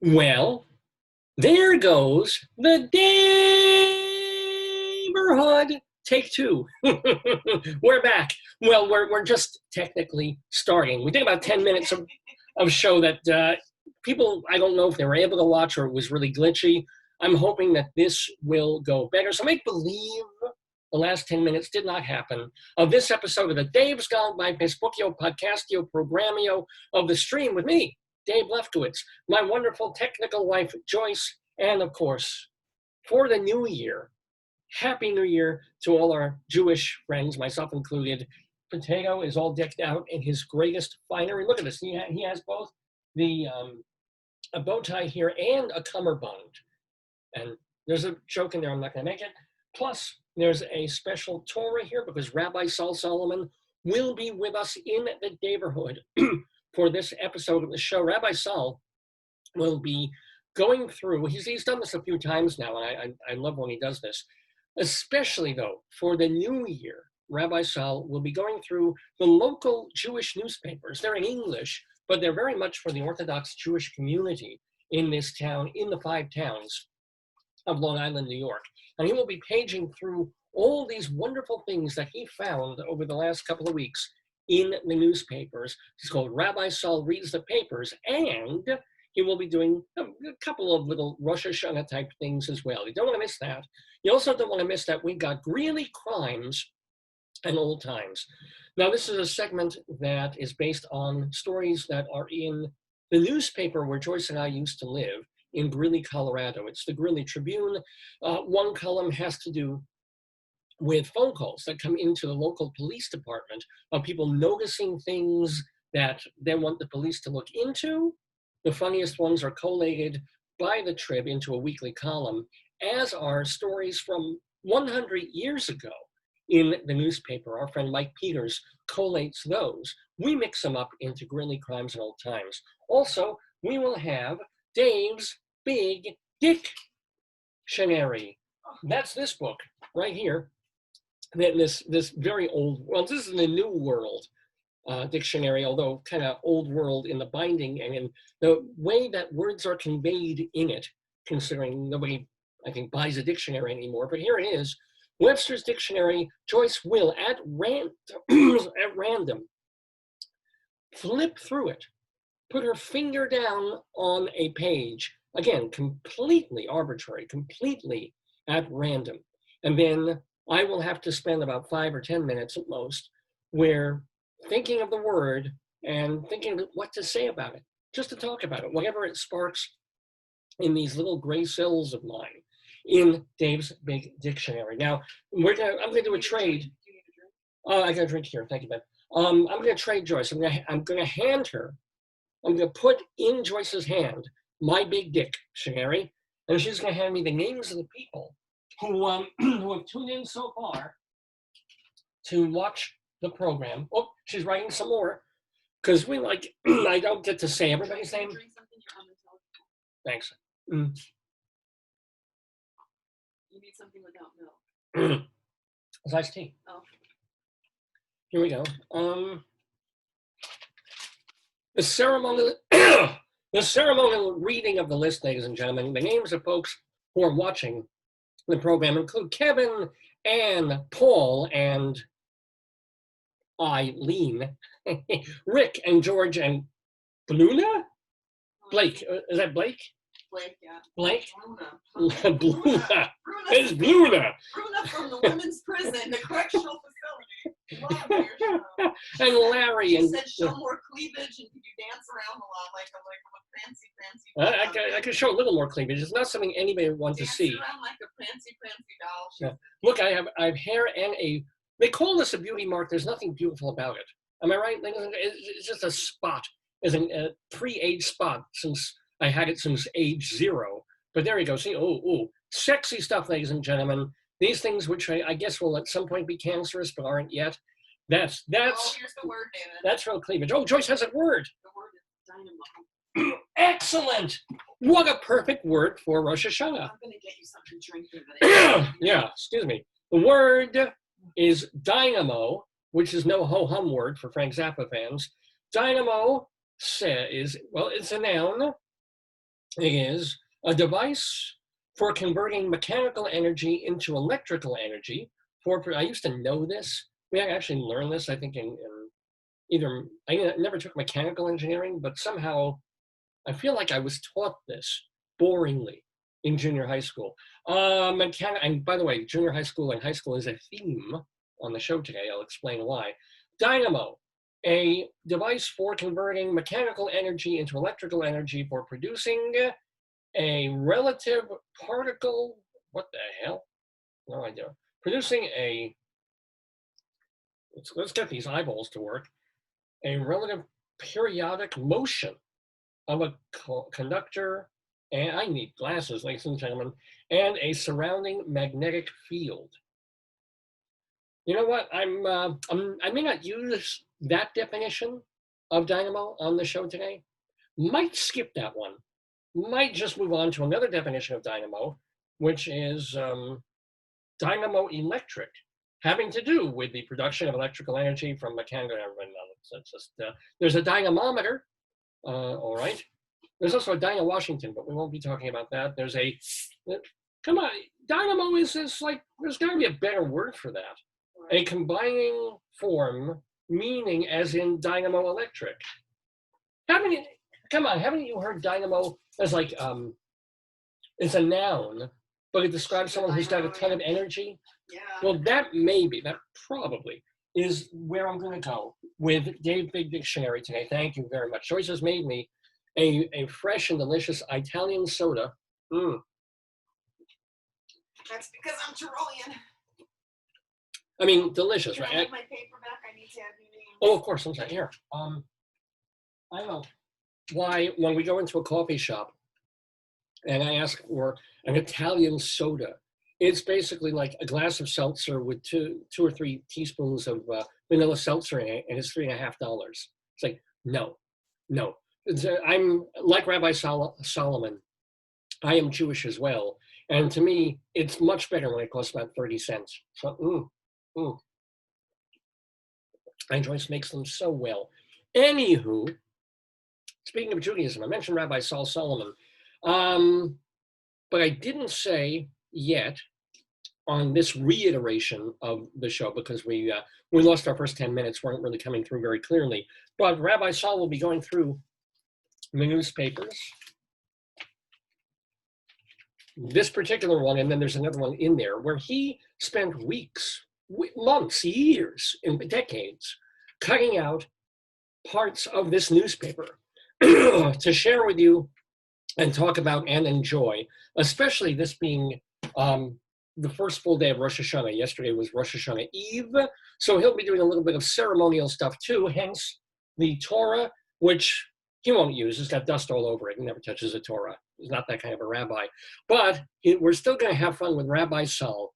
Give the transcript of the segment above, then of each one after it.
Well, there goes the Daverhood. Take two. We're back. Well, we're just technically starting. We did about 10 minutes of show that people, I don't know if they were able to watch or it was really glitchy. I'm hoping that this will go better. So make believe the last 10 minutes did not happen of this episode of the Dave's Gone by Facebookio, Podcastio, Programmio of the stream with me, Dave Lefkowitz, my wonderful technical wife, Joyce, and of course, for the new year, Happy New Year to all our Jewish friends, myself included. Potato is all decked out in his greatest finery. Look at this. He has both the a bow tie here and a cummerbund. And there's a joke in there, I'm not going to make it. Plus, there's a special Torah here because Rabbi Sol Solomon will be with us in the Daverhood for this episode of the show. Rabbi Sol will be going through, he's done this a few times now, and I love when he does this, especially though, for the new year. Rabbi Sol will be going through the local Jewish newspapers. They're in English, but they're very much for the Orthodox Jewish community in this town, in the 5 towns of Long Island, New York. And he will be paging through all these wonderful things that he found over the last couple of weeks in the newspapers. It's called Rabbi Sol Reads the Papers, and he will be doing a couple of little Rosh Hashanah type things as well. You don't want to miss that. You also don't want to miss that we've got Greeley Crimes and Old Times. Now, this is a segment that is based on stories that are in the newspaper where Joyce and I used to live in Greeley, Colorado. It's the Greeley Tribune. One column has to do with phone calls that come into the local police department of people noticing things that they want the police to look into. The funniest ones are collated by the Trib into a weekly column, as are stories from 100 years ago in the newspaper. Our friend Mike Peters collates those. We mix them up into Greeley Crimes and Old Times. Also, we will have Dave's Big Dictionary. That's this book right here. This very old, well, this is the New World dictionary, although kind of old world in the binding and in the way that words are conveyed in it, considering nobody, I think, buys a dictionary anymore. But here it is, Webster's Dictionary. Joyce will, at random, flip through it, put her finger down on a page, again, completely arbitrary, completely at random. And then I will have to spend about 5 or 10 minutes at most where thinking of the word and thinking of what to say about it, just to talk about it, whatever it sparks in these little gray cells of mine in Dave's Big Dictionary. Now, I'm going to do a trade. I got a drink here. Thank you, Ben. I'm going to trade Joyce. I'm going to hand her, I'm going to put in Joyce's hand my Big Dictionary, and she's going to hand me the names of the people who have tuned in so far to watch the program. Oh, she's writing some more, because we like, I don't get to say everybody's name. Thanks. You need something without milk. It's iced tea. Oh. Here we go. The ceremonial reading of the list, ladies and gentlemen. The names of folks who are watching the program include Kevin, Ann, Paul, and Eileen, Rick, and George, and Bluna? Blake. Is that Blake? Blake, yeah. Blake? Bruna. Bluna. It's Bluna. Bruna from the women's prison, the correctional facility. And Larry. She and said show more cleavage and you dance around a lot like a fancy. I can show a little more cleavage. It's not something anybody wants to see. Around like a fancy doll. Yeah. Look, I have hair and they call this a beauty mark. There's nothing beautiful about it. Am I right? It's just a spot. It's a pre-age spot since I had it since age 0. But there you go. See, sexy stuff, ladies and gentlemen. These things, which I guess will at some point be cancerous, but aren't yet. That's. Oh, here's the word, David. That's real cleavage. Oh, Joyce has a word. The word is dynamo. Excellent. What a perfect word for Rosh Hashanah. I'm going to get you something to drink. Yeah, excuse me. The word is dynamo, which is no ho-hum word for Frank Zappa fans. Dynamo it's a noun. It is a device for converting mechanical energy into electrical energy. I used to know this. We actually learned this, I think, in either, I never took mechanical engineering, but somehow I feel like I was taught this boringly in junior high school. And by the way, junior high school and high school is a theme on the show today. I'll explain why. Dynamo, a device for converting mechanical energy into electrical energy for producing a relative particle, what the hell? No idea. Producing a, let's get these eyeballs to work, a relative periodic motion of a conductor, and I need glasses, ladies and gentlemen, and a surrounding magnetic field. You know what? I may not use that definition of dynamo on the show today. Might skip that one. Might just move on to another definition of dynamo, which is dynamo electric, having to do with the production of electrical energy from mechanical. It's just, there's a dynamometer. All right. There's also a Dyna Washington, but we won't be talking about that. There's a, come on, dynamo is like, there's got to be a better word for that. A combining form, meaning as in dynamo electric. Haven't you heard dynamo as like, it's a noun, but it describes someone who's got a ton of energy? Yeah. Well, that probably is where I'm going to go with Dave Big Dictionary today. Thank you very much. Joyce has made me a fresh and delicious Italian soda. That's because I'm Tyrolean. I mean, delicious, Can right? I have my paperback? I need to have your name. Oh, of course, I'm sorry. Here. I know why when we go into a coffee shop and I ask for an Italian soda, it's basically like a glass of seltzer with two or three teaspoons of vanilla seltzer in it, and it's $3.50. It's like, no. I'm like Rabbi Sol Solomon. I am Jewish as well. And to me, it's much better when it costs about 30 cents. So, and Joyce makes them so well. Anywho, speaking of Judaism, I mentioned Rabbi Sol Solomon. But I didn't say yet on this reiteration of the show because we lost our first 10 minutes, weren't really coming through very clearly. But Rabbi Sol will be going through the newspapers. This particular one, and then there's another one in there where he spent weeks, months, years, and decades cutting out parts of this newspaper to share with you and talk about and enjoy, especially this being the first full day of Rosh Hashanah. Yesterday was Rosh Hashanah Eve, so he'll be doing a little bit of ceremonial stuff too, hence the Torah, which he won't use. It's got dust all over it. He never touches a Torah. He's not that kind of a rabbi. But we're still going to have fun with Rabbi Sol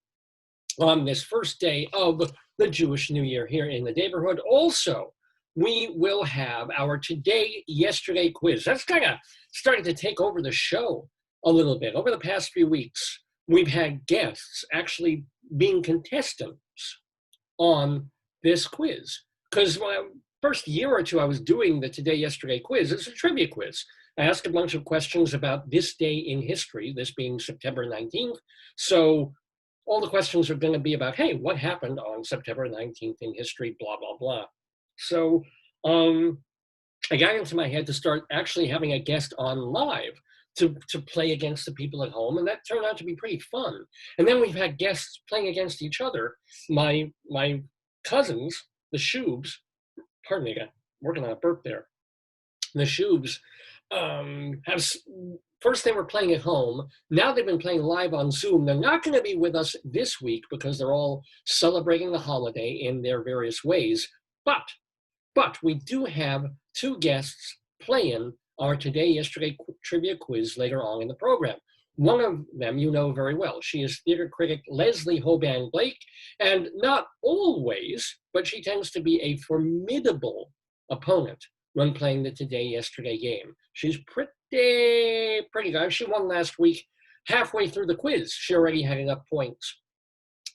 on this first day of the Jewish New Year here in the Daverhood. Also, we will have our Today, Yesterday quiz. That's kind of starting to take over the show a little bit. Over the past few weeks, we've had guests actually being contestants on this quiz. Because first year or two I was doing the Today, Yesterday quiz. It's a trivia quiz. I asked a bunch of questions about this day in history, this being September 19th. So all the questions are going to be about, hey, what happened on September 19th in history, blah, blah, blah. So I got into my head to start actually having a guest on live to play against the people at home, and that turned out to be pretty fun. And then we've had guests playing against each other. My cousins, the Shoobs, pardon me, I got working on a burp there. The Shoobs first they were playing at home. Now they've been playing live on Zoom. They're not going to be with us this week because they're all celebrating the holiday in their various ways. But we do have two guests playing our Today, Yesterday trivia quiz later on in the program. One of them you know very well. She is theater critic Leslie Hoban Blake, and not always, but she tends to be a formidable opponent when playing the Today, Yesterday game. She's pretty good. She won last week. Halfway through the quiz, she already had enough points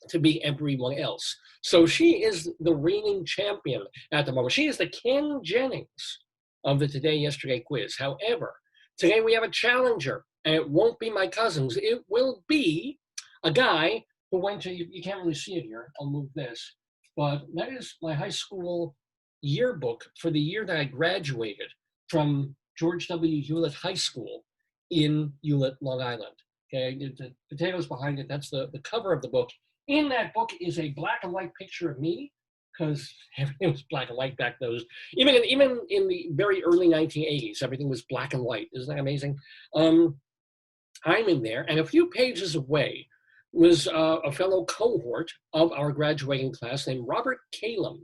to beat everyone else. So she is the reigning champion at the moment. She is the Ken Jennings of the Today, Yesterday quiz. However, Today we have a challenger, and it won't be my cousins. It will be a guy who went to, you can't really see it here, I'll move this, but that is my high school yearbook for the year that I graduated from George W. Hewlett High School in Hewlett, Long Island. Okay, the potatoes behind it, that's the cover of the book. In that book is a black and white picture of me, because everything was black and white back those, even in the very early 1980s, everything was black and white. Isn't that amazing? I'm in there, and a few pages away was a fellow cohort of our graduating class named Robert Calem.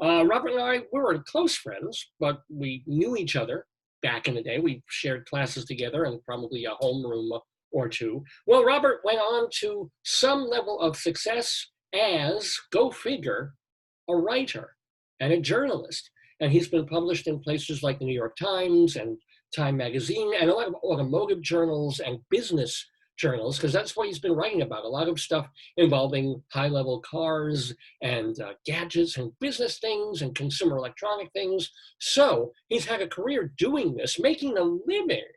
Robert and I, we were close friends, but we knew each other back in the day. We shared classes together and probably a homeroom or two. Well, Robert went on to some level of success as, go figure, a writer and a journalist. And he's been published in places like the New York Times and Time Magazine and a lot of automotive journals and business journals, because that's what he's been writing about, a lot of stuff involving high-level cars and gadgets and business things and consumer electronic things. So he's had a career doing this, making a living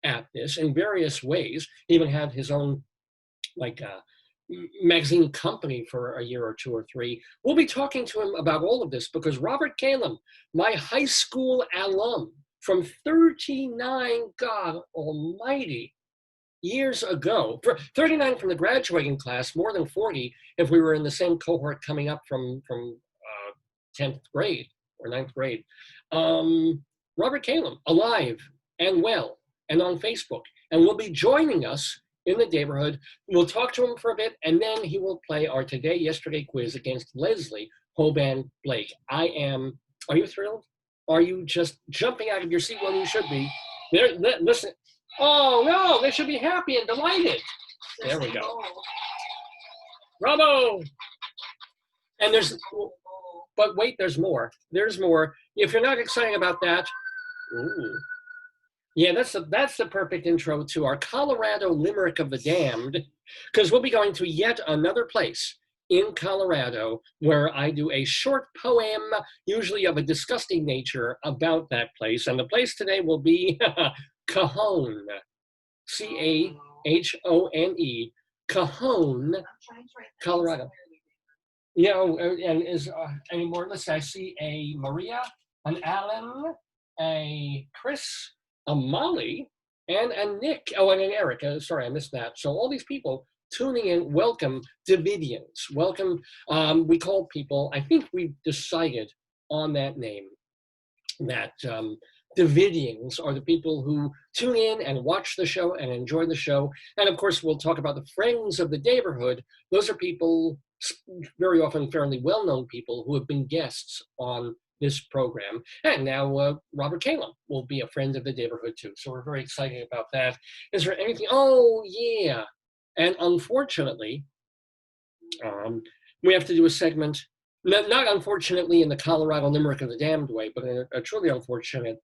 at this in various ways. He even had his own magazine company for a year or two or three. We'll be talking to him about all of this because Robert Calem, my high school alum from 39, God almighty, years ago, 39 from the graduating class, more than 40 if we were in the same cohort coming up from 10th grade or 9th grade. Robert Calem, alive and well and on Facebook, and will be joining us in the Daverhood. We'll talk to him for a bit, and then he will play our Today, Yesterday quiz against Leslie Hoban Blake. Are you thrilled? Are you just jumping out of your seat? Well, you should be. Listen. Oh, no, they should be happy and delighted. There we go. Bravo. And but wait, there's more. There's more. If you're not excited about that, ooh. Yeah, that's the perfect intro to our Colorado Limerick of the Damned, because we'll be going to yet another place in Colorado where I do a short poem, usually of a disgusting nature, about that place. And the place today will be Cahone, Cahone, Cahone, Colorado. You know, and is any more? Listen, I see a Maria, an Alan, a Chris, a Molly, and a Nick. Oh, and an Eric. Sorry, I missed that. So all these people tuning in. Welcome, Davidians. Welcome. We call people. I think we've decided on that name. That Davidians are the people who tune in and watch the show and enjoy the show. And of course, we'll talk about the friends of the Daverhood. Those are people, very often fairly well-known people, who have been guests on this program. And now Robert Calem will be a friend of the Daverhood too. So we're very excited about that. Is there anything? Oh, yeah. And unfortunately, we have to do a segment, not unfortunately in the Colorado Limerick of the Damned way, but in a truly unfortunate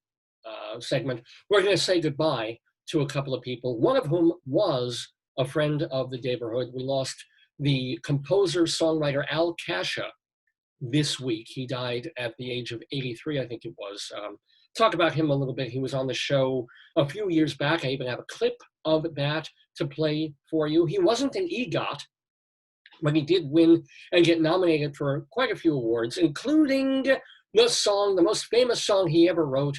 segment. We're going to say goodbye to a couple of people, one of whom was a friend of the Daverhood. We lost the composer-songwriter Al Kasha this week. He died at the age of 83, I think it was. Talk about him a little bit. He was on the show a few years back. I even have a clip of that to play for you. He wasn't an EGOT, but he did win and get nominated for quite a few awards, including the song, the most famous song he ever wrote,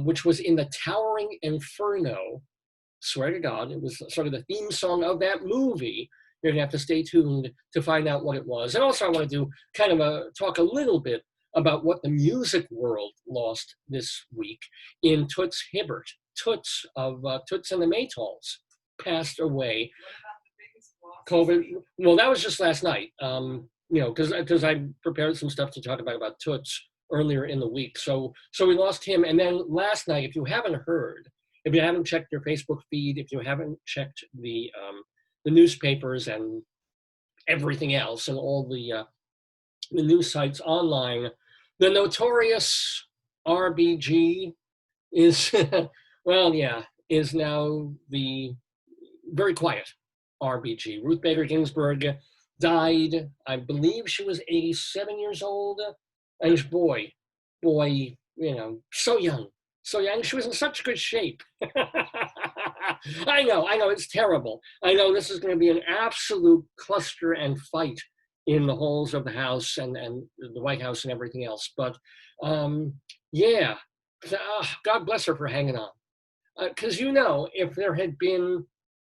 which was in the Towering Inferno. Swear to God, it was sort of the theme song of that movie. You're gonna have to stay tuned to find out what it was. And also I want to do kind of talk a little bit about what the music world lost this week in Toots Hibbert. Toots of Toots and the Maytals passed away. COVID. Well, that was just last night. You know, because I prepared some stuff to talk about Toots earlier in the week. So we lost him. And then last night, if you haven't heard, if you haven't checked your Facebook feed, if you haven't checked the newspapers and everything else and all the news sites online, the notorious RBG is, well, yeah, is now the very quiet RBG. Ruth Bader Ginsburg died, I believe she was 87 years old. And boy, you know, so young so young. She was in such good shape. I know, it's terrible. I know this is going to be an absolute cluster and fight in the halls of the House and the White House and everything else. But yeah, God bless her for hanging on. Because if there had been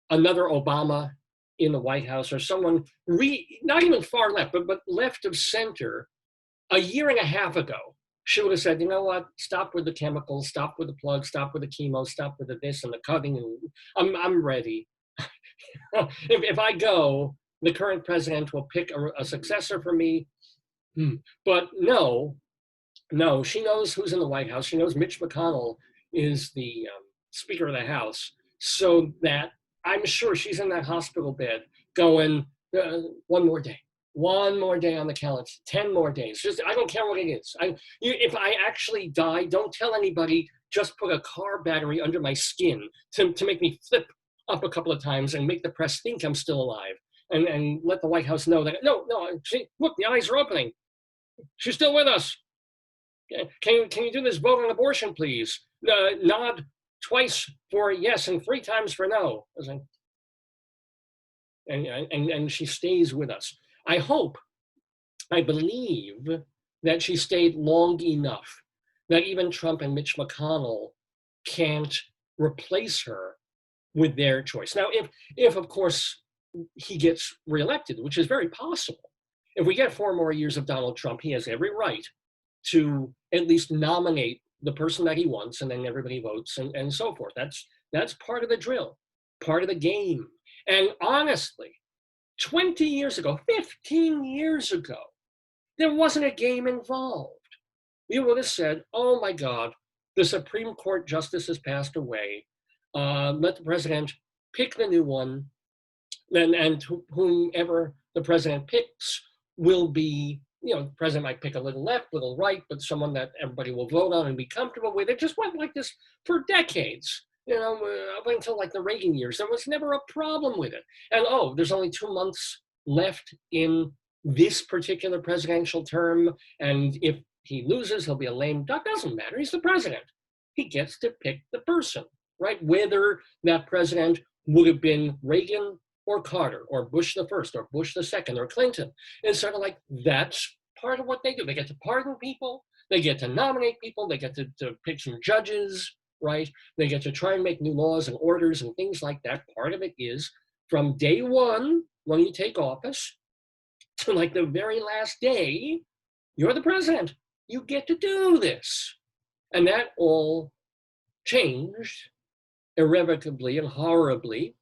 another Obama in the White House or someone not even far left, but left of center a year and a half ago, she would have said, you know what, stop with the chemicals, stop with the plugs, stop with the chemo, stop with the this and the cutting. And I'm ready. if I go, the current president will pick a successor for me. But no, she knows who's in the White House. She knows Mitch McConnell is the Speaker of the House, so that I'm sure she's in that hospital bed going, one more day on the calendar, 10 more days. Just, I don't care what it is. If I actually die, don't tell anybody, just put a car battery under my skin to make me flip up a couple of times and make the press think I'm still alive. And let the White House know that, no, look, the eyes are opening. She's still with us. Can you do this vote on abortion, please? Nod twice for yes and 3 times for no. And she stays with us. I believe that she stayed long enough that even Trump and Mitch McConnell can't replace her with their choice. Now, if of course he gets reelected, which is very possible, if we get 4 more years of Donald Trump, he has every right to at least nominate the person that he wants, and then everybody votes and so forth. That's part of the drill, part of the game. And honestly, 20 years ago, 15 years ago, there wasn't a game involved. You would have said, oh my God, the Supreme Court justice has passed away. Let the president pick the new one, and whomever the president picks will be, the president might pick a little left, a little right, but someone that everybody will vote on and be comfortable with. It just went like this for decades, up until like the Reagan years. There was never a problem with it. And there's only 2 months left in this particular presidential term, and if he loses, he'll be a lame duck. Doesn't matter, he's the president. He gets to pick the person, right? Whether that president would have been Reagan or Carter or Bush the first or Bush the second or Clinton. It's sort of like, that's part of what they do. They get to pardon people, they get to nominate people, they get to pick some judges, right? They get to try and make new laws and orders and things like that. Part of it is from day one, when you take office, to like the very last day, you're the president. You get to do this. And that all changed irrevocably and horribly,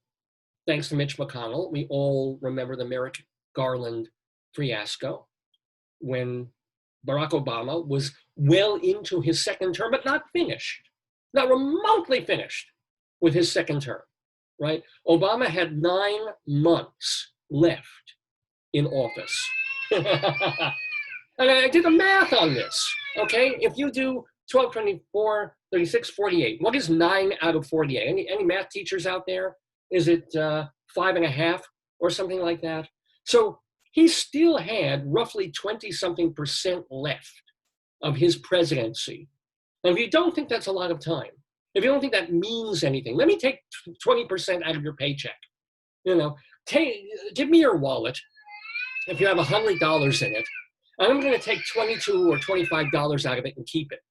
thanks to Mitch McConnell. We all remember the Merrick Garland fiasco when Barack Obama was well into his second term, but not finished, not remotely finished with his second term, right? Obama had 9 months left in office. And I did the math on this, okay? If you do 12, 24, 36, 48, what is 9 out of 48? Any math teachers out there? Is it 5.5 or something like that? So he still had roughly 20-something% left of his presidency. And if you don't think that's a lot of time, if you don't think that means anything, let me take 20% out of your paycheck. Give me your wallet if you have $100 in it, and I'm going to take $22 or $25 out of it and keep it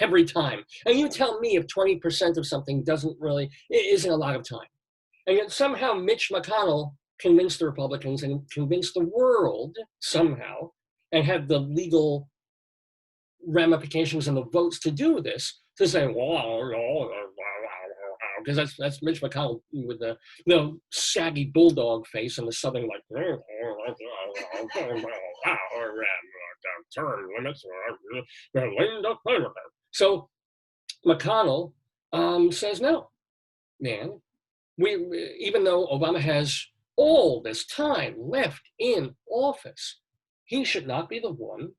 every time. And you tell me if 20% of something isn't a lot of time. And yet somehow Mitch McConnell convinced the Republicans and convinced the world somehow, and had the legal ramifications and the votes to do this, to say, because that's Mitch McConnell with the saggy bulldog face and the southern like, term limits. So McConnell says, no, man, even though Obama has all this time left in office, he should not be the one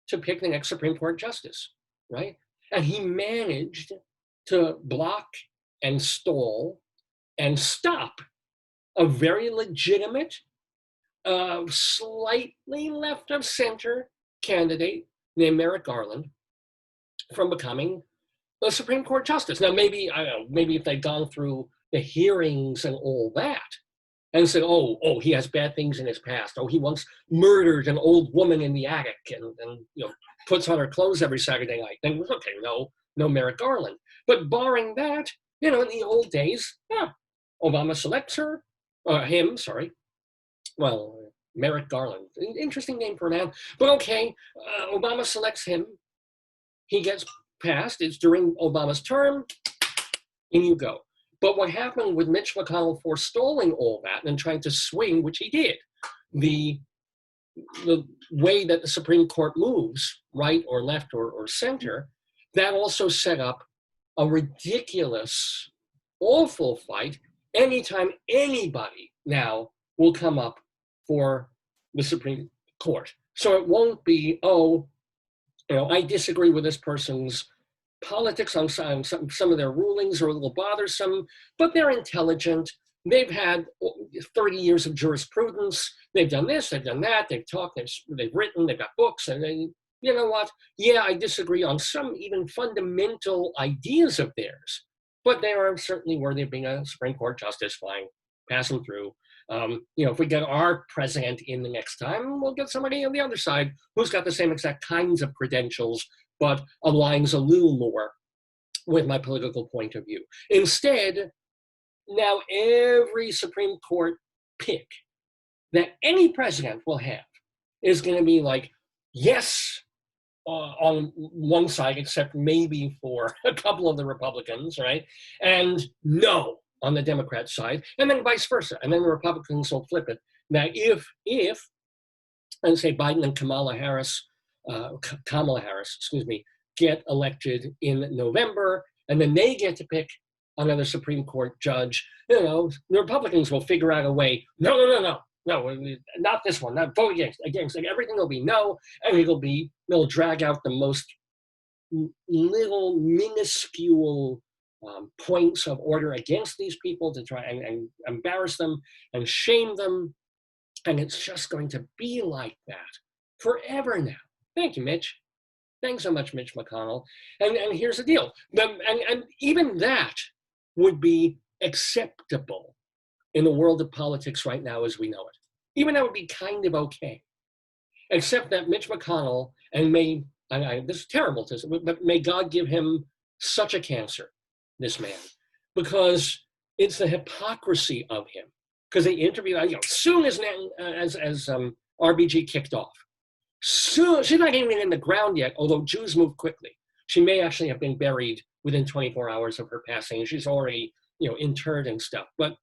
to pick the next Supreme Court justice, right? And he managed to block and stall and stop a very legitimate, slightly left of center candidate named Merrick Garland from becoming a Supreme Court justice. Now, maybe, I don't know, maybe if they'd gone through the hearings and all that, and said, oh, he has bad things in his past. Oh, he once murdered an old woman in the attic and puts on her clothes every Saturday night. Then, okay, no Merrick Garland. But barring that, in the old days, yeah, Obama selects him, sorry. Well, Merrick Garland, interesting name for a man. But okay, Obama selects him. He gets passed. It's during Obama's term. In you go. But what happened with Mitch McConnell forestalling all that and trying to swing, which he did, the way that the Supreme Court moves, right or left or center, that also set up a ridiculous, awful fight anytime anybody now will come up for the Supreme Court. So it won't be, I disagree with this person's politics on some of their rulings are a little bothersome, but they're intelligent. They've had 30 years of jurisprudence. They've done this, they've done that, they've talked, they've written, they've got books, and then, you know what? Yeah, I disagree on some even fundamental ideas of theirs, but they are certainly worthy of being a Supreme Court justice, fine, pass them through. If we get our president in the next time, we'll get somebody on the other side who's got the same exact kinds of credentials, but aligns a little more with my political point of view. Instead, now every Supreme Court pick that any president will have is going to be like, yes, on one side, except maybe for a couple of the Republicans, right? And no on the Democrat side, and then vice versa. And then the Republicans will flip it. Now, if and say Biden and Kamala Harris, get elected in November, and then they get to pick another Supreme Court judge, the Republicans will figure out a way, no, not this one, not vote against, everything will be no, and they'll drag out the most little minuscule points of order against these people to try and embarrass them and shame them. And it's just going to be like that forever now. Thank you, Mitch. Thanks so much, Mitch McConnell. And here's the deal. And even that would be acceptable in the world of politics right now as we know it. Even that would be kind of okay. Except that Mitch McConnell, and this is terrible to say, but may God give him such a cancer, this man, because it's the hypocrisy of him. Because they interviewed, soon as RBG kicked off, soon, she's not even in the ground yet, although Jews move quickly. She may actually have been buried within 24 hours of her passing, and she's already, interred and stuff. But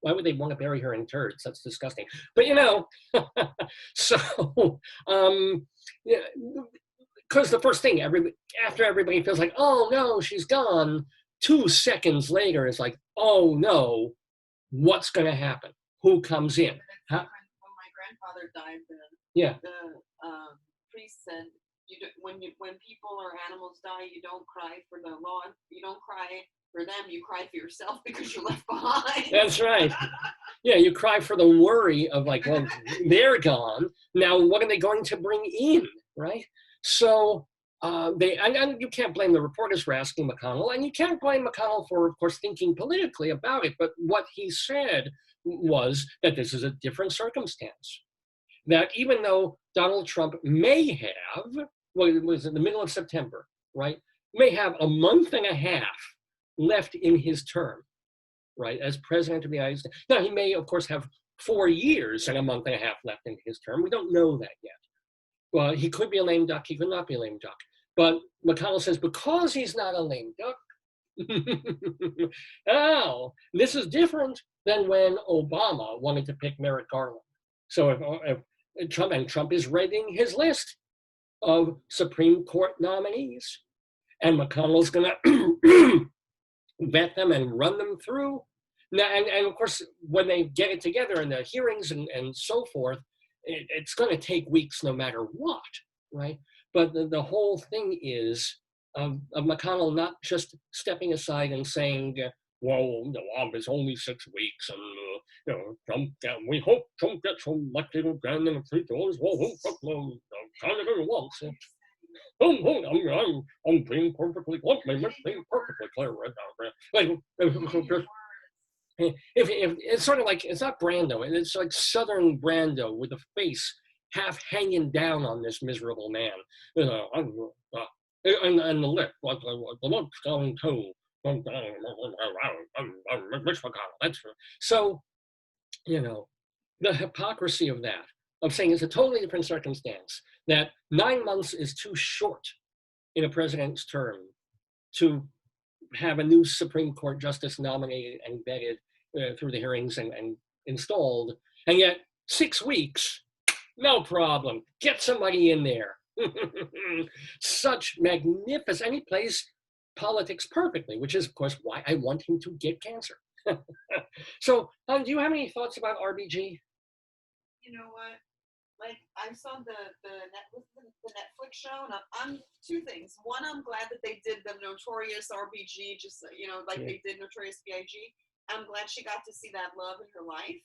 why would they want to bury her in turds? That's disgusting. But so because the first thing, after everybody feels like, oh no, she's gone, 2 seconds later, it's like, oh no, what's going to happen? Who comes in? When my grandfather died, the priest said, when people or animals die, you don't cry for the law. You don't cry for them. You cry for yourself because you're left behind. That's right. Yeah, you cry for the worry of like, well, they're gone. Now, what are they going to bring in, right? So and you can't blame the reporters for asking McConnell, and you can't blame McConnell for, of course, thinking politically about it. But what he said was that this is a different circumstance. That even though Donald Trump may have, well, it was in the middle of September, right? May have a month and a half left in his term, right, as president of the United States. Now, he may, of course, have 4 years and a month and a half left in his term. We don't know that yet. Well, he could be a lame duck. He could not be a lame duck. But McConnell says, because he's not a lame duck, this is different than when Obama wanted to pick Merrick Garland. So if Trump is readying his list of Supreme Court nominees, and McConnell's going to vet them and run them through. Now, and of course, when they get it together in the hearings and so forth, it's going to take weeks no matter what, right? But the whole thing is of McConnell not just stepping aside and saying, well, it's only 6 weeks, and Trump. We hope Trump gets elected again in 3 years. Well, kind of once. I'm being perfectly blunt. I'm being perfectly clear right now. Like, if it's sort of like, it's not Brando, it's like Southern Brando with the face half hanging down on this miserable man, you know, and the lip, like the lip's going too. Mitch McConnell. That's so, you know, the hypocrisy of that, of saying it's a totally different circumstance, that 9 months is too short in a president's term to have a new Supreme Court justice nominated and vetted through the hearings and installed, and yet 6 weeks, no problem, get somebody in there. Such magnificent, and he plays politics perfectly, which is, of course, why I want him to get cancer. So, do you have any thoughts about RBG? You know what? Like, I saw the Netflix show, and I'm two things. One, I'm glad that they did the Notorious RBG, just, you know, like they did Notorious B.I.G. I'm glad she got to see that love in her life.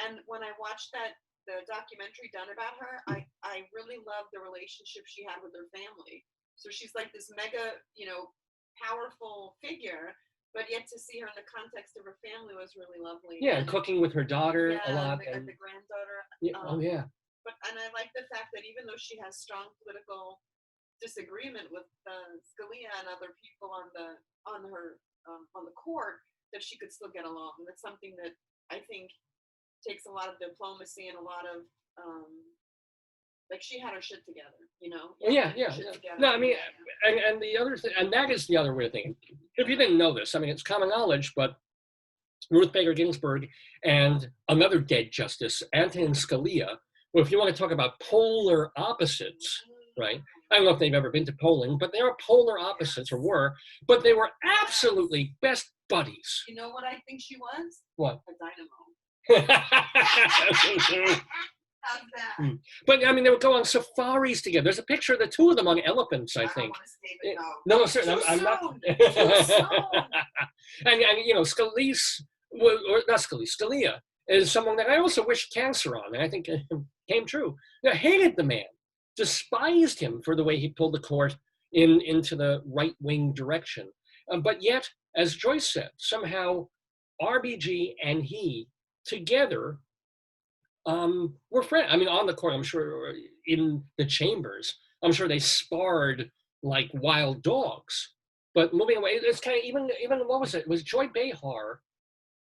And when I watched the documentary done about her, I really loved the relationship she had with her family. So she's like this mega, you know, powerful figure, but yet to see her in the context of her family was really lovely. Yeah, and cooking with her daughter a lot. And the granddaughter. Yeah, And I like the fact that even though she has strong political disagreement with Scalia and other people on the court, that she could still get along. And that's something that I think takes a lot of diplomacy and a lot of like, she had her shit together, you know? Yeah. No, I mean, and the other thing, and that is the other weird thing. If you didn't know this, I mean, it's common knowledge, but Ruth Bader Ginsburg and another dead justice, Antonin Scalia, well, if you want to talk about polar opposites, right? I don't know if they've ever been to Poland, but they are polar opposites, or were, but they were absolutely best buddies. You know what I think she was? What? A dynamo. How's that? But I mean, they would go on safaris together. There's a picture of the two of them on elephants, I think. No, certainly, I'm not. and you know, Scalia is someone that I also wished cancer on, and I think it came true. I hated the man, despised him for the way he pulled the court into the right-wing direction. But yet, as Joyce said, somehow RBG and he together were friends. I mean, on the court, I'm sure, in the chambers, I'm sure they sparred like wild dogs. But moving away, it's kind of even what was it? It was Joy Behar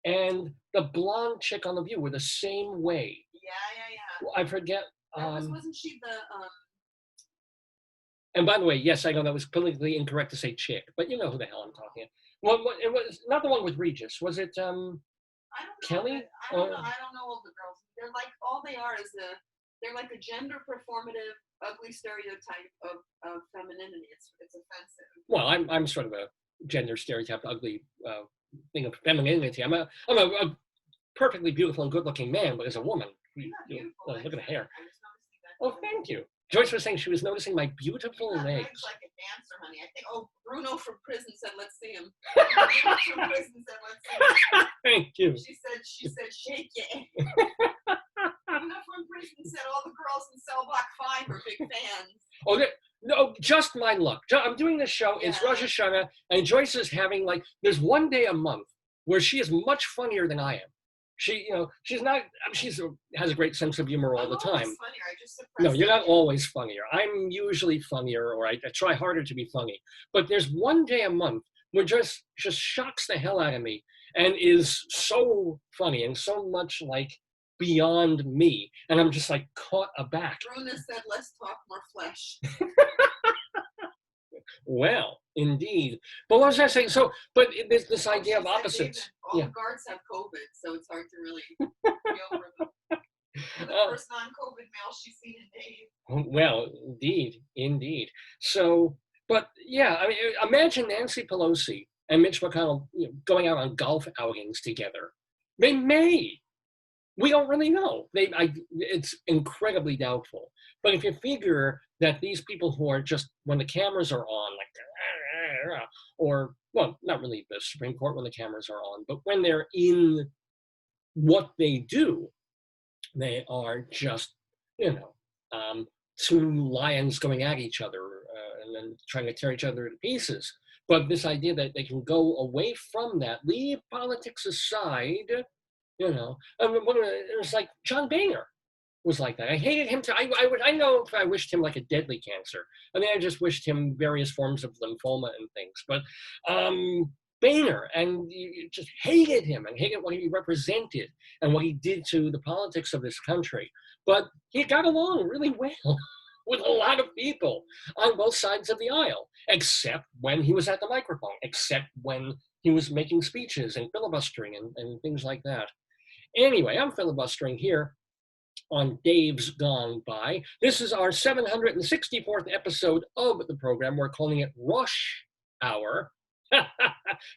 and the blonde chick on The View were the same way. Yeah. I forget. Wasn't she the? And by the way, yes, I know that was politically incorrect to say chick, but you know who the hell I'm talking about. Well, it was not the one with Regis. Was it I don't know, Kelly? I don't know all the girls. They're like, all they are is they're like a gender performative, ugly stereotype of femininity. It's offensive. Well, I'm sort of a gender stereotype, ugly thing of femininity. I'm a perfectly beautiful and good-looking man, but as a woman, look at the hair. Oh, thank you. Joyce was saying she was noticing my beautiful legs. Legs like a dancer, honey. I think. Oh, Bruno from prison said, "Let's see him." Bruno from prison said, "Let's see him." Thank you. She said, "Shake it." Bruno from prison said, "All the girls in Cell Block 5 are big fans." Oh, no, just my luck. I'm doing this show. Yeah. It's Rosh Hashanah, and Joyce is having there's one day a month where she is much funnier than I am. She, has a great sense of humor all the time. Funnier. I just no, you're not always funnier. I'm usually funnier, or I try harder to be funny. But there's one day a month where just shocks the hell out of me and is so funny and so much like beyond me. And I'm just like caught aback. Bruna said, "Let's talk more flesh." Well, indeed. But what was I saying? So, but this idea of opposites. All the guards have COVID, so it's hard to really be over them. The first non-COVID male she's seen in days. Well, indeed. So, but yeah, I mean, imagine Nancy Pelosi and Mitch McConnell going out on golf outings together. They may. We don't really know. It's incredibly doubtful. But if you figure that these people who are just, when the cameras are on, or, well, not really the Supreme Court when the cameras are on, but when they're in what they do, they are just, two lions going at each other and then trying to tear each other to pieces. But this idea that they can go away from that, leave politics aside, it was like John Boehner was like that. I hated him too. I know if I wished him like a deadly cancer. I mean, I just wished him various forms of lymphoma and things. But Boehner, and you just hated him and hated what he represented and what he did to the politics of this country. But he got along really well with a lot of people on both sides of the aisle, except when he was at the microphone, except when he was making speeches and filibustering and things like that. Anyway, I'm filibustering here on Dave's Gone By. This is our 764th episode of the program. We're calling it Rosh Hour.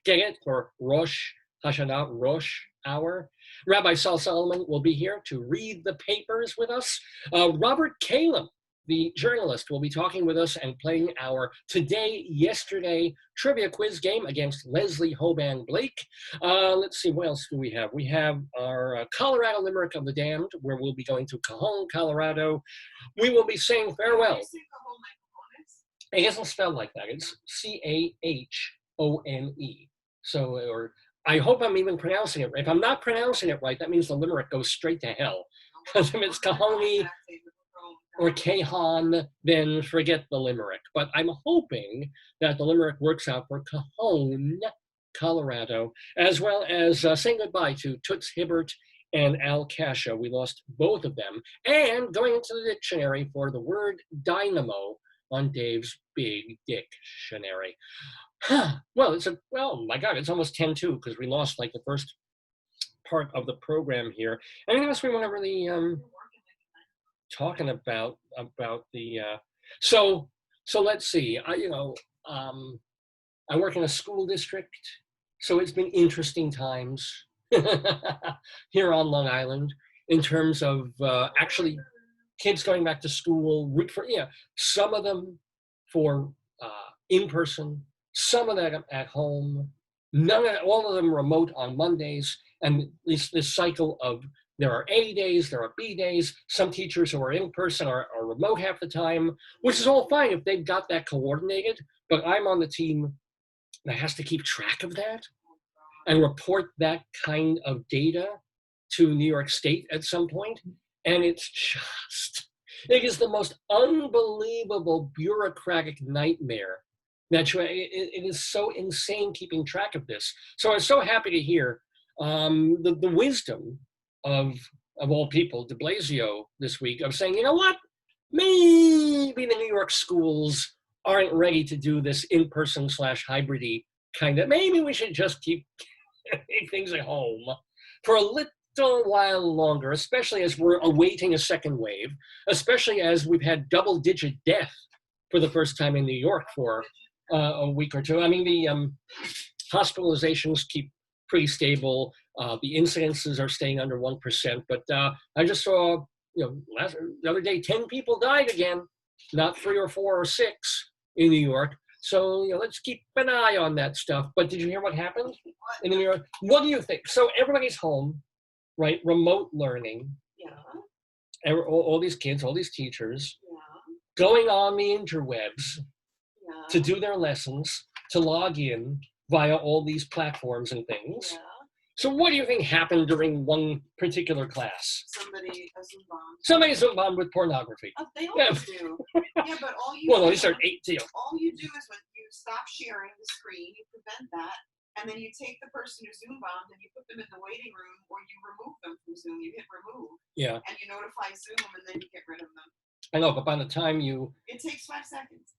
Get it? For Rosh Hashanah, Rosh Hour. Rabbi Sol Solomon will be here to read the papers with us. Robert Calem, the journalist, will be talking with us and playing our Today, Yesterday trivia quiz game against Leslie Hoban Blake. Let's see, what else do we have? We have our Colorado Limerick of the Damned, where we'll be going to Cahone, Colorado. We will be saying farewell. It isn't spelled like that. It's Cahone. So, or I hope I'm even pronouncing it right. If I'm not pronouncing it right, that means the Limerick goes straight to hell. Because if it's Cahone or Cahone, then forget the Limerick. But I'm hoping that the Limerick works out for Cahone, Colorado, as well as saying goodbye to Toots, Hibbert, and Kasha. We lost both of them. And going into the dictionary for the word dynamo on Dave's big dictionary. Well, my God, it's almost 10-2 because we lost like the first part of the program here. Anything else we want to really talking about the so let's see. I work in a school district, so it's been interesting times here on Long Island in terms of actually kids going back to school. Some of them for in person, some of them at home, all of them remote on Mondays, and this cycle of there are A days, there are B days. Some teachers who are in person are remote half the time, which is all fine if they've got that coordinated. But I'm on the team that has to keep track of that and report that kind of data to New York State at some point. And it is the most unbelievable bureaucratic nightmare. It is so insane keeping track of this. So I'm so happy to hear the wisdom of all people, de Blasio this week, of saying, you know what, maybe the New York schools aren't ready to do this in-person / hybrid-y kind of, maybe we should just keep things at home for a little while longer, especially as we're awaiting a second wave, especially as we've had double-digit death for the first time in New York for a week or two. I mean, the hospitalizations keep pretty stable. The incidences are staying under 1%, but I just saw, the other day, 10 people died again, not 3 or 4 or 6 in New York. So, let's keep an eye on that stuff. But did you hear what happened in New York? What do you think? So everybody's home, right? Remote learning. Yeah. All these kids, all these teachers, going on the interwebs to do their lessons, to log in via all these platforms and things. Yeah. So what do you think happened during one particular class? Somebody Zoom-bombed with pornography. Oh, they always do. Yeah, but all you well, these are 8 deal. All you do is when you stop sharing the screen, you prevent that, and then you take the person who Zoom-bombed and you put them in the waiting room, or you remove them from Zoom. You hit remove. Yeah. And you notify Zoom, and then you get rid of them. I know, but by the time it takes 5 seconds.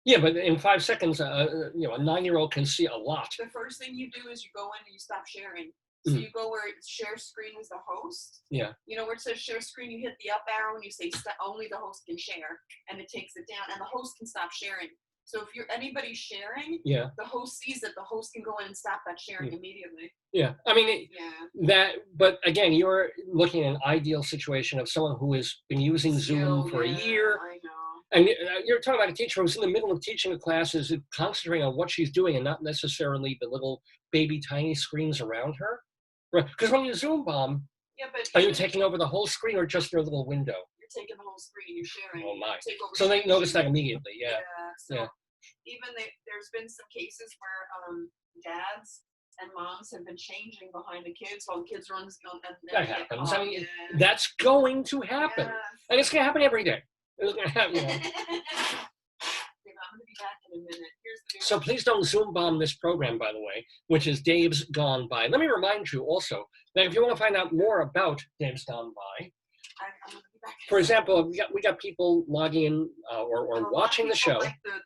Yeah, but in 5 seconds, a 9-year-old can see a lot. The first thing you do is you go in and you stop sharing. So you go where it share screen with the host. Yeah. Where it says share screen, you hit the up arrow and you say only the host can share, and it takes it down, and the host can stop sharing. So if anybody sharing, the host sees it, the host can go in and stop that sharing immediately. Yeah, I mean, but again, you're looking at an ideal situation of someone who has been using Zoom for a year. I know. And you're talking about a teacher who's in the middle of teaching a class, is concentrating on what she's doing and not necessarily the little baby tiny screens around her. Right? Because when you Zoom bomb, are you taking over the whole screen or just your little window? You're taking the whole screen. You're sharing. Oh my! Take over So they screen noticed that sharing. immediately. Yeah. So even there's been some cases where dads and moms have been changing behind the kids while the kids are on and That happens. I mean, that's going to happen, and it's going to happen every day. It's going to happen. I'm going to be back in a minute. So please don't Zoom bomb this program, by the way, which is Dave's Gone By. Let me remind you also that if you want to find out more about Dave's Gone By, I'm gonna be back. For example, we got people logging in or watching the show. Like the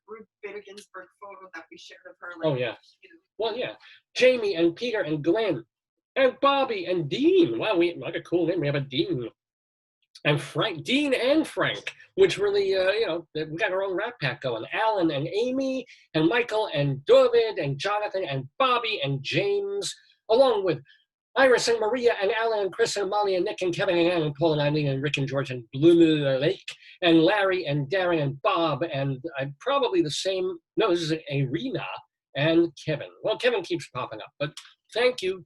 Ruth Bader Ginsburg photo that we shared of her. Like, oh yeah. Well, yeah. Jamie and Peter and Glenn and Bobby and Dean. Wow, we like a cool name. We have a Dean. And Frank, Dean and Frank, which really, we got our own Rat Pack going. Alan and Amy and Michael and David and Jonathan and Bobby and James, along with Iris and Maria and Alan and Chris and Molly and Nick and Kevin and Ann and Paul and Eileen and Rick and George and Blue Lake and Larry and Darren and Bob and probably the same, no, this is Irina and Kevin. Well, Kevin keeps popping up, but thank you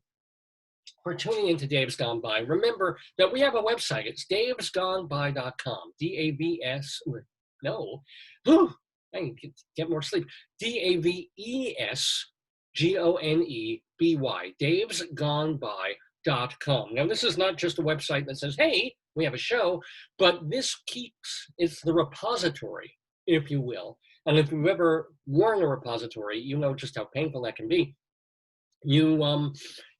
for tuning into Dave's Gone By. Remember that we have a website. It's davesgoneby.com. D-A-V-S, no, I need to get more sleep. D-A-V-E-S-G-O-N-E-B-Y, davesgoneby.com. Now, this is not just a website that says, hey, we have a show, but it's the repository, if you will. And if you've ever worn a repository, you know just how painful that can be. You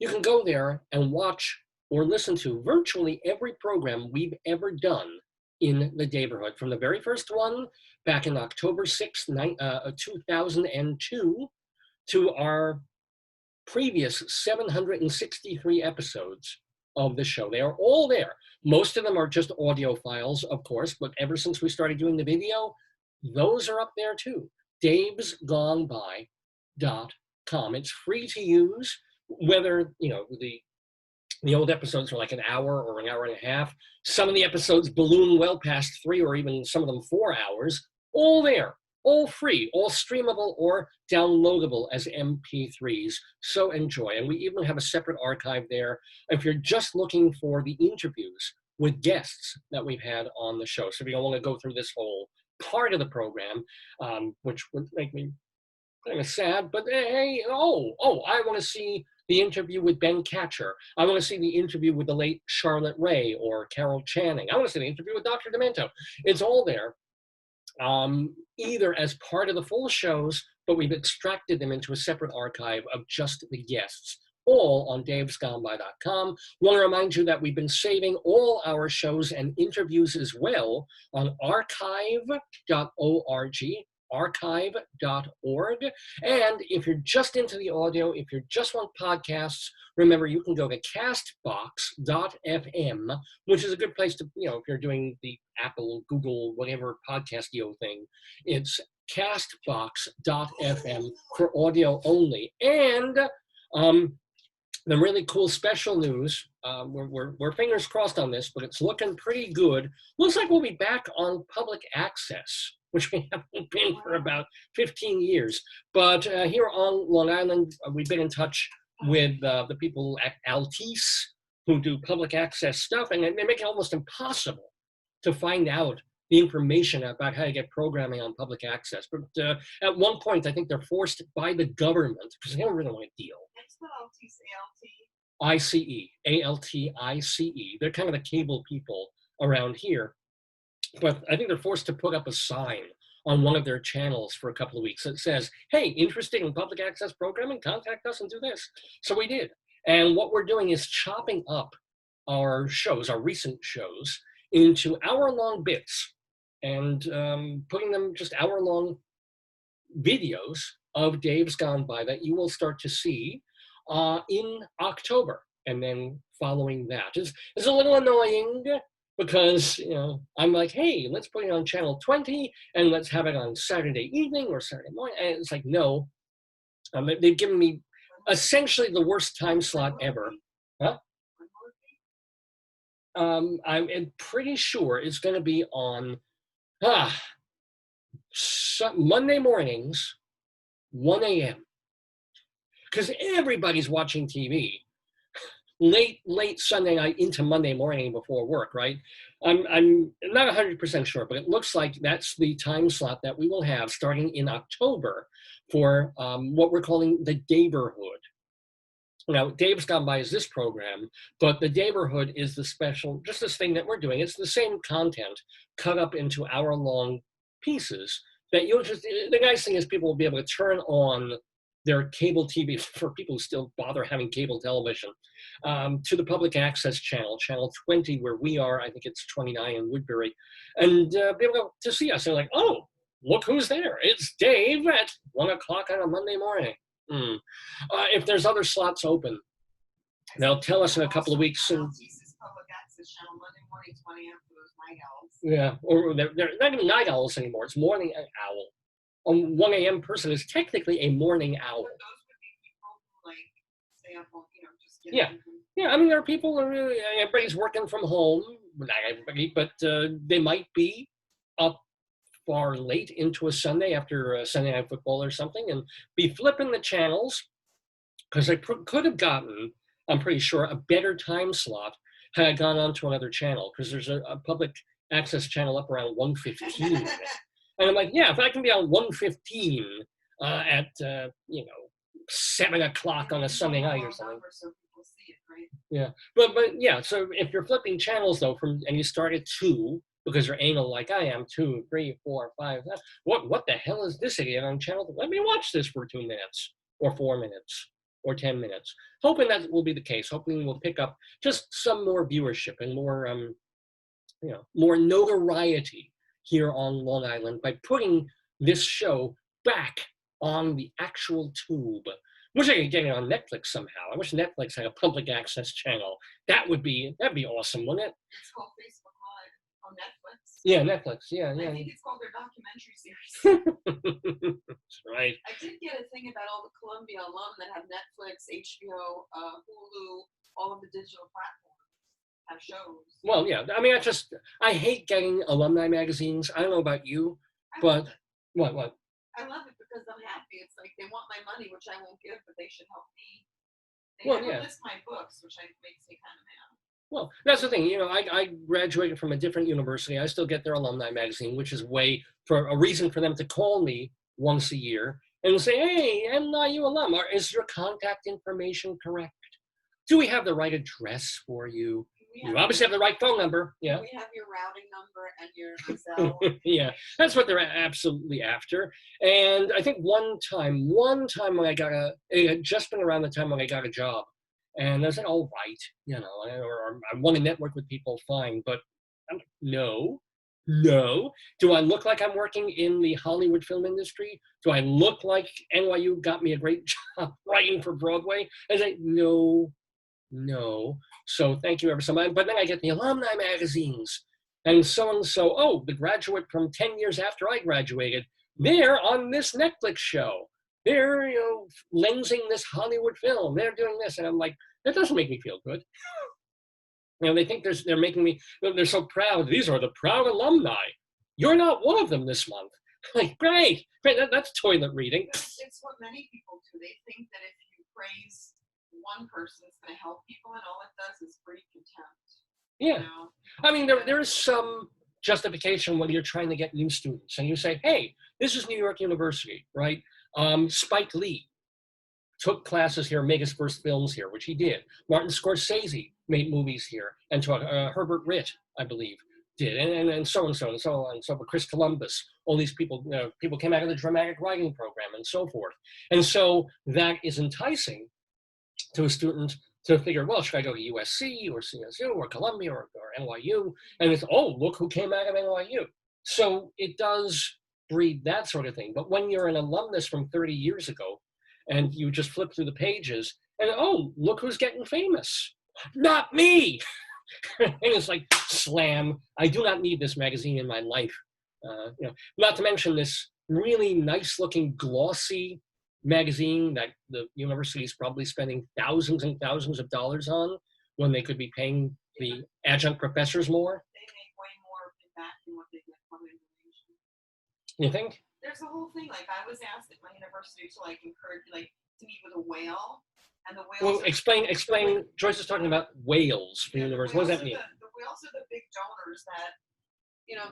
can go there and watch or listen to virtually every program we've ever done in the Daverhood, from the very first one back in October 6th, 2002, to our previous 763 episodes of the show. They are all there. Most of them are just audio files, of course, but ever since we started doing the video, those are up there too. davesgoneby.com. It's free to use, whether, the old episodes are like an hour or an hour and a half. Some of the episodes balloon well past 3 or even some of them 4 hours. All there, all free, all streamable or downloadable as MP3s. So enjoy. And we even have a separate archive there if you're just looking for the interviews with guests that we've had on the show. So if you don't want to go through this whole part of the program, which would make me kind of sad, but hey, I want to see the interview with Ben Catcher. I want to see the interview with the late Charlotte Ray or Carol Channing. I want to see the interview with Dr. Demento. It's all there, either as part of the full shows, but we've extracted them into a separate archive of just the guests, all on davesgoneby.com. Want to remind you that we've been saving all our shows and interviews as well on archive.org. And if you're just into the audio, if you just want podcasts, remember you can go to castbox.fm, which is a good place to, if you're doing the Apple, Google, whatever podcastio thing, it's castbox.fm for audio only. And the really cool special news, we're fingers crossed on this, but it's looking pretty good. Looks like we'll be back on public access, which we haven't been for about 15 years. But here on Long Island, we've been in touch with the people at Altice who do public access stuff, and they make it almost impossible to find out the information about how to get programming on public access. But at one point, I think they're forced by the government, because they don't really want to deal. It's not Altice, A-L-T-I-C-E. They're kind of the cable people around here. But I think they're forced to put up a sign on one of their channels for a couple of weeks that says, hey, interested in public access programming, contact us and do this. So we did. And what we're doing is chopping up our shows, our recent shows, into hour-long bits and putting them just hour-long videos of Dave's Gone By that you will start to see in October. And then following that. It's a little annoying, because, I'm like, hey, let's put it on channel 20 and let's have it on Saturday evening or Saturday morning. And it's like, no. They've given me essentially the worst time slot ever. Huh? I'm pretty sure it's going to be on Monday mornings, 1 a.m. Because everybody's watching TV late Sunday night into Monday morning before work, right? I'm not 100% sure, but it looks like that's the time slot that we will have starting in October for what we're calling the Daverhood. Now, Dave's Gone By is this program, but the Daverhood is the special, just this thing that we're doing. It's the same content cut up into hour-long pieces that you'll just, the nice thing is people will be able to turn on their cable TV, for people who still bother having cable television, to the public access channel, channel 20, where we are. I think it's 29 in Woodbury, and be able to see us. They're like, oh, look who's there. It's Dave at 1 o'clock on a Monday morning. If there's other slots open, they'll tell us in a couple of weeks. And, public access channel Monday mornings, 1 a.m. for those night owls. Yeah, or they're not even night owls anymore. It's morning owl. A 1 a.m. person is technically a morning owl. But those would be people who like stay up all, just get Yeah. Yeah, I mean, there are people who really, everybody's working from home, not everybody, but they might be up far late into a Sunday after Sunday Night Football or something and be flipping the channels, because I could have gotten, I'm pretty sure, a better time slot had I gone on to another channel, because there's a public access channel up around 1:15. And I'm like, yeah, if I can be on 1:15 at, 7 o'clock on a Sunday night or something. So people see it, right? Yeah, but yeah, so if you're flipping channels though, and you start at 2, because you're anal like I am, 2, 3, 4, 5, what the hell is this idiot on channel? Let me watch this for 2 minutes or 4 minutes or 10 minutes. Hoping that will be the case. Hoping we'll pick up just some more viewership and more, more notoriety here on Long Island by putting this show back on the actual tube. Wish I could get it on Netflix somehow. I wish Netflix had a public access channel. That'd be awesome, wouldn't it? It's called Facebook Live on Netflix. Yeah, Netflix. Yeah. I think it's called their documentary series. That's right. I did get a thing about all the Columbia alum that have Netflix, HBO, Hulu, all of the digital platforms have shows. Well, yeah. I mean, I hate getting alumni magazines. I don't know about you, but what? I love it because I'm happy. It's like they want my money, which I won't give, but they should help me. They never list my books, which makes me kind of mad. Well, that's the thing. I graduated from a different university. I still get their alumni magazine, which is for a reason for them to call me once a year and say, hey, NIU alum, is your contact information correct? Do we have the right address for you? You obviously have the right phone number. Yeah. We have your routing number and your cell. Yeah, that's what they're absolutely after. And I think one time when it had just been around the time when I got a job. And I was like, all right, or I want to network with people, fine. But no. Do I look like I'm working in the Hollywood film industry? Do I look like NYU got me a great job writing for Broadway? I was like, no. So thank you ever so much. But then I get the alumni magazines and so-and-so, the graduate from 10 years after I graduated, they're on this Netflix show. They're, lensing this Hollywood film. They're doing this. And I'm like, that doesn't make me feel good. They think they're making me, they're so proud. These are the proud alumni. You're not one of them this month. Like, great. That's toilet reading. It's what many people do. They think that if you praise one person, it's going to help people, and all it does is breed contempt. Yeah. I mean, there is some justification when you're trying to get new students, and you say, hey, this is New York University, right? Spike Lee took classes here, made his first films here, which he did. Martin Scorsese made movies here, and Herbert Ritt, I believe, did, and so and so and so on. So, Chris Columbus, all these people, people came out of the dramatic writing program, and so forth. And so that is enticing to a student to figure, well, should I go to USC or CSU or Columbia or NYU? And it's, look who came out of NYU. So it does breed that sort of thing. But when you're an alumnus from 30 years ago and you just flip through the pages and, look who's getting famous. Not me. And it's like, slam. I do not need this magazine in my life. Not to mention this really nice looking glossy magazine that the university is probably spending thousands and thousands of dollars on when they could be paying the adjunct professors more. They make way more back than what they get from information. You think? There's a whole thing. Like, I was asked at my university to encourage to meet with a whale And the whales. Well, explain. Joyce is talking about whales for the universe. What does that mean? The whales are the big donors that,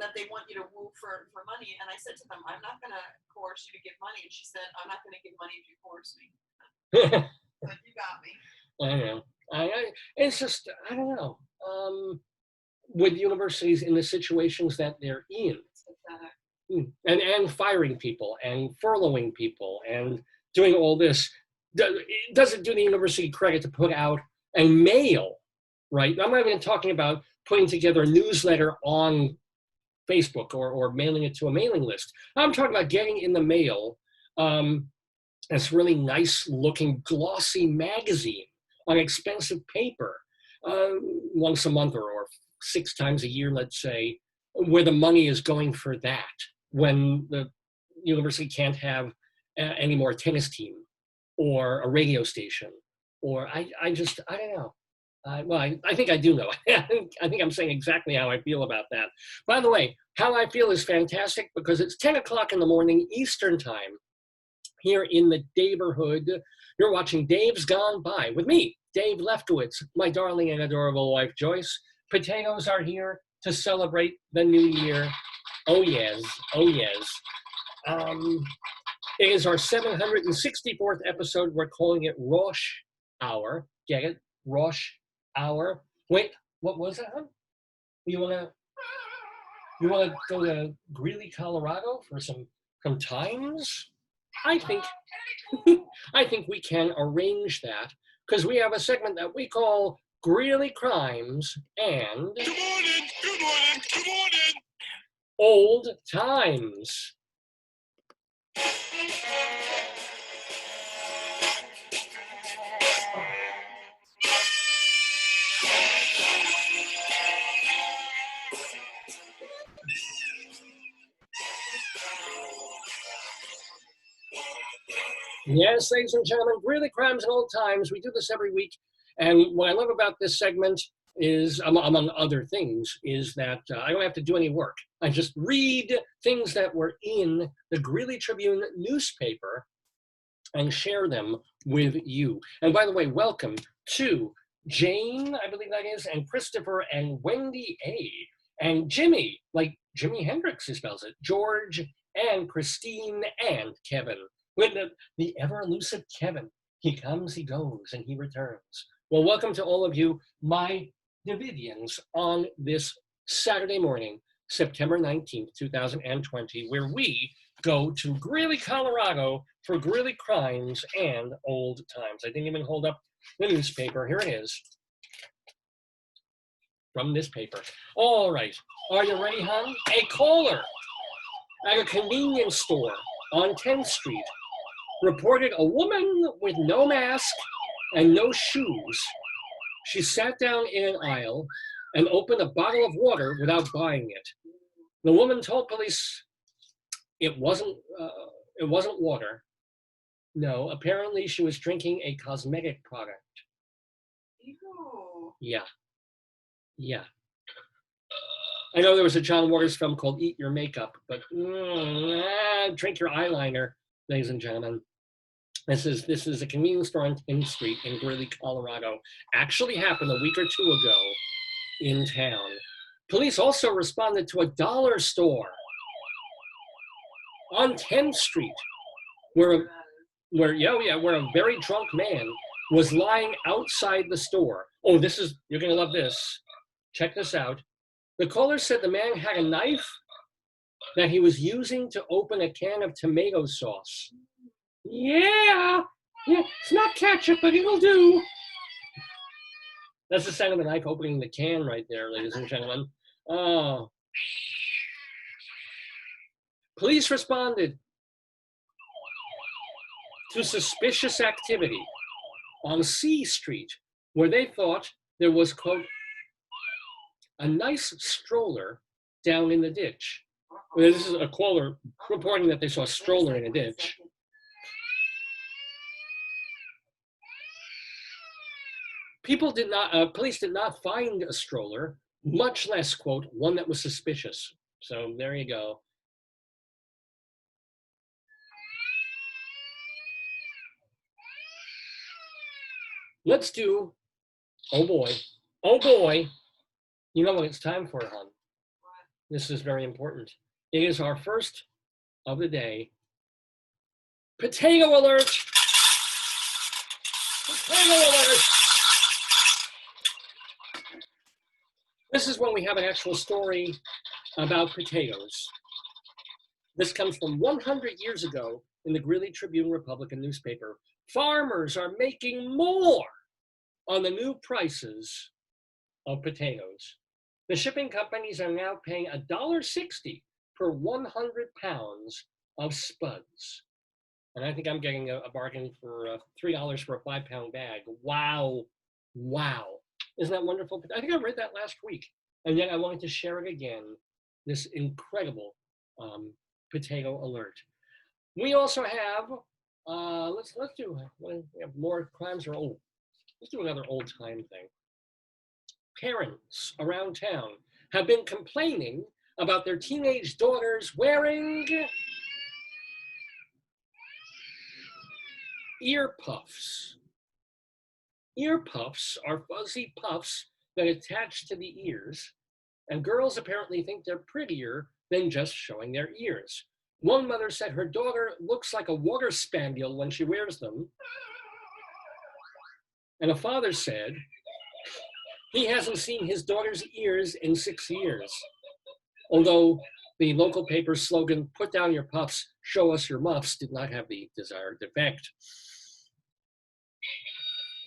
that they want you to woo for money. And I said to them, I'm not going to coerce you to give money. And she said, I'm not going to give money if you coerce me. But you got me. I know. It's just, I don't know. With universities in the situations that they're in, and firing people and furloughing people and doing all this, it doesn't do the university credit to put out a mail, right? I'm not even talking about putting together a newsletter on Facebook or mailing it to a mailing list. I'm talking about getting in the mail this really nice looking glossy magazine on expensive paper once a month or 6 times a year, let's say, where the money is going for that when the university can't have any more tennis team or a radio station, or I don't know. I think I do know. I think I'm saying exactly how I feel about that. By the way, how I feel is fantastic because it's 10 o'clock in the morning Eastern time here in the Daverhood. You're watching Dave's Gone By with me, Dave Lefkowitz, my darling and adorable wife, Joyce. Potatoes are here to celebrate the new year. Oh yes, oh yes. It is our 764th episode. We're calling it Rosh Hour. Get it? Rosh Hour. Wait, what was that, huh? You wanna go to Greeley, Colorado for some times? I think we can arrange that because we have a segment that we call Greeley Crimes and Good morning. Old Times. Yes, ladies and gentlemen, Greeley Crimes and Old Times. We do this every week. And what I love about this segment is, among other things, is that I don't have to do any work. I just read things that were in the Greeley Tribune newspaper and share them with you. And by the way, welcome to Jane, I believe that is, and Christopher and Wendy A. And Jimmy, like Jimi Hendrix, he spells it, George and Christine and Kevin. With the ever-elusive Kevin. He comes, he goes, and he returns. Well, welcome to all of you, my Davidians, on this Saturday morning, September 19th, 2020, where we go to Greeley, Colorado for Greeley Crimes and Old Times. I didn't even hold up the newspaper. Here it is. From this paper. All right. Are you ready, hon? A caller at a convenience store on 10th Street reported a woman with no mask and no shoes. She sat down in an aisle and opened a bottle of water without buying it. The woman told police it wasn't water. No, apparently she was drinking a cosmetic product. Ew. Yeah. I know there was a John Waters film called Eat Your Makeup, but drink your eyeliner, ladies and gentlemen. This is a convenience store on 10th Street in Greeley, Colorado. Actually happened a week or two ago in town. Police also responded to a dollar store on 10th Street where a very drunk man was lying outside the store. Oh, you're gonna love this. Check this out. The caller said the man had a knife that he was using to open a can of tomato sauce. Yeah, it's not ketchup, but it'll do. That's the sound of a knife opening the can right there, ladies and gentlemen. Oh. Police responded to suspicious activity on C Street, where they thought there was, quote, a nice stroller down in the ditch. Well, this is a caller reporting that they saw a stroller in a ditch. Police did not find a stroller, much less, quote, one that was suspicious. So there you go. Let's do, oh boy, you know what it's time for, hon. This is very important. It is our first of the day. Potato alert! Potato alert! This is when we have an actual story about potatoes. This comes from 100 years ago in the Greeley Tribune Republican newspaper. Farmers are making more on the new prices of potatoes. The shipping companies are now paying $1.60 per 100 pounds of spuds. And I think I'm getting a bargain for $3 for a 5-pound bag. Wow. Wow. Isn't that wonderful? I think I read that last week. And yet I wanted to share it again, this incredible potato alert. We also have, let's do, we have more crimes or old. Let's do another old time thing. Parents around town have been complaining about their teenage daughters wearing ear puffs. Ear puffs are fuzzy puffs that attach to the ears, and girls apparently think they're prettier than just showing their ears. One mother said her daughter looks like a water spaniel when she wears them. And a father said he hasn't seen his daughter's ears in 6 years. Although the local paper's slogan, "Put down your puffs, show us your muffs," did not have the desired effect.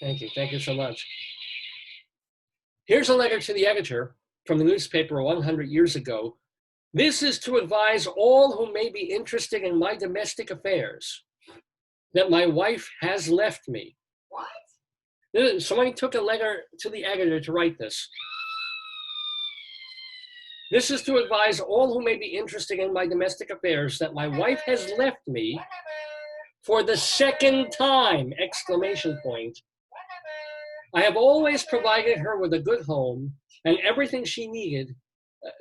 Thank you so much. Here's a letter to the editor from the newspaper 100 years ago. This is to advise all who may be interested in my domestic affairs that my wife has left me. What? Somebody took a letter to the editor to write this. This is to advise all who may be interested in my domestic affairs that my wife has left me for the second time, exclamation point. I have always provided her with a good home and everything she needed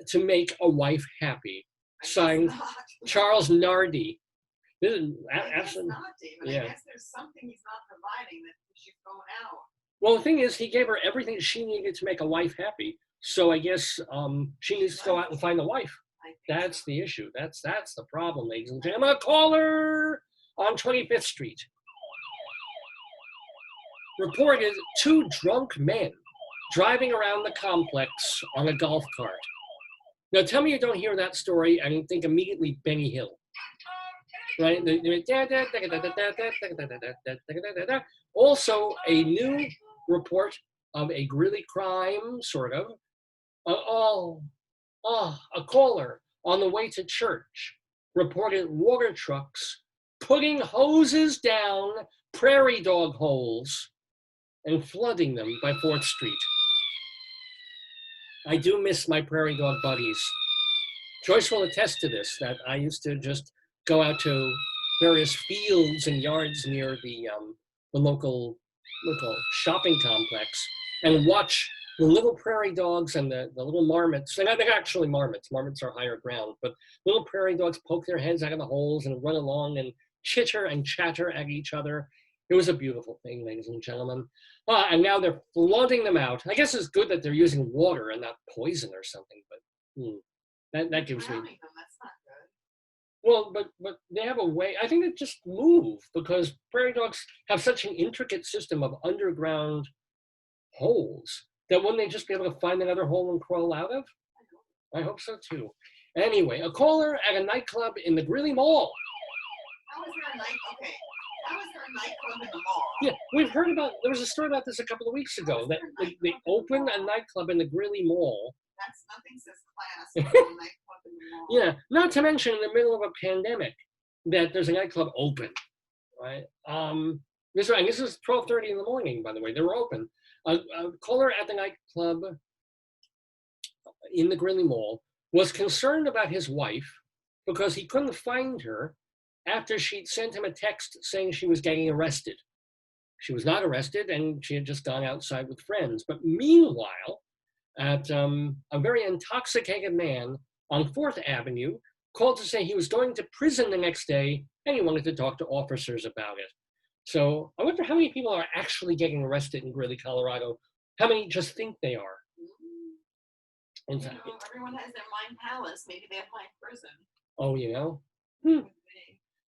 to make a wife happy. Signed, Charles Nardi. This is absolutely, not, David. yeah. I guess there's something he's not providing that she's going out. Well, the thing is, he gave her everything she needed to make a wife happy. So I guess she needs to go out and find a wife. That's the issue. That's the problem, ladies and gentlemen. A caller on 25th Street reported 2 drunk men driving around the complex on a golf cart. Now, tell me you don't hear that story and think immediately Benny Hill, right? Also, a new report of a Greeley crime, sort of. A caller on the way to church reported water trucks putting hoses down prairie dog holes and flooding them by 4th Street. I do miss my prairie dog buddies. Joyce will attest to this, that I used to just go out to various fields and yards near the local shopping complex and watch the little prairie dogs and the little marmots. They're not actually marmots. Marmots are higher ground, but little prairie dogs poke their heads out of the holes and run along and chitter and chatter at each other. It was a beautiful thing, ladies and gentlemen. And now they're flooding them out. I guess it's good that they're using water and not poison or something, but that gives me... That's not good. Well, but they have a way, I think they just move because prairie dogs have such an intricate system of underground holes that wouldn't they just be able to find another hole and crawl out of? I hope so too. Anyway, a caller at a nightclub in the Greeley Mall. How is there a nightclub in the mall? Yeah, we've heard about, there was a story about this a couple of weeks ago, that they opened a nightclub in the Greeley Mall. That's nothing says class. A nightclub in the mall. Yeah, not to mention in the middle of a pandemic that there's a nightclub open, right? This is 12:30 in the morning, by the way. They were open. A caller at the nightclub in the Greeley Mall was concerned about his wife because he couldn't find her after she'd sent him a text saying she was getting arrested. She was not arrested and she had just gone outside with friends. But meanwhile, a very intoxicated man on 4th Avenue called to say he was going to prison the next day and he wanted to talk to officers about it. So I wonder how many people are actually getting arrested in Greeley, Colorado. How many just think they are? Everyone has their mind palace. Maybe they have mind prison. Oh,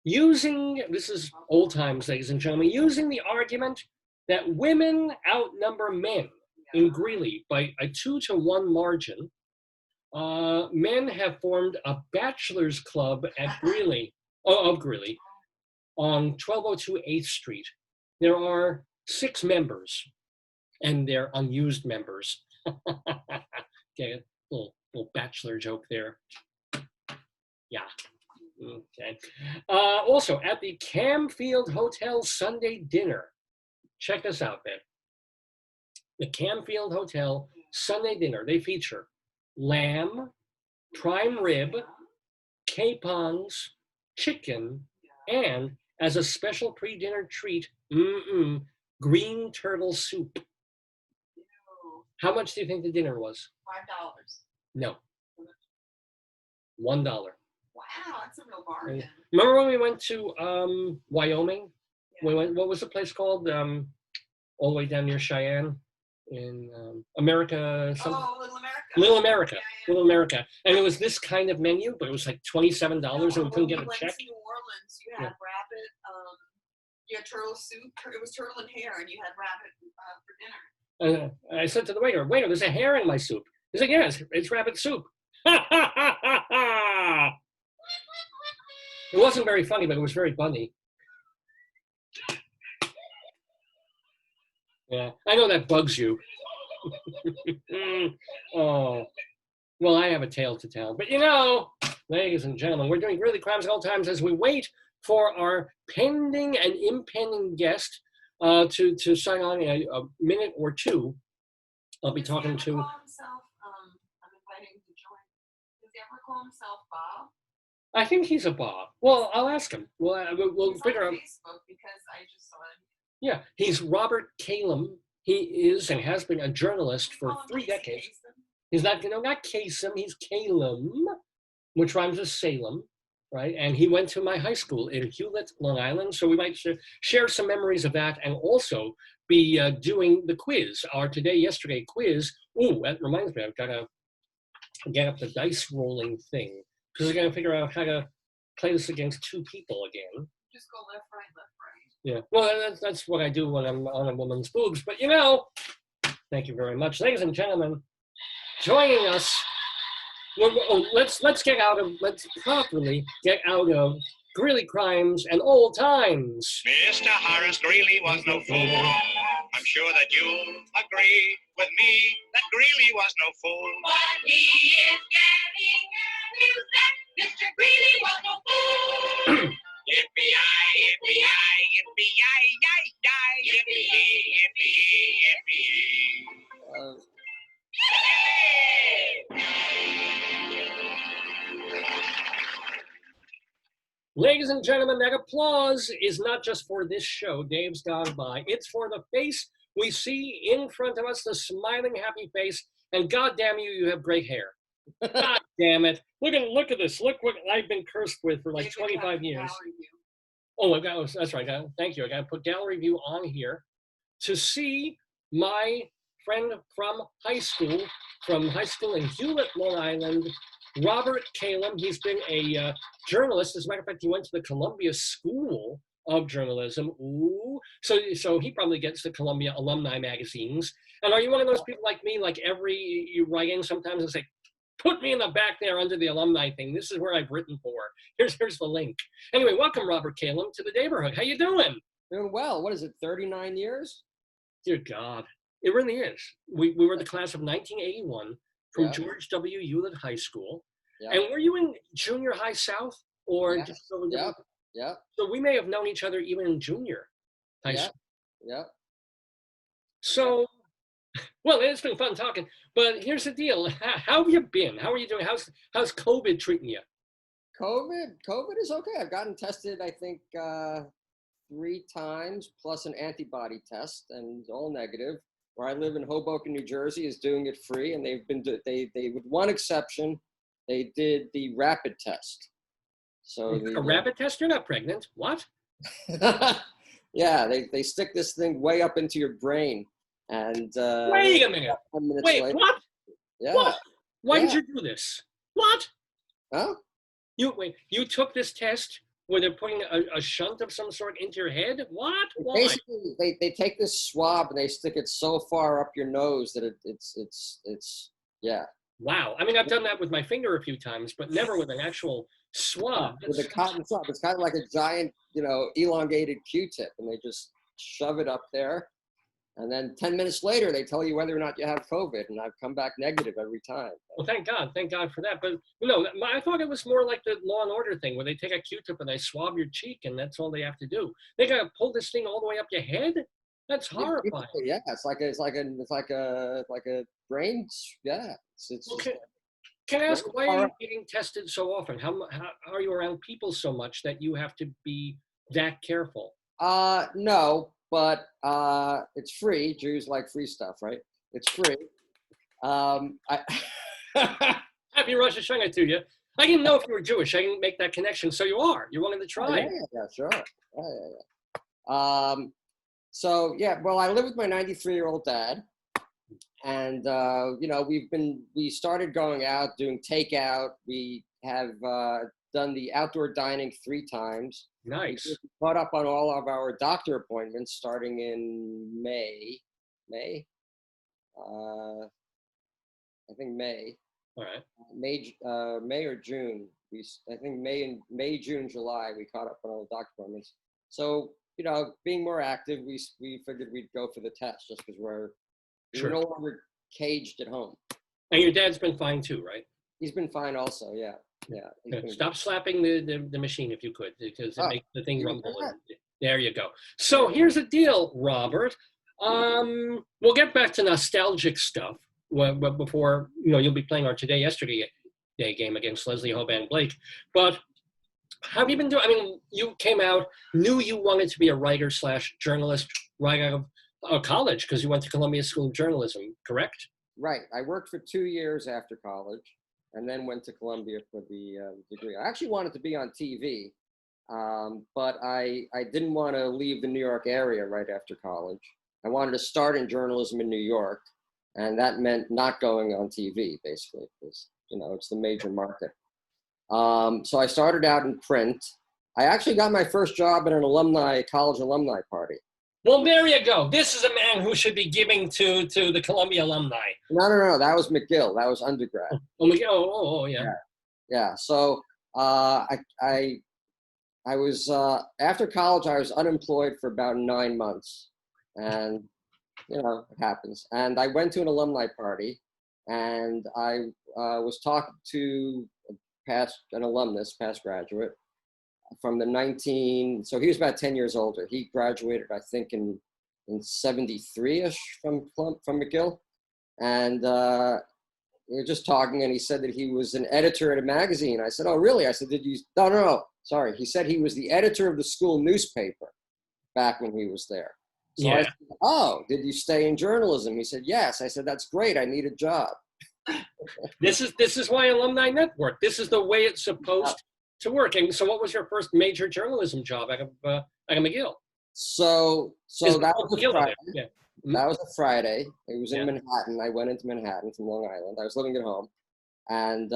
Using, this is old times, ladies and gentlemen, using the argument that women outnumber men in Greeley by a 2-to-1 margin, men have formed a bachelor's club at Greeley, of Greeley, on 1202 8th Street. There are 6 members, and they're unused members. Okay, little bachelor joke there. Yeah. Okay. Also, at the Camfield Hotel Sunday dinner, check this out, Ben. The Camfield Hotel Sunday dinner, they feature lamb, prime rib, capons, chicken, and as a special pre-dinner treat, green turtle soup. How much do you think the dinner was? $5. No. $1. Wow, that's a real bargain. Remember when we went to Wyoming? Yeah. We went. What was the place called? All the way down near Cheyenne, in America. Little America. Little America. Yeah. Little America. And it was this kind of menu, but it was like $27, and we couldn't get a check. In New Orleans, you had rabbit. You had turtle soup. It was turtle and hare, and you had rabbit for dinner. I said to the waiter, there's a hare in my soup. He's like, yes, it's rabbit soup. It wasn't very funny, but it was very funny. Yeah, I know that bugs you. Oh, well, I have a tale to tell. But ladies and gentlemen, we're doing Greeley Crimes Old Times as we wait for our pending and impending guest to sign on in a minute or two. I'll be talking to. I'm inviting him to join. Does he ever call himself Bob? I think he's a Bob. Well, I'll ask him. We'll figure out. Facebook because I just saw him. Yeah, he's Robert Calem. He is and has been a journalist for 3 decades. He's not Kasem, he's Calem, which rhymes with Salem, right? And he went to my high school in Hewlett, Long Island. So we might share some memories of that and also be doing the quiz, our yesterday quiz. Oh, that reminds me, I've got to get up the dice rolling thing because we're going to figure out how to play this against 2 people again. Just go left, right, left, right. Yeah, well, that's what I do when I'm on a woman's boobs. But thank you very much, ladies and gentlemen. Joining us, let's properly get out of Greeley Crimes and Old Times. Mr. Horace Greeley was no fool. I'm sure that you'll agree with me that Greeley was no fool. But he is getting news that Mr. Greeley was no fool. Yippee-yi, yippee-yi, yippee-yi-yi-yi, yippee-yi, yippee-yi. Ladies and gentlemen, that applause is not just for this show, Dave's Gone By. It's for the face we see in front of us, the smiling, happy face. And God damn you, you have great hair. God damn it. Look at this. Look what I've been cursed with for like 25 years. Oh, that's right. Thank you. I got to put gallery view on here to see my friend from high school in Hewlett, Long Island, Robert Calem. He's been a journalist. As a matter of fact, he went to the Columbia School of Journalism. Ooh. So he probably gets the Columbia alumni magazines. And are you one of those people like me, like you write in sometimes and say, put me in the back there under the alumni thing. This is where I've written for. Here's the link. Anyway, welcome, Robert Calem, to the Daverhood. How you doing? Doing well. What is it, 39 years? Dear God. It really is. We were the class of 1981 from George W. Hewlett High School. Yeah. And were you in junior high South or just so different? Yeah. So we may have known each other even in junior high school. Yeah. So, well, it's been fun talking. But here's the deal. How have you been? How are you doing? How's COVID treating you? COVID is okay. I've gotten tested, I think, 3 times plus an antibody test, and it's all negative. Where I live in Hoboken, New Jersey, is doing it free, and they with one exception, they did the rapid test. So rapid test? You're not pregnant. What? Yeah, they stick this thing way up into your brain, and Wait a minute. 10 minutes Wait, later, what? yeah, What? Why did yeah. you do this? What? Huh? You took this test where they're putting a shunt of some sort into your head? What? Why? Basically, they take this swab and they stick it so far up your nose that it's yeah. Wow. I mean, I've done that with my finger a few times, but never with an actual swab. With a cotton swab. It's kind of like a giant, elongated Q-tip, and they just shove it up there. And then 10 minutes later, they tell you whether or not you have COVID, and I've come back negative every time. Well, thank God for that. But I thought it was more like the Law and Order thing, where they take a Q-tip and they swab your cheek, and that's all they have to do. They gotta pull this thing all the way up your head. That's horrifying. Yeah, it's like a brain. Yeah, it's Okay. Can I ask why are you getting tested so often? How are you around people so much that you have to be that careful? No, but it's free. Jews like free stuff, right? It's free. Happy Rosh Hashanah to you. I didn't know if you were Jewish. I didn't make that connection. So you are. You're willing to try. Yeah, sure. Yeah. So yeah, well, I live with my 93-year-old dad, and we started going out doing takeout. We have done the outdoor dining 3 times. Nice. We caught up on all of our doctor appointments starting in May. I think May. All right. May or June. I think May, June, July. We caught up on all the doctor appointments. So being more active, we figured we'd go for the test just because we're no longer caged at home. And your dad's been fine too, right? He's been fine also. Yeah. Stop slapping the machine if you could, because it makes the thing rumble. There you go. So here's the deal, Robert. We'll get back to nostalgic stuff before you'll be playing our Today Yesterday Day game against Leslie Hoban Blake. But how have you been doing? I mean, you came out, knew you wanted to be a writer / journalist right out of college because you went to Columbia School of Journalism, correct? Right. I worked for 2 years after college, and then went to Columbia for the degree. I actually wanted to be on TV, but I didn't want to leave the New York area right after college. I wanted to start in journalism in New York, and that meant not going on TV, basically, because it's the major market. So I started out in print. I actually got my first job at an college alumni party. Well, there you go. This is a man who should be giving to the Columbia alumni. No. That was McGill. That was undergrad. Oh, McGill. Oh, yeah. Yeah. So I was after college. I was unemployed for about 9 months, and it happens. And I went to an alumni party, and I was talking to an alumnus, past graduate, from so he was about 10 years older. He graduated, I think, in 73-ish from McGill. And we were just talking, and he said that he was an editor at a magazine. I said, oh, really? I said, no, sorry. He said he was the editor of the school newspaper back when he was there. So I said, oh, did you stay in journalism? He said, yes. I said, that's great. I need a job. This is why Alumni Network. This is the way it's supposed to work. And so what was your first major journalism job out of McGill? So that was a Friday. Yeah. That was a Friday. It was in Manhattan. I went into Manhattan from Long Island. I was living at home, and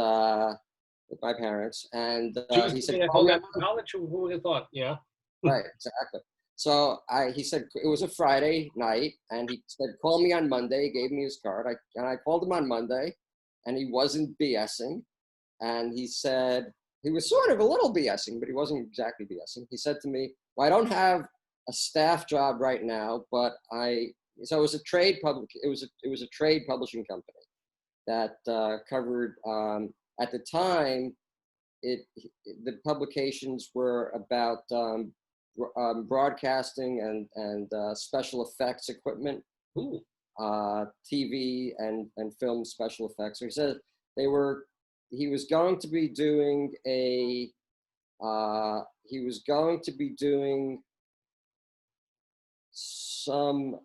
with my parents. And he said, college, who would have thought? Yeah. Right, exactly. So he said it was a Friday night, and he said, call me on Monday. He gave me his card. I called him on Monday, and he wasn't BSing. And he said, he was sort of a little BSing, but he wasn't exactly BSing. He said to me, well, I don't have a staff job right now, but so it was a trade publishing company that covered, at the time, the publications were about broadcasting and special effects equipment, TV and film special effects. So he said he was going to be doing some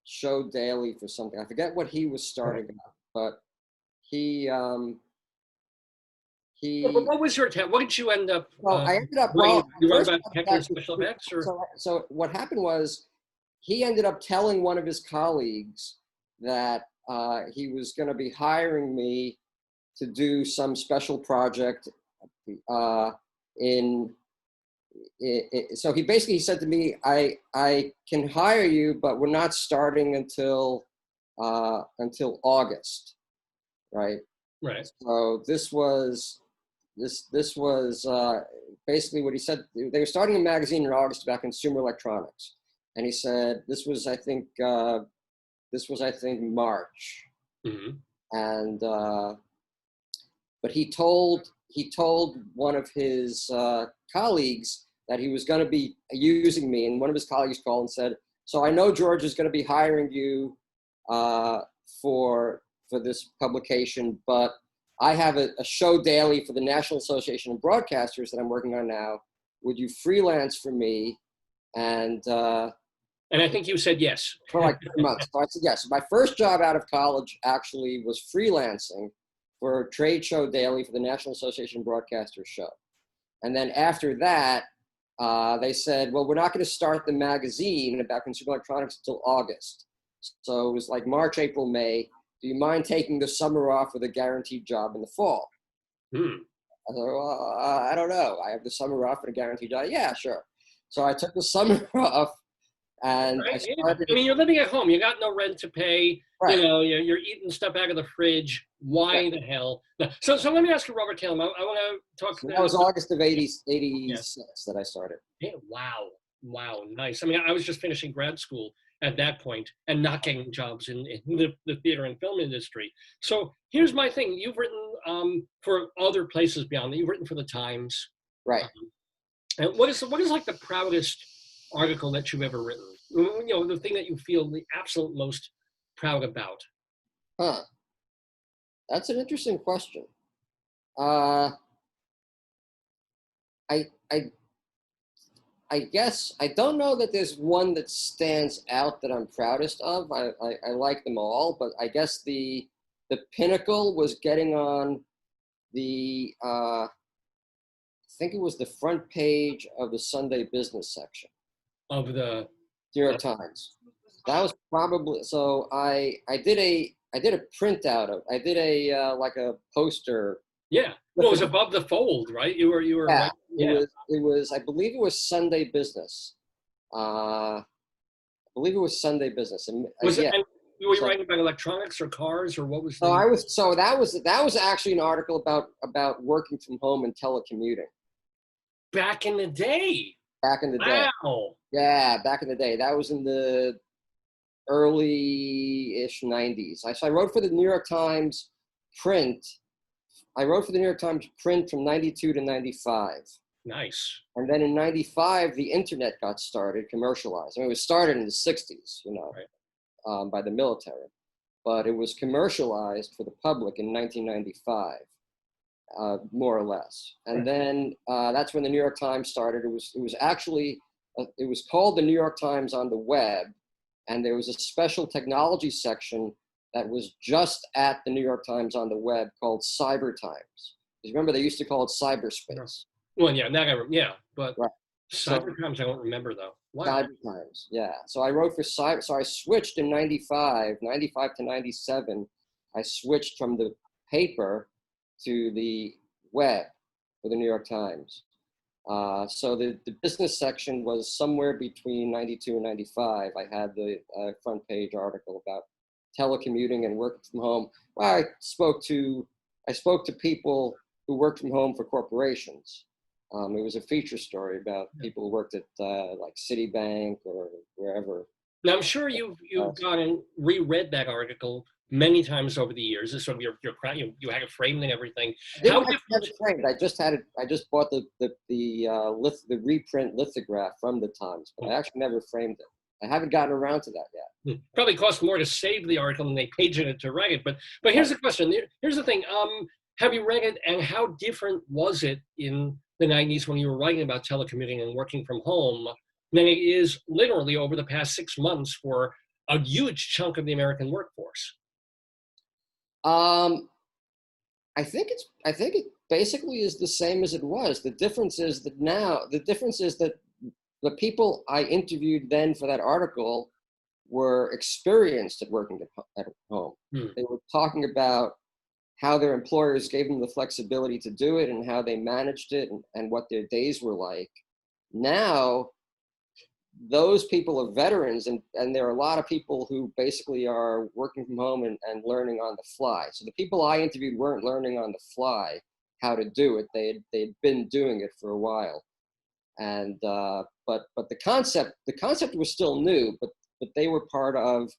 show daily for something. I forget what he was starting up, but he What was your test? What did you end up? Well, I ended up. writing? Well, You wrote first about off, Hector special effects, or so what happened was he ended up telling one of his colleagues that he was going to be hiring me to do some special project so he said to me, I can hire you, but we're not starting until August, right? right? So this was basically what he said. They were starting a magazine in August about consumer electronics, and he said this was I think March, Mm-hmm. and but he told one of his colleagues that he was going to be using me, and one of his colleagues called and said, "So I know George is going to be hiring you for this publication, but I have a show daily for the National Association of Broadcasters that I'm working on now. Would you freelance for me?" And I think you said yes. for like 3 months. So I said yes. My first job out of college actually was freelancing for a trade show daily for the National Association of Broadcasters show. And then after that, they said, well, we're not going to start the magazine about consumer electronics until August. So it was like March, April, May. Do you mind taking the summer off with a guaranteed job in the fall? I said, well, I don't know. I have the summer off and a guaranteed job. Yeah, sure. So I took the summer off, and Right? I started. I mean, you're living at home. You got no rent to pay. Right. You know, you're eating stuff out of the fridge. Why the hell? No. So let me ask you, Robert Calem. I want to talk. So that was August of 86 that I started. Yeah, wow, nice. I mean, I was just finishing grad school at that point and not getting jobs in the theater and film industry. So here's my thing. You've written for other places beyond that. You've written for the Times. Right. And what is like the proudest article that you've ever written? You know, the thing that you feel the absolute most proud about. Huh. That's an interesting question. I guess I don't know that there's one that stands out that I'm proudest of. I like them all, but I guess the pinnacle was getting on the I think it was the front page of the Sunday business section Of the New York Times. That was probably so. I did a printout of. I did a like a poster. Yeah. Well, it was above the fold, right? You were. Yeah. Right? Yeah. It was. I believe it was Sunday Business. I believe it was Sunday Business. And Was yeah. it? And were you writing about electronics or cars or what was? So that was actually an article about working from home and telecommuting. Back in the day. Back in the day. Wow. Yeah, back in the day. That was in the early-ish 90s. So I wrote for the New York Times print. I wrote for the New York Times print from 92 to 95. Nice. And then in 95, the internet got started, commercialized. I mean, it was started in the 60s, you know, right. By the military. But it was commercialized for the public in 1995, more or less. And then that's when the New York Times started. It was actually, it was called the New York Times on the web. And there was a special technology section that was just at the New York Times on the web called Cyber Times. Because remember, they used to call it cyberspace. Well, yeah, but right. Cyber Times I don't remember though. Wow. Cyber Times, yeah. So I wrote for Cyber. So I switched in 95 to 97. I switched from the paper to the web for the New York Times. So the business section was somewhere between 92 and 95. I had the front page article about telecommuting and working from home. Well, I spoke to people who worked from home for corporations. It was a feature story about people who worked at like Citibank or wherever. Now I'm sure you've gone and reread that article many times over the years. It's sort of you had it framed and everything. How different? Have it framed. I just had it. I just bought the reprint lithograph from the Times, but I actually never framed it. I haven't gotten around to that yet. Probably cost more to save the article than they pagined it to write it. But here's the question. Here's the thing. Have you read it, and how different was it in the 90s when you were writing about telecommuting and working from home than it is literally over the past 6 months for a huge chunk of the American workforce? I think basically is the same as it was. The difference is that the people I interviewed then for that article were experienced at working at home. They were talking about how their employers gave them the flexibility to do it and how they managed it and what their days were like. Now, those people are veterans, and there are a lot of people who basically are working from home and learning on the fly. So the people I interviewed weren't learning on the fly how to do it. They'd been doing it for a while. And but the concept was still new, but they were part of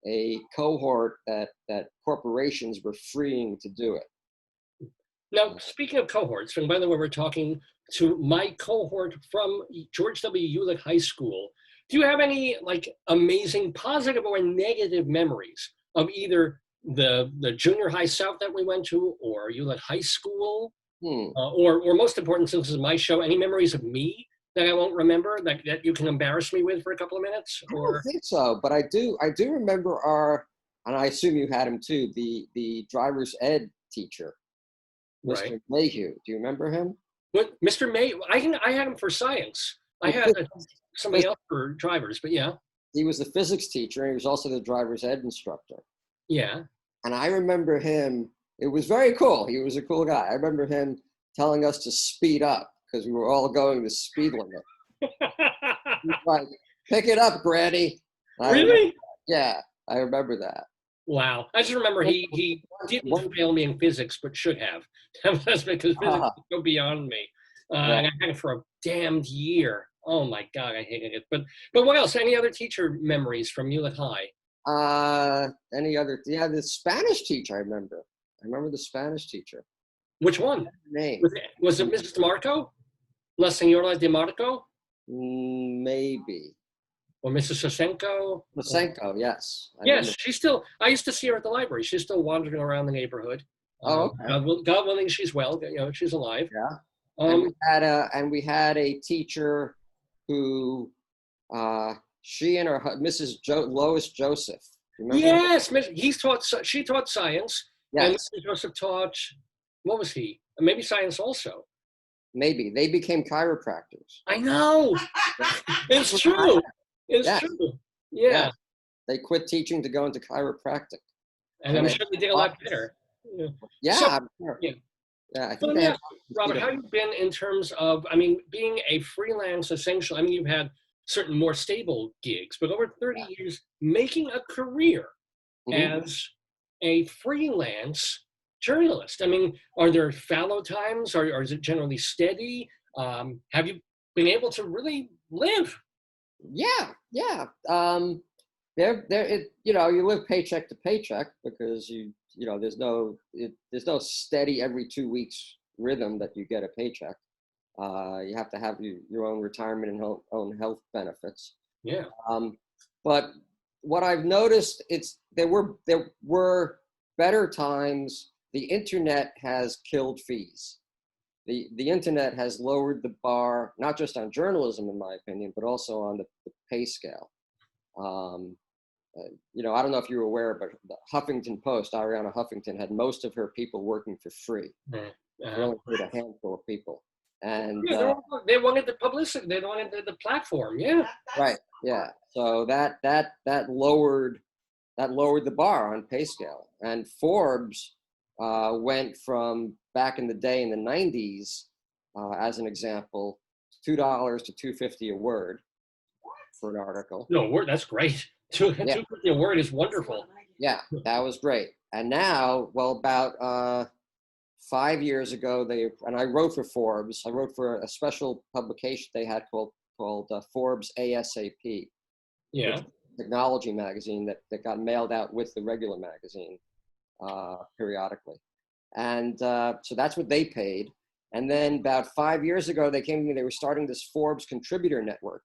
a cohort that corporations were freeing to do it. Now, speaking of cohorts, and by the way, we're talking to my cohort from George W. Eulich High School. Do you have any like amazing positive or negative memories of either the junior high South that we went to, or Eulich High School, or most important, since this is my show, any memories of me that I won't remember that you can embarrass me with for a couple of minutes? Or? I don't think so, but I do remember and I assume you had him too, the driver's ed teacher, Mr. Right. Mayhew. Do you remember him? What, Mr. May? I had him for science. I had somebody else for drivers, but yeah. He was the physics teacher, and he was also the driver's ed instructor. Yeah. And I remember him. It was very cool. He was a cool guy. I remember him telling us to speed up because we were all going the speed limit. He's like, pick it up, Granny. Really? Yeah, I remember that. Wow. I just remember he didn't fail me in physics, but should have. That's because physics go beyond me. And I had it for a damned year. Oh my God, I hated it. But what else? Any other teacher memories from Eulich High? Any other? Yeah, the Spanish teacher. I remember the Spanish teacher. Which one? Name? Was it Mrs. Marco? La Señora de Marco? Maybe. Or Mrs. Sosenko? Sosenko, yes. Yes, she's still. I used to see her at the library. She's still wandering around the neighborhood. Oh, okay. God willing, she's well. You know, she's alive. Yeah. And we had a teacher who, she and her Mrs. Lois Joseph. Remember yes, she taught science. Yes. And Mr. Joseph taught. What was he? Maybe science also. Maybe they became chiropractors. I know. It's true. It's true. Yeah. They quit teaching to go into chiropractic. And I'm sure they did a lot better. Yeah. So, I'm sure. Yeah. Yeah. I So think Robert, how have you been in terms of, being a freelance essentially, you've had certain more stable gigs, but over 30 years, making a career as a freelance journalist. Are there fallow times or is it generally steady? Have you been able to really live? Yeah. You live paycheck to paycheck because there's no steady every 2 weeks rhythm that you get a paycheck. You have to have your own retirement and own health benefits. Yeah. But what I've noticed, there were better times. The internet has killed fees. The internet has lowered the bar, not just on journalism, in my opinion, but also on the pay scale. I don't know if you were aware, but the Huffington Post, Ariana Huffington, had most of her people working for free. They only paid a handful of people. And they wanted the publicity. They wanted the platform. Yeah. Right. Yeah. So that lowered the bar on pay scale. And Forbes went from back in the day in the 90s, as an example, $2 to $2.50 a word for an article. No, that's great. $2.50 a word is wonderful. Yeah, that was great. And now, about 5 years ago, I wrote for Forbes. I wrote for a special publication they had called Forbes ASAP. Yeah. Technology magazine that got mailed out with the regular magazine periodically. And so that's what they paid. And then about 5 years ago, they came to me. They were starting this Forbes contributor network.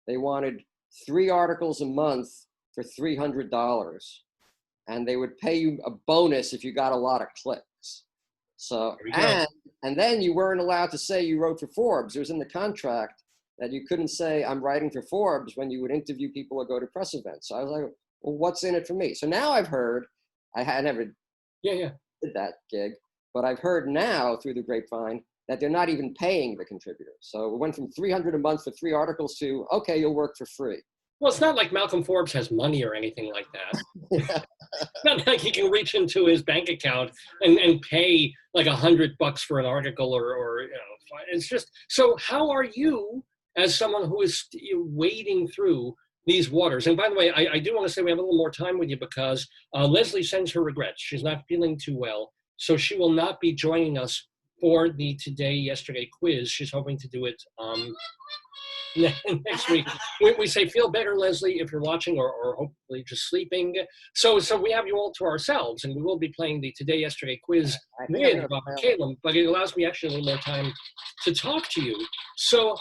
They wanted 3 articles a month for $300. And they would pay you a bonus if you got a lot of clicks. So, and then you weren't allowed to say you wrote for Forbes. It was in the contract that you couldn't say I'm writing for Forbes when you would interview people or go to press events. So I was like, well, what's in it for me? So now I've heard, I never did that gig, But I've heard now through the grapevine that they're not even paying the contributors. So it went from $300 a month for 3 articles to, okay, you'll work for free. Well, it's not like Malcolm Forbes has money or anything like that. Not like he can reach into his bank account and pay like $100 for an article or it's just, so how are you as someone who is wading through these waters? And by the way, I do want to say we have a little more time with you because Leslie sends her regrets. She's not feeling too well, so she will not be joining us for the Today Yesterday quiz. She's hoping to do it next week. We say feel better, Leslie, if you're watching or hopefully just sleeping. So we have you all to ourselves, and we will be playing the Today Yesterday quiz with Robert Calem, but it allows me actually a little more time to talk to you. So,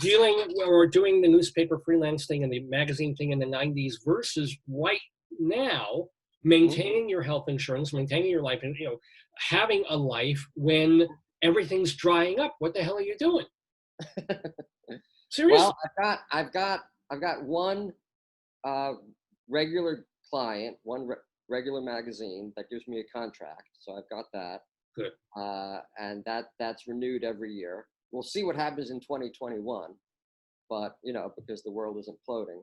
dealing or doing the newspaper freelance thing and the magazine thing in the 90s versus right now, maintaining your health insurance, maintaining your life, and having a life when everything's drying up. What the hell are you doing? Seriously? Well, I've got one regular client, one regular magazine that gives me a contract. So I've got that. Good. And that's renewed every year. We'll see what happens in 2021, but because the world is imploding.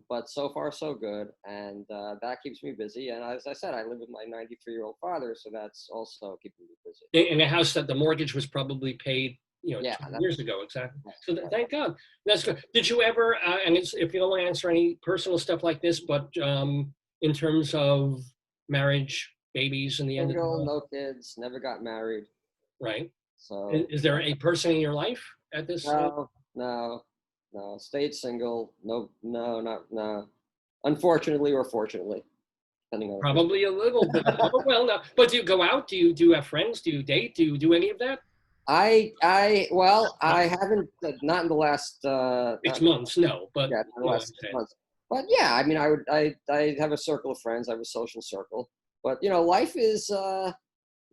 But so far so good, and that keeps me busy. And as I said, I live with my 93-year-old father, so that's also keeping me busy. In a house that the mortgage was probably paid, 2 years ago, exactly. So thank God. That's good. Did you ever? And if you don't want to answer any personal stuff like this, but in terms of marriage, babies, and the end of the no kids, never got married. Right. So is there a person in your life at this? No. Stayed single. No. Unfortunately or fortunately, depending on. Probably a little bit. Well, no. But do you go out? Do you have friends? Do you date? Do you do any of that? I haven't, not in the last 6 months. No, but yeah, in the last 6 months. But yeah, I mean, I have a circle of friends. I have a social circle. But life is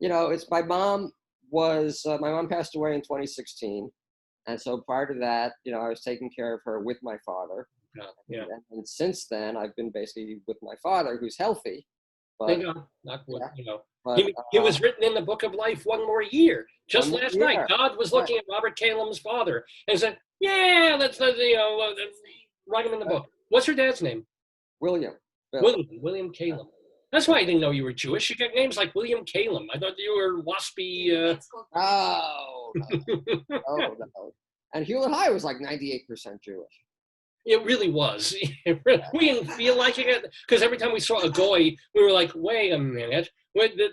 it's my mom passed away in 2016. And so prior to that, I was taking care of her with my father. Yeah. And since then, I've been basically with my father, who's healthy. But, thank God. Not what, But, he was written in the book of life one more year. Just last night, God was looking at Robert Calem's father and said, yeah, let's write him in the book. What's your dad's name? William William Calem. That's why I didn't know you were Jewish. You got names like William Calem. I thought you were waspy. Oh, no. And Hewlett High was like 98% Jewish. It really was. We didn't feel like it because every time we saw a goy, we were like, wait a minute.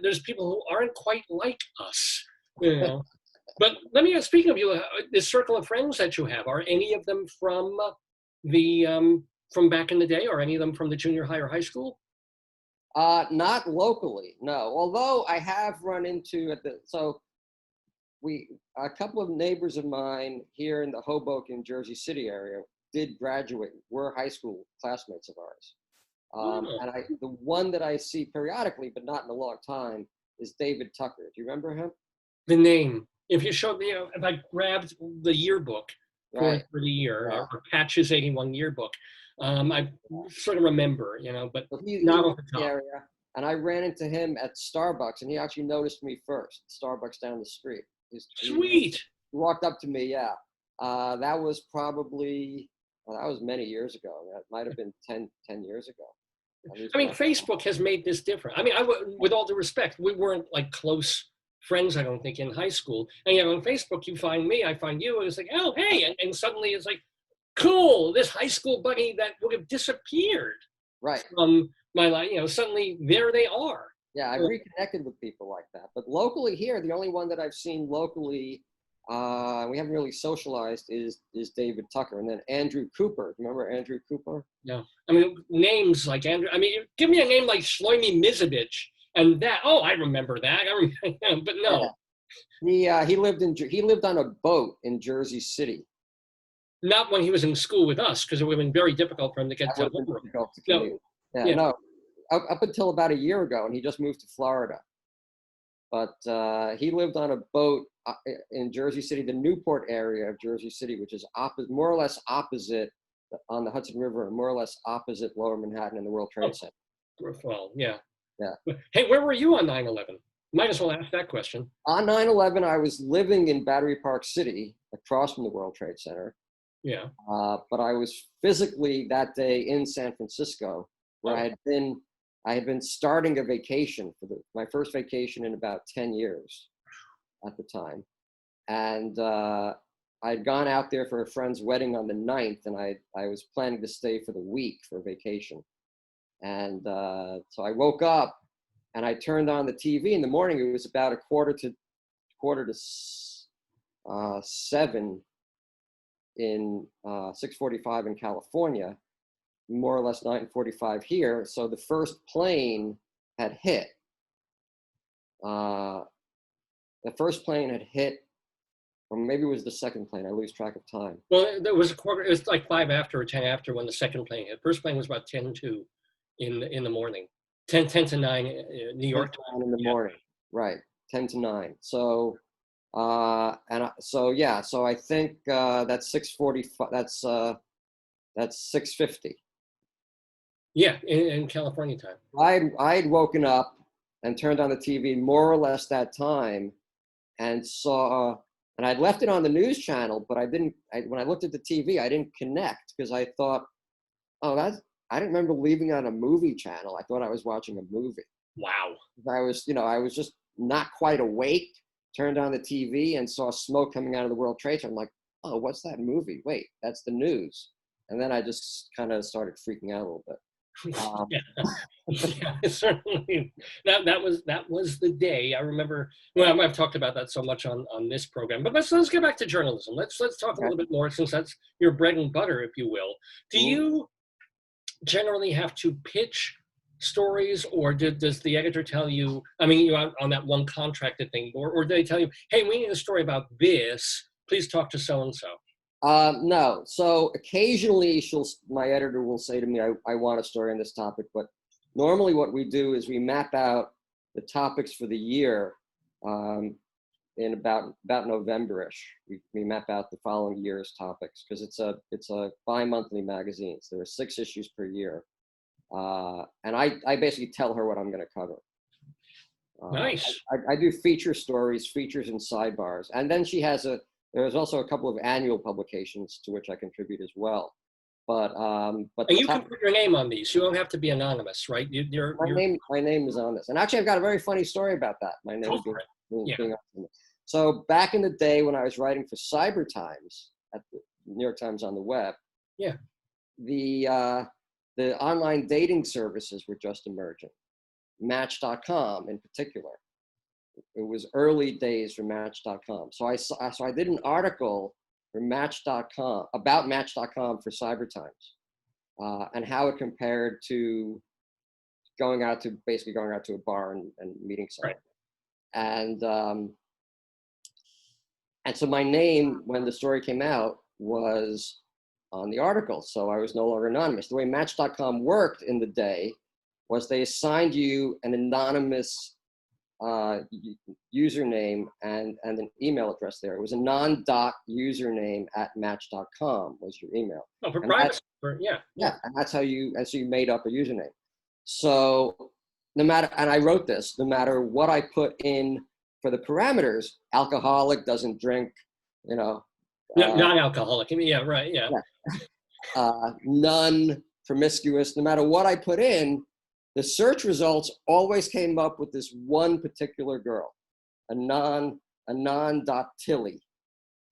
There's people who aren't quite like us. But let me ask, speaking of you, this circle of friends that you have, are any of them from from back in the day, or any of them from the junior high or high school? Not locally, no. Although I have run into a couple of neighbors of mine here in the Hoboken, Jersey City area did graduate, were high school classmates of ours. And the one that I see periodically, but not in a long time, is David Tucker. Do you remember him? The name. If you showed me, if I grabbed the yearbook for the year, or Patch's 81 yearbook, I sort of remember, but not off the top. Area, and I ran into him at Starbucks, and he actually noticed me first. Starbucks down the street. Sweet. He walked up to me. Yeah, that was probably that was many years ago. That might have been 10 years ago. I mean, Facebook has made this different. I mean, with all due respect, we weren't like close friends, I don't think, in high school. And yet on Facebook, you find me, I find you, and it's like, oh, hey, and suddenly it's like, cool, this high school buddy that would have disappeared from my life, suddenly there they are. Yeah, I've reconnected with people like that. But locally here, the only one that I've seen locally, we haven't really socialized, is David Tucker. And then Andrew Cooper. Remember Andrew Cooper? Yeah. I mean, names like Andrew, I mean, give me a name like Shlomi Mizovich, and that, oh, I remember that. But no. Yeah. He lived on a boat in Jersey City. Not when he was in school with us, because it would have been very difficult for him to get to Limerick. No, up until about a year ago, and he just moved to Florida. But he lived on a boat in Jersey City, the Newport area of Jersey City, which is more or less opposite on the Hudson River, and more or less opposite Lower Manhattan and the World Trade Center. Well, yeah. Yeah. Hey, where were you on 9/11? Might as well ask that question. On 9/11, I was living in Battery Park City, across from the World Trade Center. Yeah. But I was physically that day in San Francisco, where Oh. I had been starting a vacation my first vacation in about 10 years at the time. And I'd gone out there for a friend's wedding on the 9th, and I was planning to stay for the week for vacation. And so I woke up and I turned on the TV in the morning. It was about a quarter to 7 in 6:45 in California, more or less 9:45 here. So the first plane had hit. The first plane had hit, or maybe it was the second plane. I lose track of time. Well, there was it was like 5 after or 10 after when the second plane hit. First plane was about 10:02 in the morning. 10 to 9 New York time. In the morning, right? 10 to 9. So so I think that's 6:45. That's 6:50. Yeah, in California time. I'd woken up and turned on the TV more or less that time, and I'd left it on the news channel, but when I looked at the TV, I didn't connect because I thought, I didn't remember leaving on a movie channel. I thought I was watching a movie. Wow. I was just not quite awake, turned on the TV and saw smoke coming out of the World Trade Center. I'm like, oh, what's that movie? Wait, that's the news. And then I just kind of started freaking out a little bit. Yeah, certainly. That was the day. I remember. Well, I've talked about that so much on this program. But let's get back to journalism. Let's talk a little bit more, since that's your bread and butter, if you will. Do you generally have to pitch stories, or does the editor tell you? I mean, you on that one contracted thing, or do they tell you, hey, we need a story about this. Please talk to so and so. No. So occasionally my editor will say to me, I want a story on this topic, but normally what we do is we map out the topics for the year in about November-ish. We map out the following year's topics because it's a bi-monthly magazine. So there are 6 issues per year. And I basically tell her what I'm going to cover. Nice. I do feature stories, features and sidebars. And then there's also a couple of annual publications to which I contribute as well. But and you can put your name on these. You don't have to be anonymous, right? My name is on this. And actually, I've got a very funny story about that. My name being on it. So back in the day when I was writing for Cyber Times at the New York Times on the web, the online dating services were just emerging. Match.com in particular. It was early days for Match.com. So I did an article for Match.com about Match.com for Cyber Times, and how it compared to going out to a bar and meeting someone. Right. And so my name, when the story came out, was on the article. So I was no longer anonymous. The way Match.com worked in the day was they assigned you an anonymous username and an email address there. It was a non-dot username at match.com was your email. Oh, for privacy. Yeah, and that's how you made up a username. So and I wrote this, no matter what I put in for the parameters, alcoholic, doesn't drink, non-alcoholic. Yeah, right. Yeah. None, promiscuous, no matter what I put in, the search results always came up with this one particular girl, a non-tillie,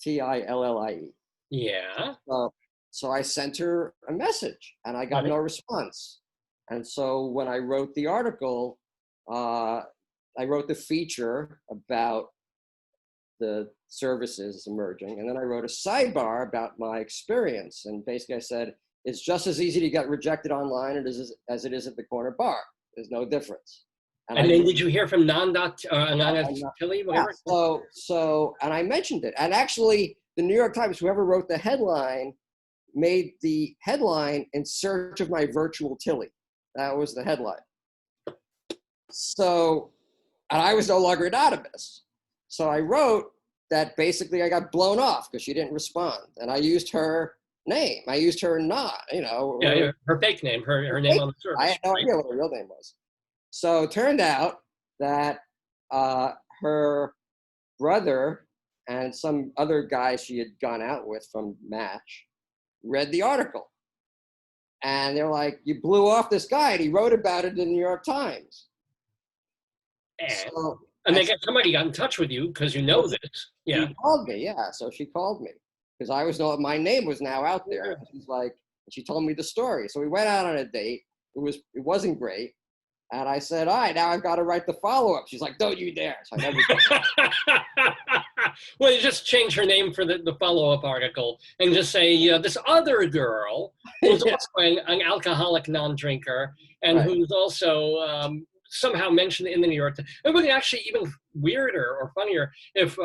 Tillie. Yeah. So I sent her a message and I got no response. And so when I wrote the article, I wrote the feature about the services emerging, and then I wrote a sidebar about my experience. And basically I said, it's just as easy to get rejected online as it is at the corner bar. There's no difference. And then did you hear from non-tillie, whatever? Yeah, so, and I mentioned it. And actually, the New York Times, whoever wrote the headline, made the headline "In Search of My Virtual Tillie." That was the headline. So, and I was no longer anonymous. So I wrote that basically I got blown off because she didn't respond. And I used her name. I used her her fake name, her name on the service. I had no idea what her real name was. So it turned out that her brother and some other guy she had gone out with from Match read the article. And they're like, you blew off this guy, and he wrote about it in the New York Times. And they somebody got in touch with you because you know this. Yeah. She called me, yeah. So she called me because my name was now out there. And she's like, she told me the story. So we went out on a date. It wasn't great. And I said, all right, now I've got to write the follow-up. She's like, don't you dare. So I never Well, you just change her name for the follow-up article and just say, this other girl who's also an alcoholic non-drinker and who's also somehow mentioned in the New York Times. It would be actually even weirder or funnier if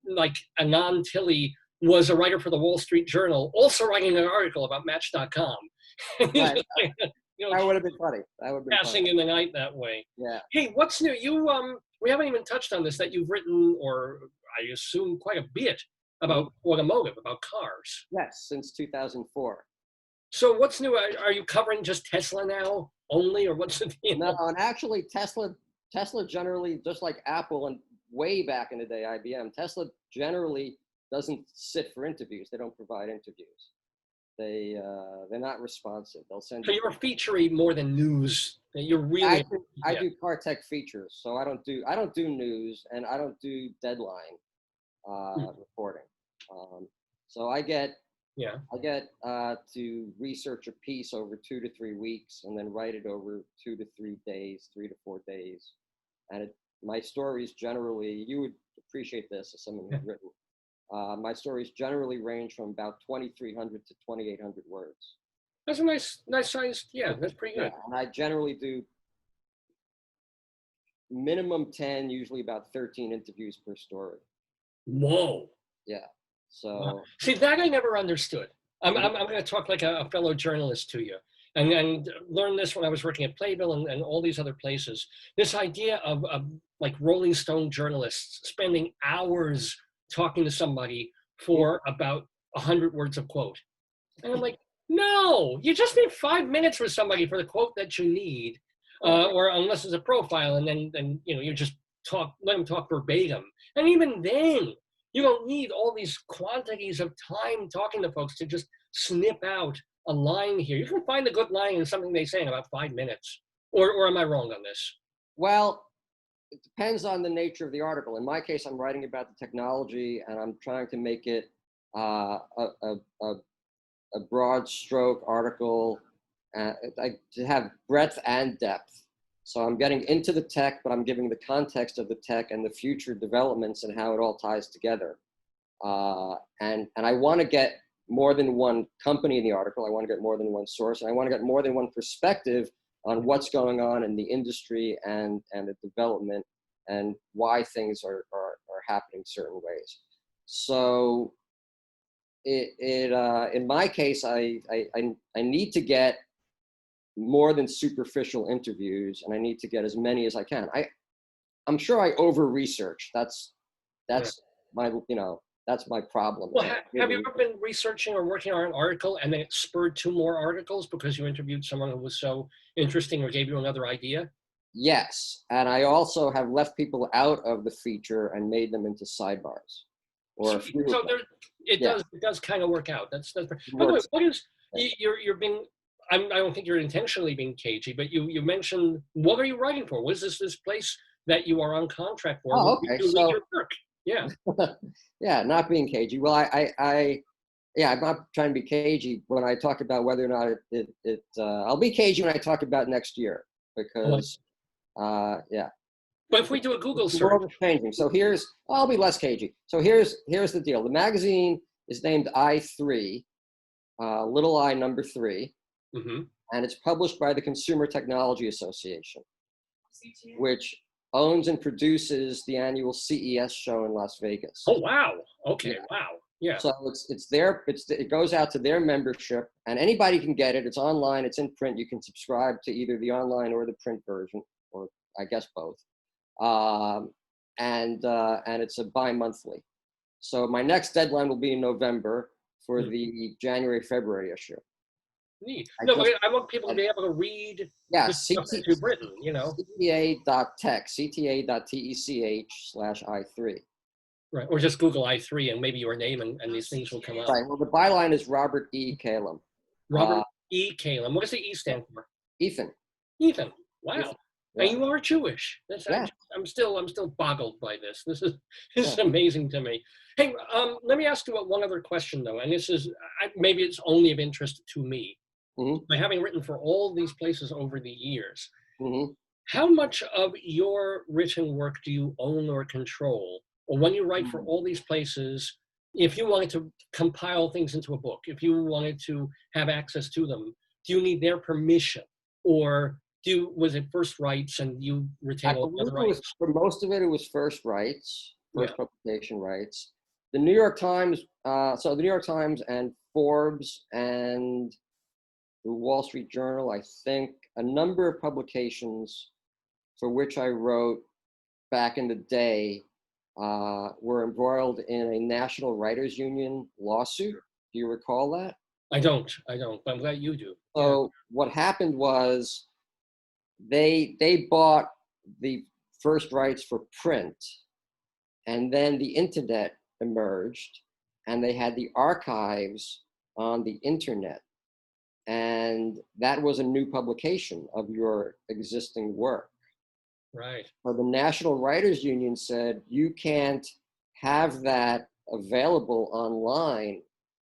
like Anand Tilley was a writer for the Wall Street Journal, also writing an article about Match.com. Right. That would have been funny. That would have been passing funny. In the night that way. Yeah. Hey, what's new? You we haven't even touched on this, that you've written, or I assume quite a bit about automotive, about cars. Yes, since 2004. So what's new? Are you covering just Tesla now only, or what's the deal? No, and actually Tesla generally, just like Apple and way back in the day, IBM, Tesla generally doesn't sit for interviews. They don't provide interviews. They're not responsive. They'll send. So you're featuring more than news. You're really. I do car tech features, so I don't do news, and I don't do deadline reporting. So I get to research a piece over 2 to 3 weeks, and then write it over 2 to 3 days, 3 to 4 days, and my stories generally, you would appreciate this as someone who's written. My stories generally range from about 2,300 to 2,800 words. That's a nice size. Yeah, that's pretty good. Yeah, and I generally do minimum 10, usually about 13 interviews per story. Whoa. Yeah. So see, that I never understood. I'm going to talk like a fellow journalist to you, and learned this when I was working at Playbill and all these other places. This idea of like Rolling Stone journalists spending hours talking to somebody for about 100 words of quote. And I'm like, no, you just need 5 minutes with somebody for the quote that you need, or unless it's a profile, and then you just let them talk verbatim. And even then, you don't need all these quantities of time talking to folks to just snip out a line here. You can find a good line in something they say in about 5 minutes. Or am I wrong on this? Well, it depends on the nature of the article. In my case, I'm writing about the technology, and I'm trying to make it a broad stroke article, to have breadth and depth. So I'm getting into the tech, but I'm giving the context of the tech and the future developments and how it all ties together. And I want to get more than one company in the article. I want to get more than one source, and I want to get more than one perspective on what's going on in the industry and the development and why things are happening certain ways. So in my case, I need to get more than superficial interviews, and I need to get as many as I can. I'm sure I over-research. That's my that's my problem. Well, have you ever been researching or working on an article and then it spurred 2 more articles because you interviewed someone who was so interesting or gave you another idea? Yes, and I also have left people out of the feature and made them into sidebars. Or so it does kind of work out. That's by the way, what is you're being? I don't think you're intentionally being cagey, but you mentioned, what are you writing for? Was this place that you are on contract for? Oh, okay. So your work. Yeah. Yeah, not being cagey. Well, I'm not trying to be cagey when I talk about whether or not I'll be cagey when I talk about next year, because yeah. But if we do a Google search, the world is changing. So I'll be less cagey. So here's the deal. The magazine is named I3, little I number 3, and it's published by the Consumer Technology Association, which owns and produces the annual CES show in Las Vegas. Oh wow! Okay, yeah. Wow, yeah. So it goes out to their membership, and anybody can get it. It's online. It's in print. You can subscribe to either the online or the print version, or I guess both. And it's a bi-monthly. So my next deadline will be in November for the January-February issue. Neat. I No, just- I want people to be able to read Yeah, the stuff that you've written, you know. CTA.tech, cta.tech/I3. Right. Or just Google I3 and maybe your name and these things will come up. Right. Well, the byline is Robert E. Calem. Robert E. Calem. What does the E stand for? Ethan. Ethan. Wow. Ethan. And Yeah. you are Jewish. That's Yeah. I'm still boggled by this. This is Yeah. amazing to me. Hey, let me ask you one other question though, and this is maybe it's only of interest to me. Mhm. By having written for all these places over the years, Mhm. how much of your written work do you own or control? Or when you write for all these places, if you wanted to compile things into a book, if you wanted to have access to them, do you need their permission? Or was it first rights and you retain all the other rights? For most of it, it was first rights, first publication rights. The New York Times, so the New York Times and Forbes and the Wall Street Journal, I think, a number of publications for which I wrote back in the day were embroiled in a National Writers Union lawsuit. Do you recall that? I don't, but I'm glad you do. So what happened was they bought the first rights for print, and then the internet emerged, and they had the archives on the internet. And that was a new publication of your existing work. Right. So the National Writers Union said, you can't have that available online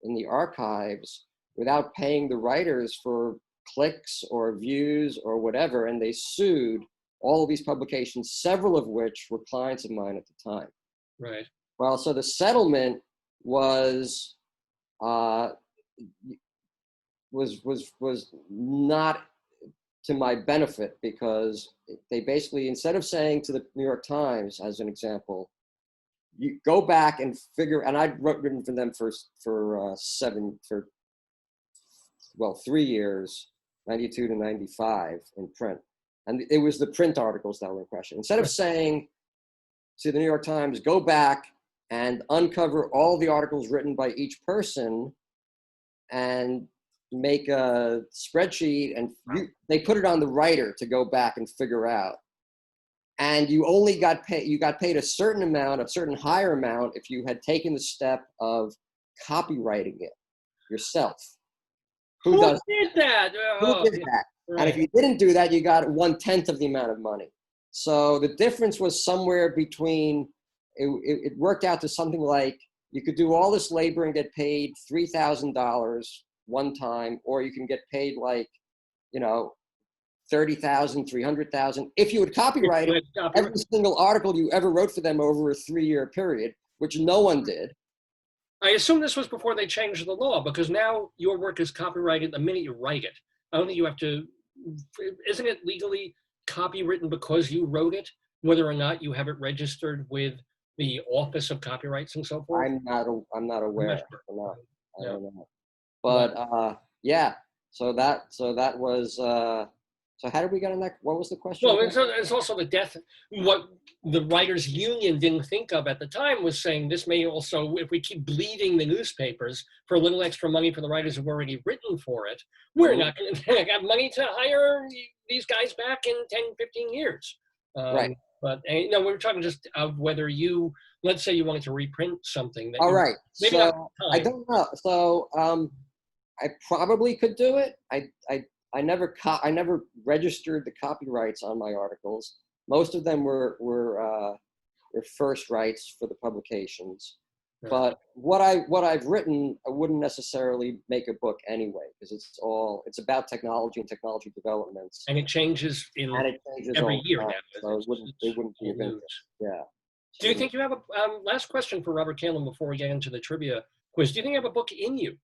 in the archives without paying the writers for clicks or views or whatever. And they sued all of these publications, several of which were clients of mine at the time. Right. Well, so the settlement was not to my benefit, because they basically, instead of saying to the New York Times, as an example, you go back and figure, and I'd written for them for 3 years, 92 to 95 in print. And it was the print articles that were in question. Instead of saying to the New York Times, go back and uncover all the articles written by each person and make a spreadsheet, and they put it on the writer to go back and figure out. And you only got paid a certain amount, a certain higher amount, if you had taken the step of copywriting it yourself. Who did that? Who did that? Right. And if you didn't do that, you got 1/10 of the amount of money. So the difference was somewhere between, it worked out to something like, you could do all this labor and get paid $3,000 one time, or you can get paid like, $30,000, $300,000 if you would copyright every single article you ever wrote for them over a 3-year period, which no one did. I assume this was before they changed the law, because now your work is copyrighted the minute you write it. I don't think you have to. Isn't it legally copywritten because you wrote it, whether or not you have it registered with the Office of Copyrights and so forth? I'm not aware. Sure. I don't know. But yeah. So that was. So how did we get on that? What was the question? Well, it's also the death. What the writers' union didn't think of at the time was saying this may also, if we keep bleeding the newspapers for a little extra money for the writers who've already written for it, we're not going to have money to hire these guys back in 10, 15 years. Right. But no, we're talking just of whether you, let's say you wanted to reprint something. All right. Maybe so not I don't know. So I probably could do it. I never registered the copyrights on my articles. Most of them were first rights for the publications. Right. But what I've written, I wouldn't necessarily make a book anyway, because it's about technology and technology developments. And it changes every year now. So it wouldn't be of interest. Yeah. Do you think you have a last question for Robert Calem before we get into the trivia quiz? Do you think you have a book in you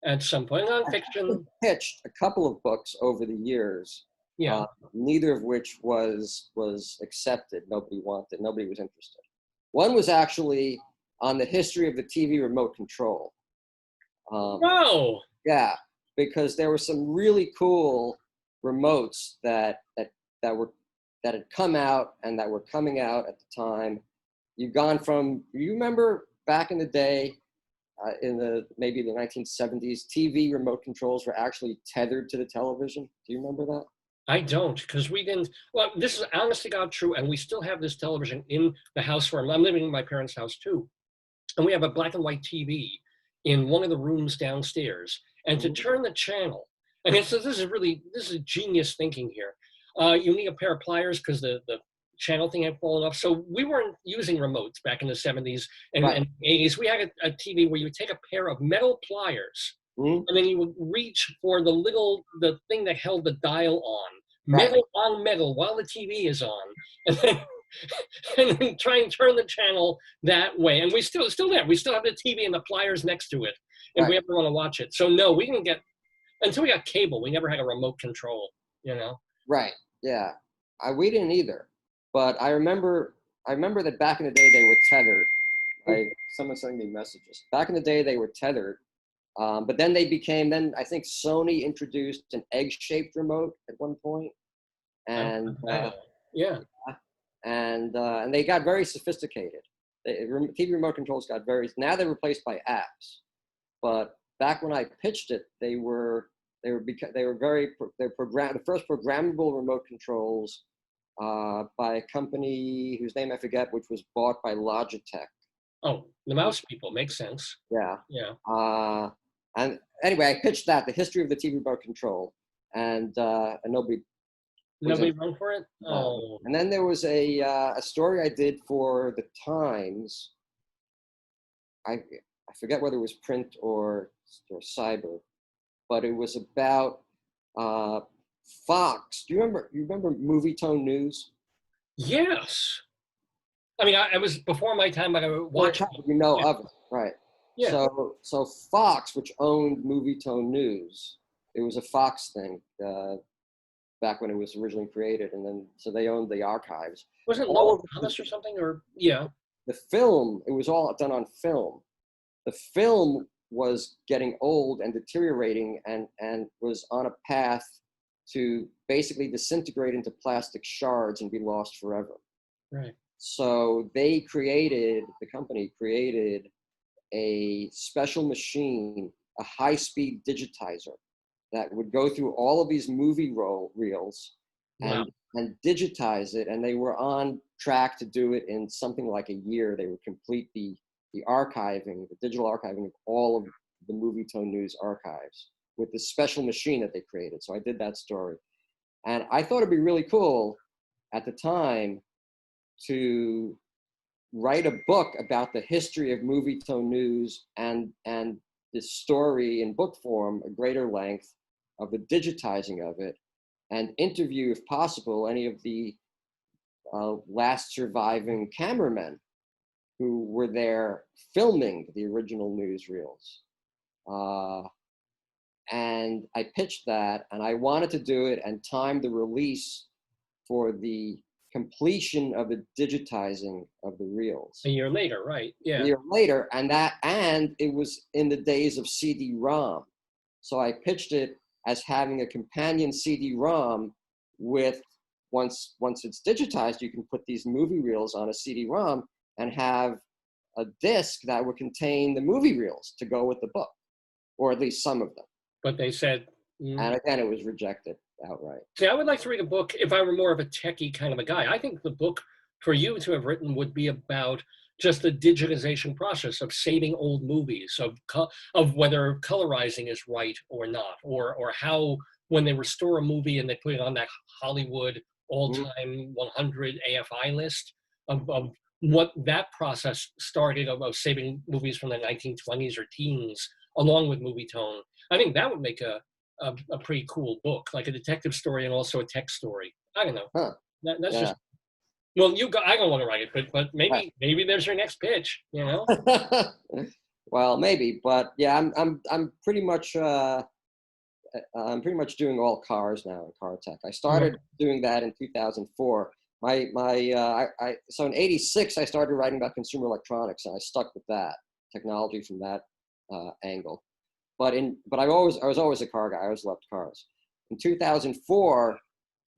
at some point? Nonfiction. I've pitched a couple of books over the years. Yeah. Neither of which was accepted. Nobody wanted. Nobody was interested. One was actually on the history of the TV remote control. No. Yeah, because there were some really cool remotes that had come out and that were coming out at the time. You've gone from, you remember back in the day, maybe the 1970s, TV remote controls were actually tethered to the television. Do you remember that? I don't, because we didn't. Well, this is honest to God true, and we still have this television in the house where I'm living in my parents' house too. And we have a black and white TV in one of the rooms downstairs. And to turn the channel, I mean, so this is genius thinking here. You need a pair of pliers because the channel thing had fallen off. So we weren't using remotes back in the 70s and 80s. We had a TV where you would take a pair of metal pliers and then you would reach for the thing that held the dial on, metal on metal while the TV is on. And then try and turn the channel that way. And we still there. We still have the TV and the pliers next to it if we ever want to watch it. So no, we didn't get, until we got cable, we never had a remote control, you know? Right, yeah. We didn't either. But I remember that back in the day they were tethered. Someone sending me messages. Back in the day they were tethered. But then I think Sony introduced an egg-shaped remote at one point. And and they got very sophisticated. TV remote controls got now they're replaced by apps. But back when I pitched it, they were programmed, the first programmable remote controls by a company whose name I forget, which was bought by Logitech. Oh, the mouse people, makes sense. Yeah. Yeah. And anyway, I pitched that, the history of the TV remote control, and nobody run for it? Oh. And then there was a story I did for the Times. I forget whether it was print or cyber, but it was about Fox. Do you remember Movie Tone News? Yes. I mean, I was before my time, but I watched. You know of it, right? Yeah. So Fox, which owned Movie Tone News, it was a Fox thing back when it was originally created, and then so they owned the archives. Was it Lowell Thomas or something? Or yeah. The film, it was all done on film. The film was getting old and deteriorating, and was on a path to basically disintegrate into plastic shards and be lost forever. Right. So the company created a special machine, a high-speed digitizer that would go through all of these movie reels and digitize it. And they were on track to do it in something like a year. They would complete the archiving, the digital archiving of all of the Movie Tone News archives with this special machine that they created. So I did that story. And I thought it'd be really cool at the time to write a book about the history of Movie Tone News and this story in book form, a greater length, of the digitizing of it, and interview, if possible, any of the last surviving cameramen who were there filming the original newsreels. And I pitched that, and I wanted to do it and time the release for the completion of the digitizing of the reels. A year later, right? Yeah. A year later, and it was in the days of CD-ROM. So I pitched it as having a companion CD-ROM with, once it's digitized, you can put these movie reels on a CD-ROM and have a disc that would contain the movie reels to go with the book, or at least some of them. But they said... And again, it was rejected outright. See, I would like to read a book if I were more of a techie kind of a guy. I think the book for you to have written would be about just the digitization process of saving old movies, of whether colorizing is right or not, or how when they restore a movie and they put it on that Hollywood all-time 100 AFI list, of what that process started of saving movies from the 1920s or teens, along with Movie Tone. I think that would make a pretty cool book, like a detective story and also a tech story. I don't know. Huh. That's just. Well, I don't want to write it, but maybe there's your next pitch. You know. Well, maybe, but yeah, I'm pretty much doing all cars now in car tech. I started doing that in 2004. So in '86 I started writing about consumer electronics, and I stuck with that technology from that angle. But I was always a car guy. I always loved cars. In 2004,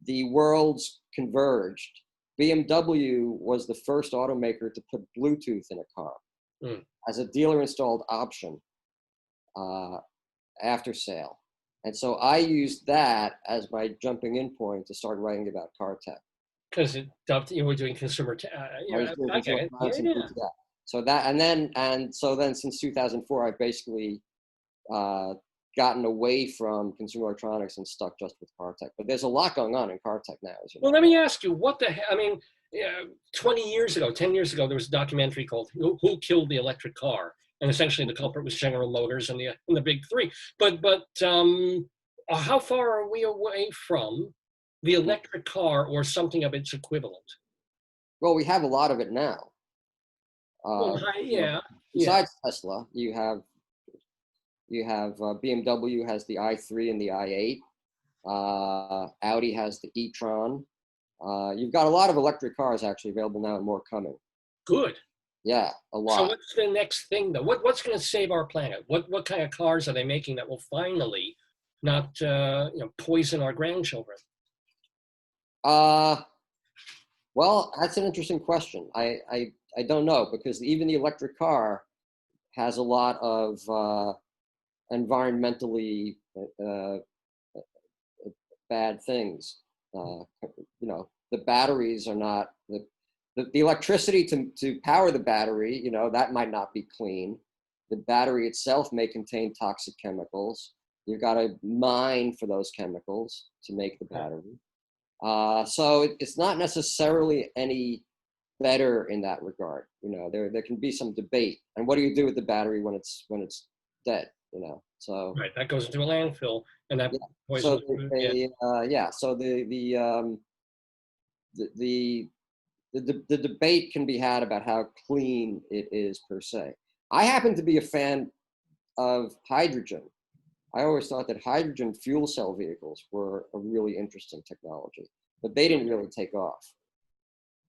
the worlds converged. BMW was the first automaker to put Bluetooth in a car. as a dealer installed option after sale. And so I used that as my jumping in point to start writing about car tech. Because you were doing consumer, I get it. Yeah. So that, and so then since 2004, I've basically gotten away from consumer electronics and stuck just with car tech. But there's a lot going on in car tech now. As you know. Well, let me ask you, what the hell? I mean, 20 years ago, 10 years ago, there was a documentary called "Who Killed the Electric Car?" And essentially, the culprit was General Motors and the big three. But how far are we away from the electric car or something of its equivalent? Well, we have a lot of it now. Besides Tesla, you have BMW has the i3 and the i8. Audi has the e-tron. You've got a lot of electric cars actually available now, and more coming. Good. Yeah, a lot. So what's the next thing, though? What's going to save our planet? What kind of cars are they making that will finally not poison our grandchildren? Well, that's an interesting question. I don't know, because even the electric car has a lot of environmentally bad things. The batteries are not the electricity to power the battery. That might not be clean. The battery itself may contain toxic chemicals. You've got to mine for those chemicals to make the battery. So it's not necessarily any better in that regard. There can be some debate. And what do you do with the battery when it's dead? So right, that goes into a landfill, and that so the debate can be had about how clean it is per se. I happen to be a fan of hydrogen. I always thought that hydrogen fuel cell vehicles were a really interesting technology, but they didn't really take off.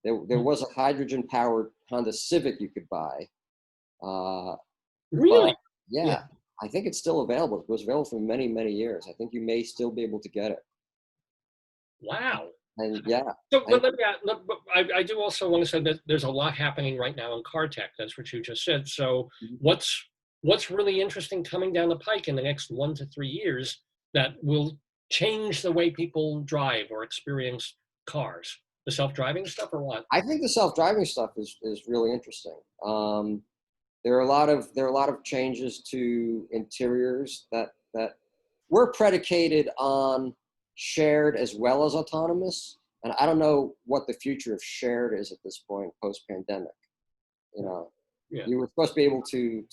There was a hydrogen-powered Honda Civic you could buy. Really? Yeah, I think it's still available. It was available for many, many years. I think you may still be able to get it. Wow. And yeah. So, I do also want to say that there's a lot happening right now in car tech. That's what you just said. So what's really interesting coming down the pike in the next 1 to 3 years that will change the way people drive or experience cars? The self-driving stuff, or what? I think the self-driving stuff is really interesting. There are a lot of changes to interiors that were predicated on shared as well as autonomous, and I don't know what the future of shared is at this point post-pandemic. You were supposed to be able to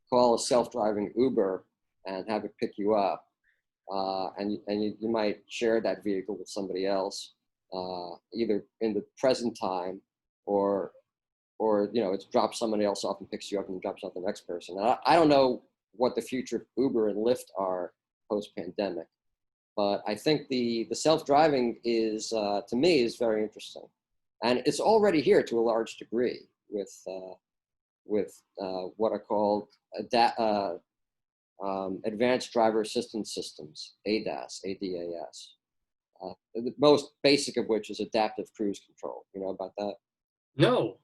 call a self-driving Uber and have it pick you up, and you might share that vehicle with somebody else, either in the present time or it drops somebody else off and picks you up and drops off the next person. I don't know what the future of Uber and Lyft are post-pandemic, but I think the self-driving is, to me, is very interesting, and it's already here to a large degree with what are called advanced driver assistance systems, ADAS. The most basic of which is adaptive cruise control. You know about that? No.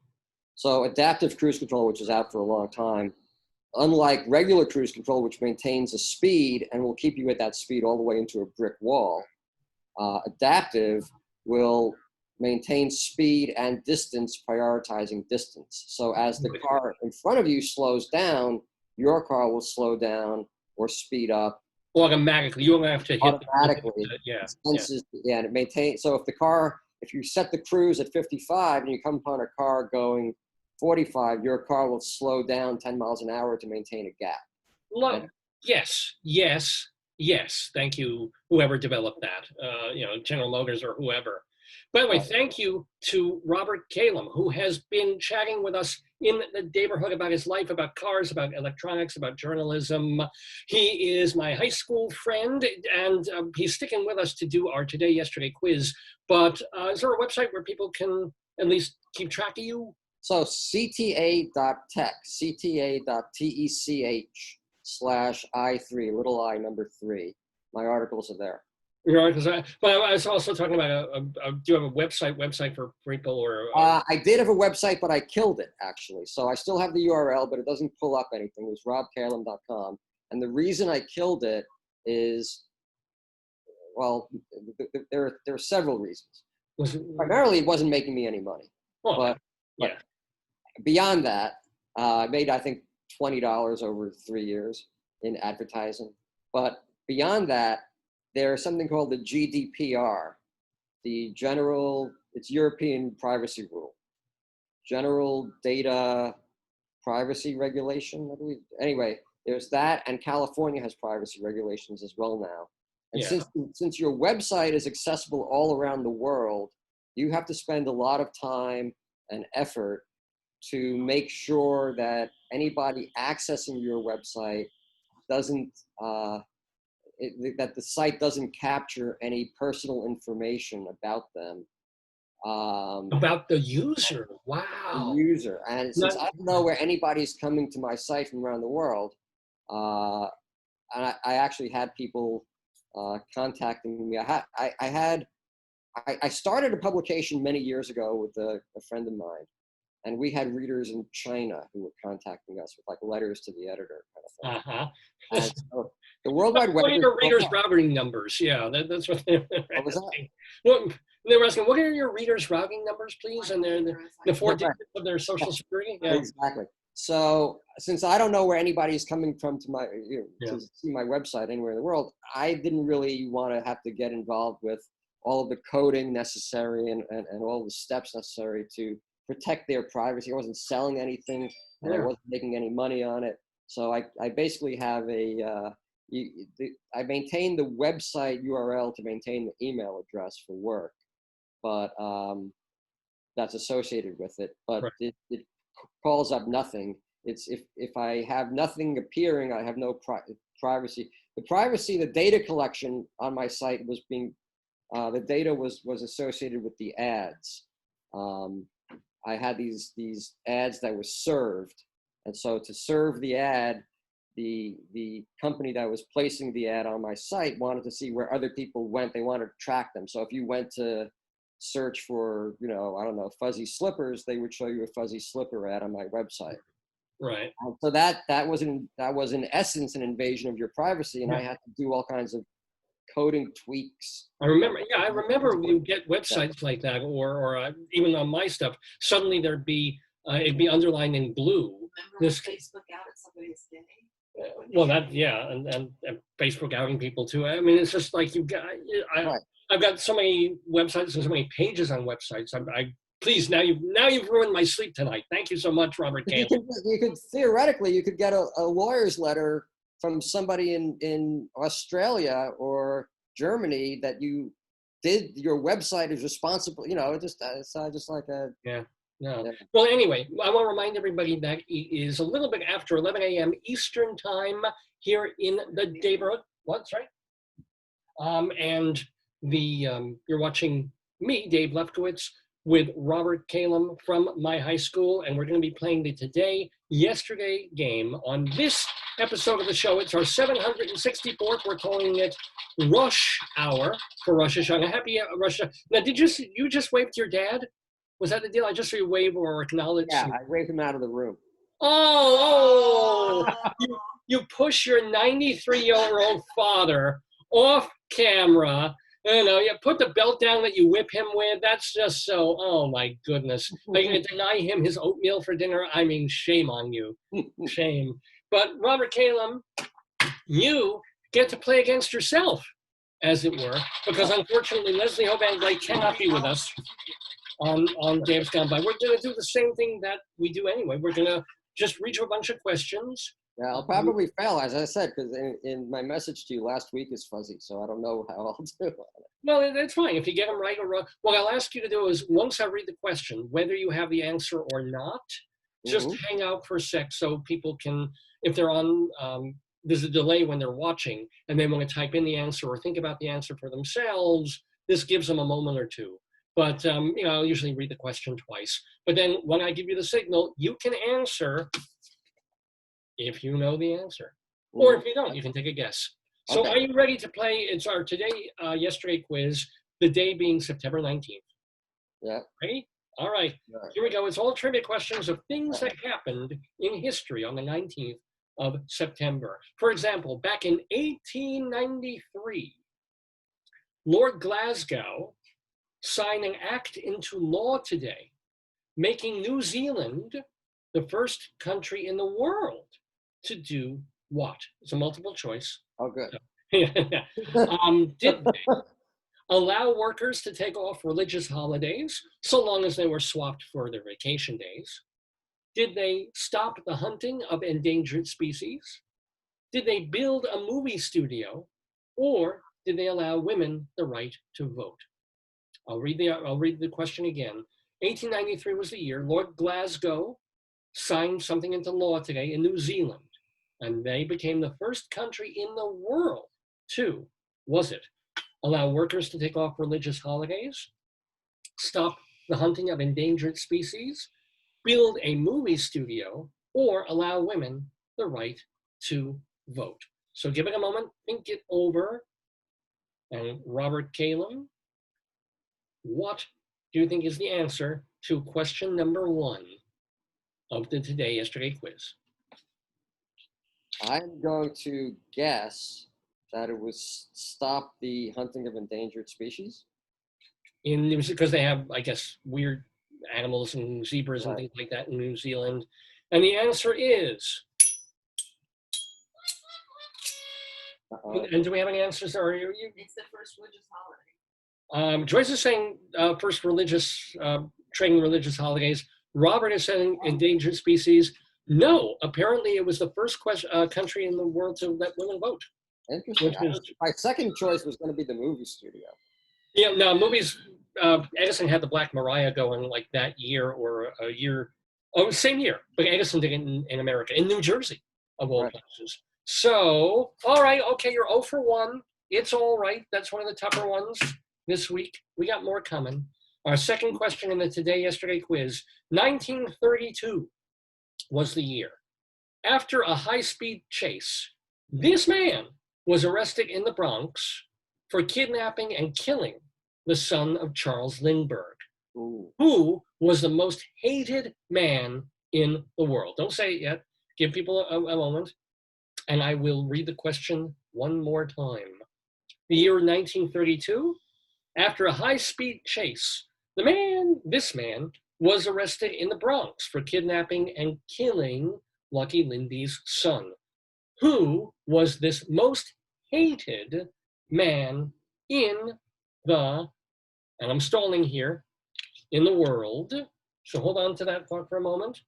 So adaptive cruise control, which is out for a long time, unlike regular cruise control, which maintains a speed and will keep you at that speed all the way into a brick wall, adaptive will maintain speed and distance, prioritizing distance. So as the car in front of you slows down, your car will slow down or speed up. Automatically, you don't have to hit automatically. And it maintains. So if you set the cruise at 55 and you come upon a car going 45, your car will slow down 10 miles an hour to maintain a gap. Yes. Thank you, whoever developed that. General Motors or whoever. By the way, thank you to Robert Calem, who has been chatting with us in the Daverhood about his life, about cars, about electronics, about journalism. He is my high school friend, and he's sticking with us to do our Today, Yesterday quiz. But is there a website where people can at least keep track of you? So cta.tech, cta.tech/I3, little I, number 3. My articles are there. You know, but I was also talking about do you have a website for people or? I did have a website, but I killed it actually. So I still have the URL, but it doesn't pull up anything. It was robcalem.com. And the reason I killed it is, well, there are several reasons. Primarily, it wasn't making me any money. Oh, but beyond that, I made, I think, $20 over 3 years in advertising. But beyond that, there's something called the GDPR, it's European privacy rule, General Data Privacy Regulation, I believe. Anyway, there's that, and California has privacy regulations as well now. And since your website is accessible all around the world, you have to spend a lot of time and effort to make sure that anybody accessing your website doesn't, that the site doesn't capture any personal information about them. About the user, wow. The user, and since I don't know where anybody's coming to my site from around the world, and I actually had people contacting me. I started a publication many years ago with a friend of mine, and we had readers in China who were contacting us with like letters to the editor kind of thing. And so the World Wide Web. What are your readers' routing numbers? Yeah, that's what they were asking. They were asking, what are your readers' routing numbers, please? And the 4 digits of their social security? Yeah. Exactly. So since I don't know where anybody's coming from to to see my website anywhere in the world, I didn't really want to have to get involved with all of the coding necessary and all the steps necessary to protect their privacy. I wasn't selling anything, and I wasn't making any money on it. So I basically have I maintain the website URL to maintain the email address for work, but that's associated with it. But it calls up nothing. It's if I have nothing appearing, I have no privacy. The data collection on my site was being, the data was associated with the ads. I had these ads that were served, and so to serve the ad, the company that was placing the ad on my site wanted to see where other people went. They wanted to track them. So if you went to search for, I don't know, fuzzy slippers, they would show you a fuzzy slipper ad on my website. Right. So that was in essence an invasion of your privacy, and I had to do all kinds of coding tweaks. I remember you get websites like that, or even on my stuff, suddenly it'd be underlined in blue. Remember Facebook outed somebody's gay? Well, and Facebook outing people too. I mean, it's just like I've got so many websites and so many pages on websites. Please, now you've ruined my sleep tonight. Thank you so much, Robert Calem. You could theoretically get a lawyer's letter from somebody in Australia or Germany that your website is responsible. It's just like a No. Well, anyway, I want to remind everybody that it is a little bit after 11 a.m. Eastern time here in the Daverhood. What's right? And you're watching me, Dave Lefkowitz, with Robert Calem from my high school, and we're going to be playing the Today-Yesterday game on this episode of the show. It's our 764th. We're calling it Rosh Hour for Rosh Hashanah. Happy Rosh Hashanah. Now, did you just wave to your dad? Was that the deal? I just saw you wave or acknowledge. Yeah, I waved him out of the room. Oh! You push your 93-year-old father off camera. You put the belt down that you whip him with. That's just so, oh my goodness. Are you going to deny him his oatmeal for dinner? I mean, shame on you. Shame. But Robert Calem, you get to play against yourself, as it were, because unfortunately Leslie Hobangley cannot be with us on Dave's Gone By. We're going to do the same thing that we do anyway. We're going to just read you a bunch of questions. Yeah, I'll probably fail, as I said, because in my message to you last week is fuzzy, so I don't know how I'll do it. Well, that's fine. If you get them right or wrong, what I'll ask you to do is, once I read the question, whether you have the answer or not, just hang out for a sec so people can, if they're on, there's a delay when they're watching, and they want to type in the answer or think about the answer for themselves, this gives them a moment or two. But, I'll usually read the question twice. But then when I give you the signal, you can answer if you know the answer. Or if you don't, you can take a guess. So Okay. are you ready to play? It's our yesterday quiz, the day being September 19th. Yeah. Ready? All right. Right. Here we go. It's all trivia questions of things that happened in history on the 19th of September. For example, back in 1893, Lord Glasgow signed an act into law today, making New Zealand the first country in the world to do what? It's a multiple choice. Oh, good. Did they allow workers to take off religious holidays so long as they were swapped for their vacation days? Did they stop the hunting of endangered species? Did they build a movie studio? Or did they allow women the right to vote? I'll read the question again. 1893 was the year. Lord Glasgow signed something into law today in New Zealand, and they became the first country in the world to, was it, allow workers to take off religious holidays, stop the hunting of endangered species, build a movie studio, or allow women the right to vote? So give it a moment, think it over. And Robert Calem, what do you think is the answer to question number 1 of the Today Yesterday quiz? I'm going to guess that it was stop the hunting of endangered species. Because they have, I guess, weird animals and zebras and Right. things like that in New Zealand. And the answer is, and do we have any answers? Or It's the first religious holiday. Joyce is saying first trading religious holidays. Robert is saying endangered species. No, apparently it was the first country in the world to let women vote. Interesting. My second choice was going to be the movie studio. Yeah, no, movies, Edison had the Black Maria going like that year or a year, same year, but Edison did it in America, in New Jersey, of all places. So, all right, okay, you're 0 for 1. It's all right. That's one of the tougher ones this week. We got more coming. Our second question in the Today Yesterday quiz, 1932 was the year. After a high-speed chase, this man was arrested in the Bronx for kidnapping and killing the son of Charles Lindbergh, who was the most hated man in the world. Don't say it yet. Give people a moment. And I will read the question one more time. The year 1932, after a high-speed chase, this man was arrested in the Bronx for kidnapping and killing Lucky Lindy's son. Who was this most hated man in the, and I'm stalling here, in the world? So hold on to that thought for a moment.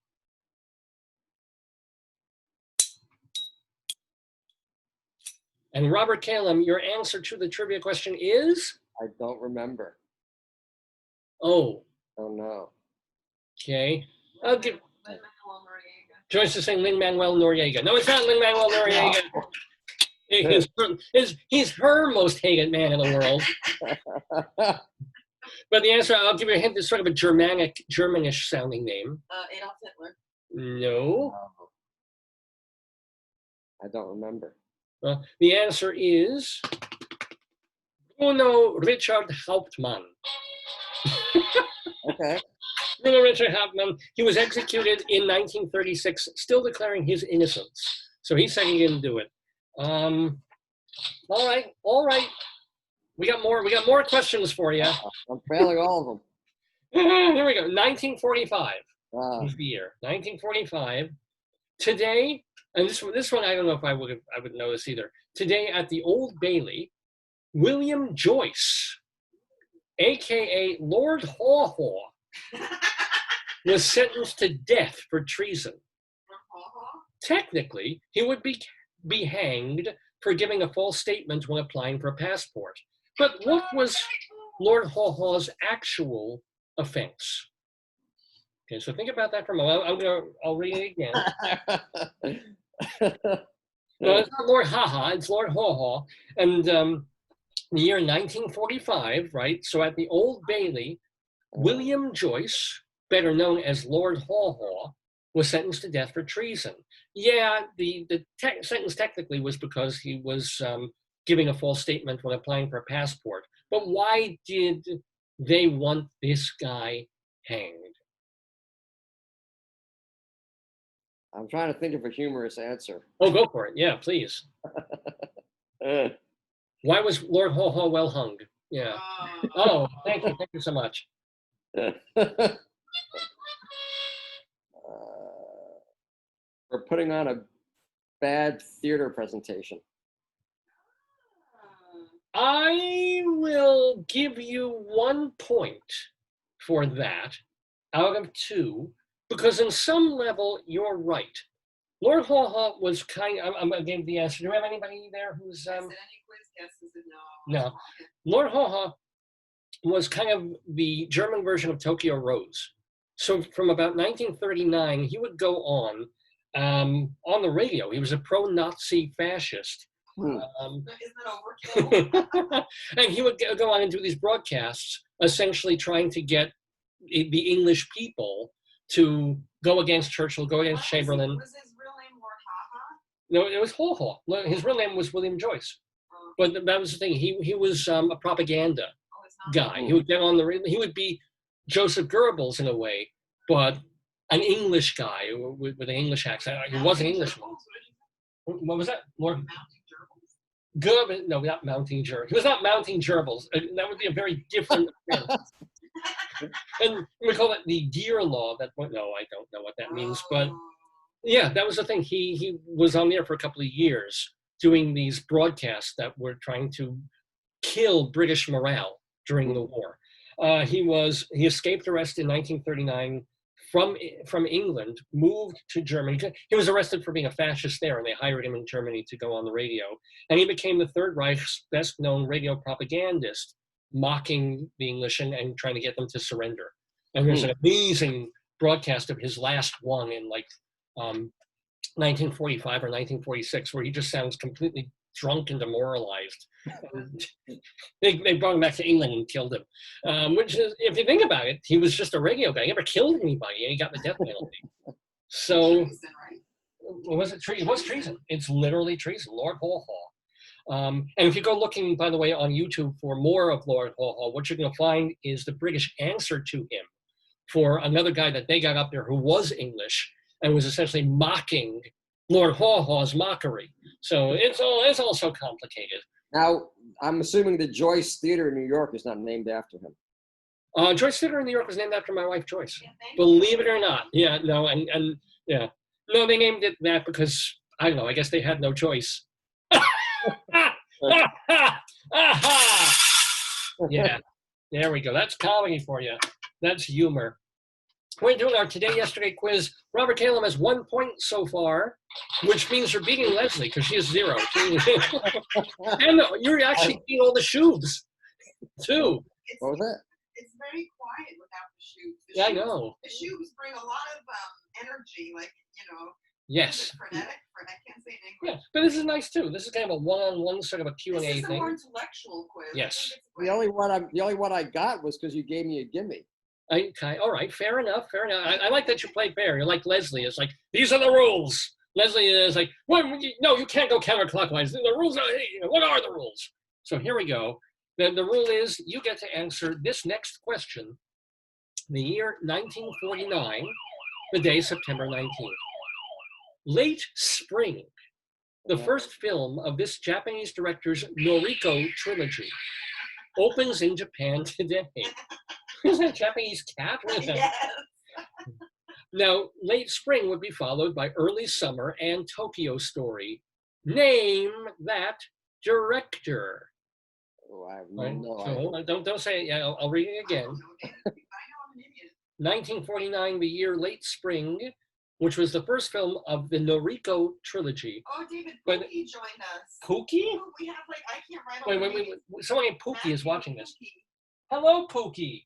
And Robert Calem, your answer to the trivia question is? I don't remember. Oh. Oh, no. Okay. I'll give. Lin-Manuel Noriega. Joyce is saying Lin-Manuel Noriega. No, it's not Lin-Manuel Noriega. He's her most hated man in the world. But the answer, I'll give you a hint, is sort of a Germanish sounding name. Adolf Hitler. No. I don't remember. The answer is Bruno Richard Hauptmann. Okay. Bruno Richard Hauptmann, he was executed in 1936, still declaring his innocence. So he said he didn't do it. All right. We got more questions for you. I'm failing all of them. Here we go. 1945 is the year. 1945. Today, and this one I don't know if I would know this either. Today at the Old Bailey, William Joyce, aka Lord Haw Haw, was sentenced to death for treason. Technically, he would be hanged for giving a false statement when applying for a passport. But what was Lord Haw Haw's actual offense? Okay, so think about that for a moment. I'll read it again. No, it's not Lord Ha Ha, it's Lord Haw Haw. And the year 1945, right? So at the Old Bailey, William Joyce, better known as Lord Haw Haw, was sentenced to death for treason. Yeah, the sentence technically was because he was giving a false statement when applying for a passport. But why did they want this guy hanged? I'm trying to think of a humorous answer. Oh, go for it. Yeah, please. Uh, Why was Lord Haw Haw well hung? Yeah. Oh, thank you. Thank you so much. for putting on a bad theater presentation. I will give you 1 point for that out of 2, because in some level, you're right. Lord Haw Haw was kind of, I'm going to give the answer. Do we have anybody there who's... Any quiz guesses? No. No. Lord Haw Haw was kind of the German version of Tokyo Rose. So from about 1939, he would go on the radio. He was a pro-Nazi fascist. Isn't that overkill? And he would go on and do these broadcasts, essentially trying to get the English people to go against Churchill, go against Chamberlain. Was his real name Lord Haw Haw? No, it was Haw Haw. His real name was William Joyce. But that was the thing. He was a propaganda guy. He would get on the radio. He would be Joseph Goebbels in a way, but an English guy with an English accent. He was an Englishman. What was that? Lord Goebbels? No, not mounting gerbils. He was not mounting gerbils. That would be a very different thing. And we call it the Deer Law. No, I don't know what that means, but yeah, that was the thing. He was on there for a couple of years doing these broadcasts that were trying to kill British morale during the war. He escaped arrest in 1939 from England, moved to Germany. He was arrested for being a fascist there, and they hired him in Germany to go on the radio. And he became the Third Reich's best-known radio propagandist, mocking the English and trying to get them to surrender. And there's an amazing broadcast of his last one in 1945 or 1946, where he just sounds completely drunk and demoralized. They brought him back to England and killed him, which is, if you think about it, he was just a radio guy. He never killed anybody, and he got the death penalty. So, Treason, right? Was it treason? It was treason. It's literally treason. Lord Haw Haw. And if you go looking, by the way, on YouTube for more of Lord Haw Haw, what you're going to find is the British answer to him for another guy that they got up there who was English and was essentially mocking Lord Haw Haw's mockery. So it's all so complicated. Now, I'm assuming the Joyce Theater in New York is not named after him. Joyce Theater in New York was named after my wife, Joyce. Believe it or not. Yeah, no, and yeah. No, they named it that because, I don't know, I guess they had no choice. Yeah, there we go. That's comedy for you. That's humor. We're doing our Today Yesterday quiz. Robert Calem has 1 point so far, which means you're beating Leslie because she has 0. And you're actually beating all the shoes, too. What was that? It's very quiet without the shoes. Yeah, I know. The shoes bring a lot of energy, Yes. Frenetic. I can't say it in Yeah, English. but this is nice too. This is kind of a one-on-one sort of a Q&A This is a thing. more intellectual quiz. Yes. The only one I got was because you gave me a gimme. Okay, all right, fair enough. I like that you play fair. You're like Leslie. It's like, these are the rules. Leslie is like, well, no, you can't go counterclockwise. The rules are, what are the rules? So here we go. The rule is you get to answer this next question. The year 1949, the day September 19th. Late Spring, the first film of this Japanese director's Noriko trilogy, opens in Japan today. Is that a Japanese cat? What is that? Yes. Now, Late Spring would be followed by Early Summer and Tokyo Story. Name that director. Oh, I have Right? no So, idea. don't say it. Yeah, I'll read it again. I know I'm an idiot. 1949, the year Late Spring, which was the first film of the Noriko trilogy. Oh, David But- Pookie joined us. Pookie? Oh, we have I can't write all the Wait. names. Someone named Pookie is Matthew watching this. Pookie. Hello, Pookie.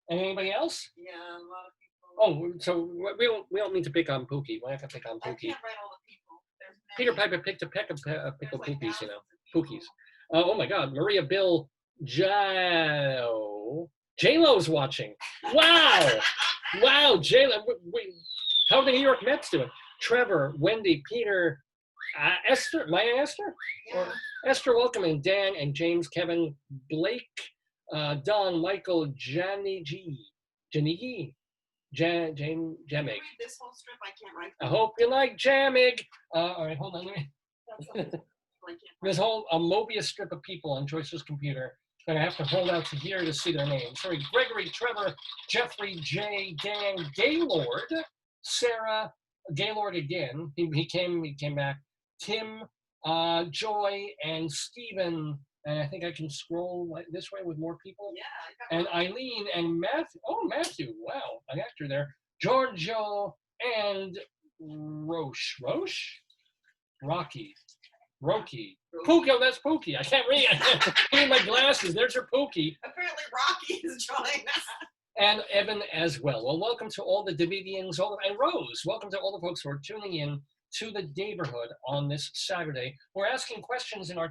And anybody else? Yeah, a lot of people. Oh, so we don't mean to pick on Pookie. We're not gonna pick on I Pookie. can't write all the people. There's Peter many. Piper picked a peck of There's pickled like poopies, thousands of Pookies. people. Oh my God, Maria Bill J-Lo's watching. Wow, wow, J-Lo. How are the New York Mets doing? Trevor, Wendy, Peter, Esther, Maya Esther? Yeah. Esther, welcome, and Dan and James, Kevin, Blake, Don, Michael, Janigi, Jamig. This whole strip, I can't write. I hope you like Jamig. All right, hold on. There's whole a Mobius strip of people on Joyce's computer that I have to hold out to here to see their names. Sorry, Gregory, Trevor, Jeffrey, Jay, Dan, Gaylord, Sarah, Gaylord again. He came back. Tim, Joy, and Stephen. And I think I can scroll this way with more people. Yeah. And Eileen and Matthew. Oh, Matthew. Wow, an actor there. Giorgio and Rosh. Rocky. Pookie. Oh, that's Pookie. I can't read. I can't read my glasses. There's your Pookie. Apparently Rocky is drawing us. And Evan as well. Well, welcome to all the Davidians, and Rose. Welcome to all the folks who are tuning in to the Daverhood on this Saturday. We're asking questions in our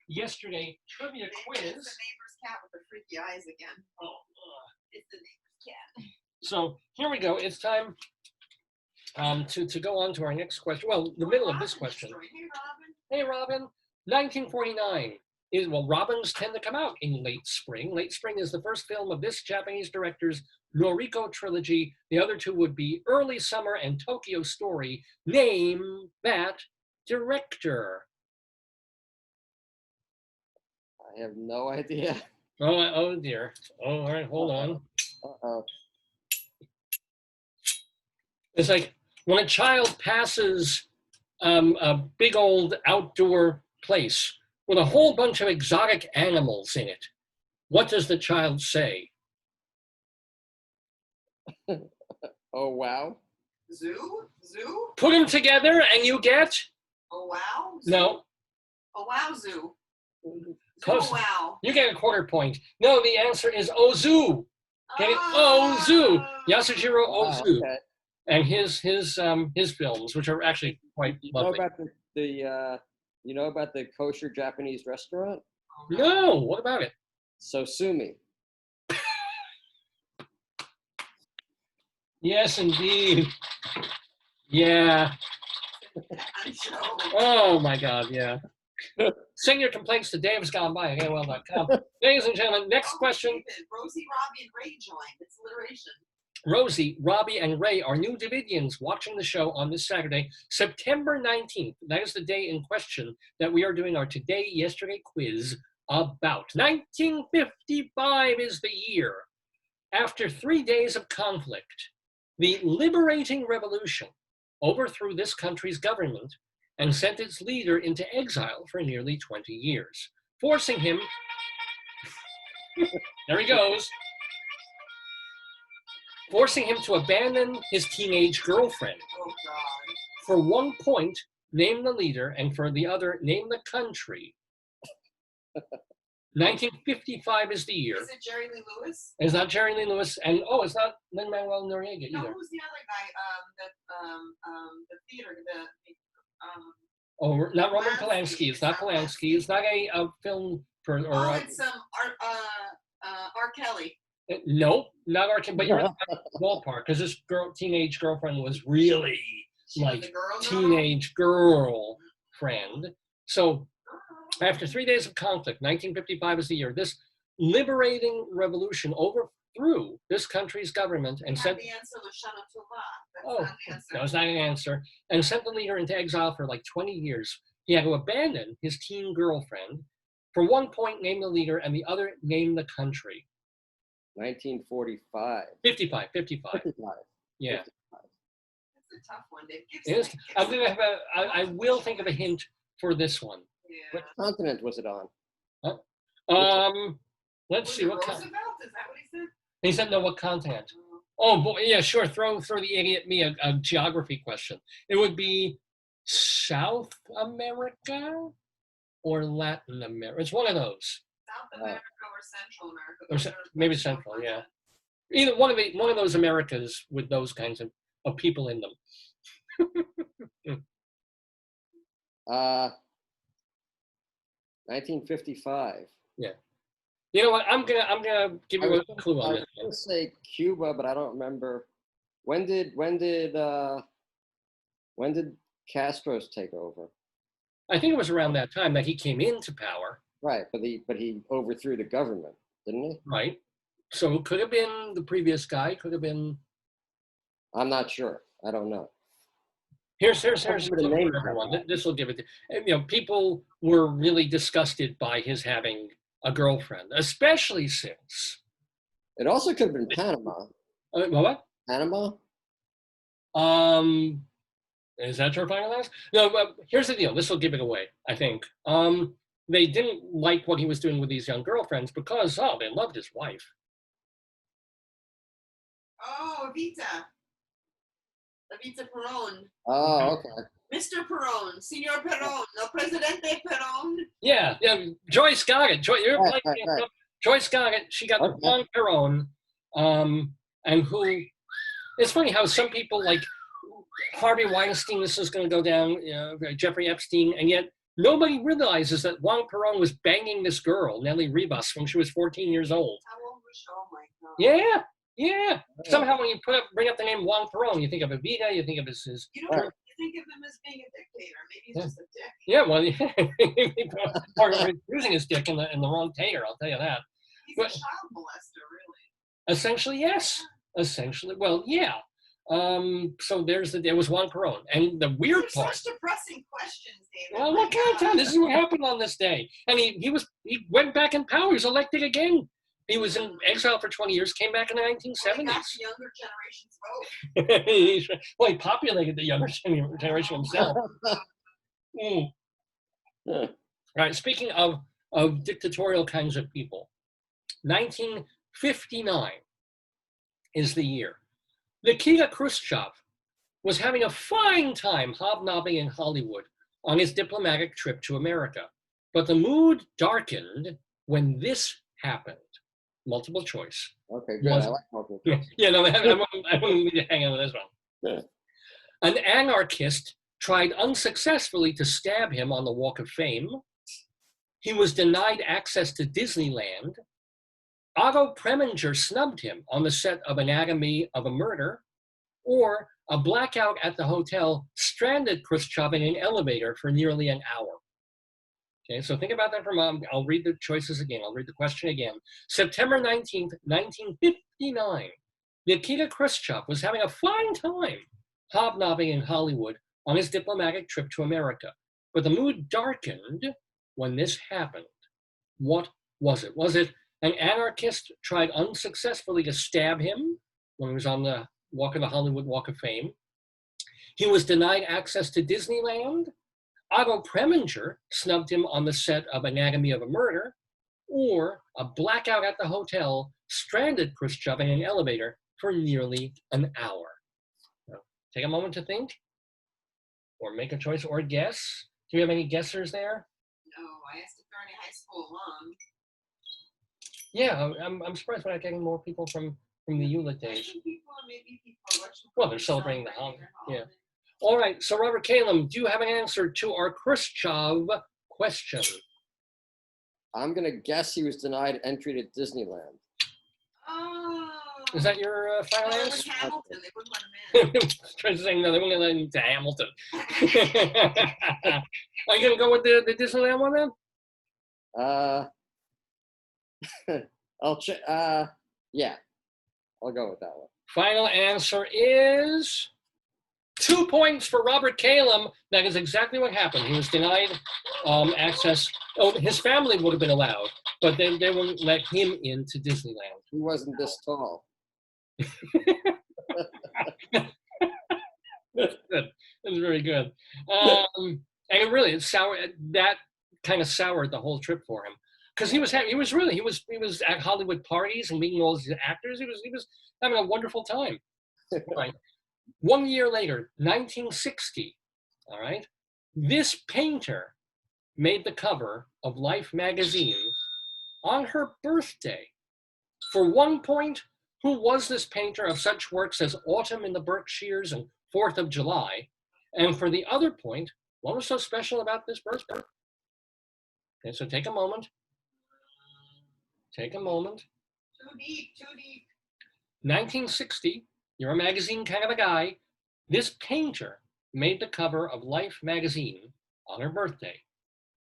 yesterday trivia quiz. It's the neighbor's cat with the freaky eyes again. Oh, it's the neighbor's cat. So here we go. It's time to go on to our next question. Well, the middle of this question. Hey, Robin. 1949 Robins tend to come out in late spring. Late Spring is the first film of this Japanese director's Noriko trilogy. The other two would be Early Summer and Tokyo Story. Name that director. I have no idea. Oh dear. Oh, all right, hold on. Uh-oh. It's like when a child passes a big old outdoor place with a whole bunch of exotic animals in it, what does the child say? Oh, wow. Zoo? Put them together and you get? Oh, wow. Zoo? No. Oh, wow, zoo. Close. Oh, wow. You get a quarter point. No, the answer is Ozu. Get it? Ozu. Yasujiro Ozu. Okay. And his films, which are actually quite lovely. You know about the kosher Japanese restaurant? No, what about it? Sosumi. Yes, indeed. Yeah. Oh my God, yeah. Send your complaints to davesgoneby@AOL.com. Ladies and gentlemen, next question. Rosie, Robbie, and Ray joined. It's alliteration. Rosie, Robbie, and Ray are new Davidians watching the show on this Saturday, September 19th. That is the day in question that we are doing our Today, Yesterday quiz about. 1955 is the year. After 3 days of conflict, the Liberating Revolution overthrew this country's government and sent its leader into exile for nearly 20 years, forcing him, there he goes, forcing him to abandon his teenage girlfriend. Oh, God. For 1 point, name the leader, and for the other, name the country. 1955 is the year. Is it Jerry Lee Lewis? It's not Jerry Lee Lewis, and it's not Lin-Manuel Noriega either. No, who's the other guy? The theater, Not Roman Polanski. It's not Polanski. It's not a film for. It's R. Kelly. Nope, not R. Kelly. But you're in the ballpark because this teenage girlfriend was really like teenage girlfriend. So after 3 days of conflict, 1955 is the year. This liberating revolution overthrew this country's government and sent. The answer was Shana Tova. Oh, that was not an answer. And sent the leader into exile for like 20 years. He had to abandon his teen girlfriend. For 1 point, name the leader, and the other, name the country. 1945. 55. Yeah. 55. That's a tough one, Dave. It is. I'm gonna have I will think of a hint for this one. Yeah. What continent was it on? Let's see what Roosevelt? Is that what he said? He said no. What continent? Oh boy, yeah, sure. Throw the idiot me a geography question. It would be South America or Latin America. It's one of those. South America or Central America? Or maybe Central, yeah. Either one of those Americas with those kinds of people in them. 1955. Yeah. You know what? I'm gonna give you a clue on this. I was gonna say Cuba, but I don't remember. When did Castro's take over? I think it was around that time that he came into power. Right, but he overthrew the government, didn't he? Right. So it could have been the previous guy. Could have been. I'm not sure. I don't know. Here's a the clue name for everyone. This will give it. People were really disgusted by his having a girlfriend, especially since. It also could have been Panama. What? Panama? Is that your final answer? No, but here's the deal. This will give it away, I think. They didn't like what he was doing with these young girlfriends because, they loved his wife. Oh, Evita Perón. Oh, okay. Mr. Perón, Senor Perón, no Presidente Perón. Yeah, Joyce got it. Right. Joyce got it. She got the wrong Perón. And who, it's funny how some people like Harvey Weinstein, this is going to go down, Jeffrey Epstein, and yet nobody realizes that Juan Perón was banging this girl, Nelly Rivas, when she was 14 years old. How old was she? Oh my God. Yeah. Somehow when you bring up the name Juan Perón, you think of Evita, you think of his You don't think of him as being a dictator. Maybe he's just a dick. Yeah, well, or using his dick in the wrong tater, I'll tell you that. He's a child molester, really. Essentially, yes. Essentially, well, yeah. So there was Juan Perón, and the weird These part. Such depressing questions, David. Well, what can I tell you? This is what happened on this day, and he went back in power. He was elected again. He was in exile for 20 years, came back in the 1970s. Well, he got the younger generation's vote. Well, he populated the younger generation himself. All right, speaking of dictatorial kinds of people, 1959 is the year. Nikita Khrushchev was having a fine time hobnobbing in Hollywood on his diplomatic trip to America. But the mood darkened when this happened. Multiple choice. Okay, good. I like multiple choice. Yeah, no, I wouldn't need to hang on with this one. Yeah. An anarchist tried unsuccessfully to stab him on the Walk of Fame. He was denied access to Disneyland. Otto Preminger snubbed him on the set of Anatomy of a Murder, or a blackout at the hotel stranded Khrushchev in an elevator for nearly an hour. Okay, so think about that for a moment. I'll read the choices again. I'll read the question again. September 19th, 1959, Nikita Khrushchev was having a fine time hobnobbing in Hollywood on his diplomatic trip to America. But the mood darkened when this happened. What was it? Was it an anarchist tried unsuccessfully to stab him when he was on the Hollywood Walk of Fame? He was denied access to Disneyland. Otto Preminger snubbed him on the set of Anatomy of a Murder, or a blackout at the hotel stranded Khrushchev in an elevator for nearly an hour. Now, take a moment to think, or make a choice, or guess. Do you have any guessers there? No, I asked if they're any high school alum. Yeah, I'm surprised we're not getting more people from the Hewlett days. Well, they're celebrating the holiday. Yeah. All right, so Robert Calem, do you have an answer to our Khrushchev question? I'm going to guess he was denied entry to Disneyland. Oh. Is that your final answer? Hamilton, they wouldn't let him in. Trying to say, no, they won't let him to Hamilton. Are you going to go with the Disneyland one then? I'll check. Yeah, I'll go with that one. Final answer is 2 points for Robert Calem. That is exactly what happened. He was denied access. Oh, his family would have been allowed, but they wouldn't let him into Disneyland. He wasn't this tall. That's good. That's very good. And it really, that kind of soured the whole trip for him. Because he was at Hollywood parties and meeting all these actors. He was having a wonderful time. Right. 1 year later, 1960. All right. This painter made the cover of Life magazine on her birthday. For 1 point, who was this painter of such works as Autumn in the Berkshires and 4th of July? And for the other point, what was so special about this birthday? Okay, so take a moment. Take a moment. Too deep. 1960, you're a magazine kind of a guy. This painter made the cover of Life magazine on her birthday.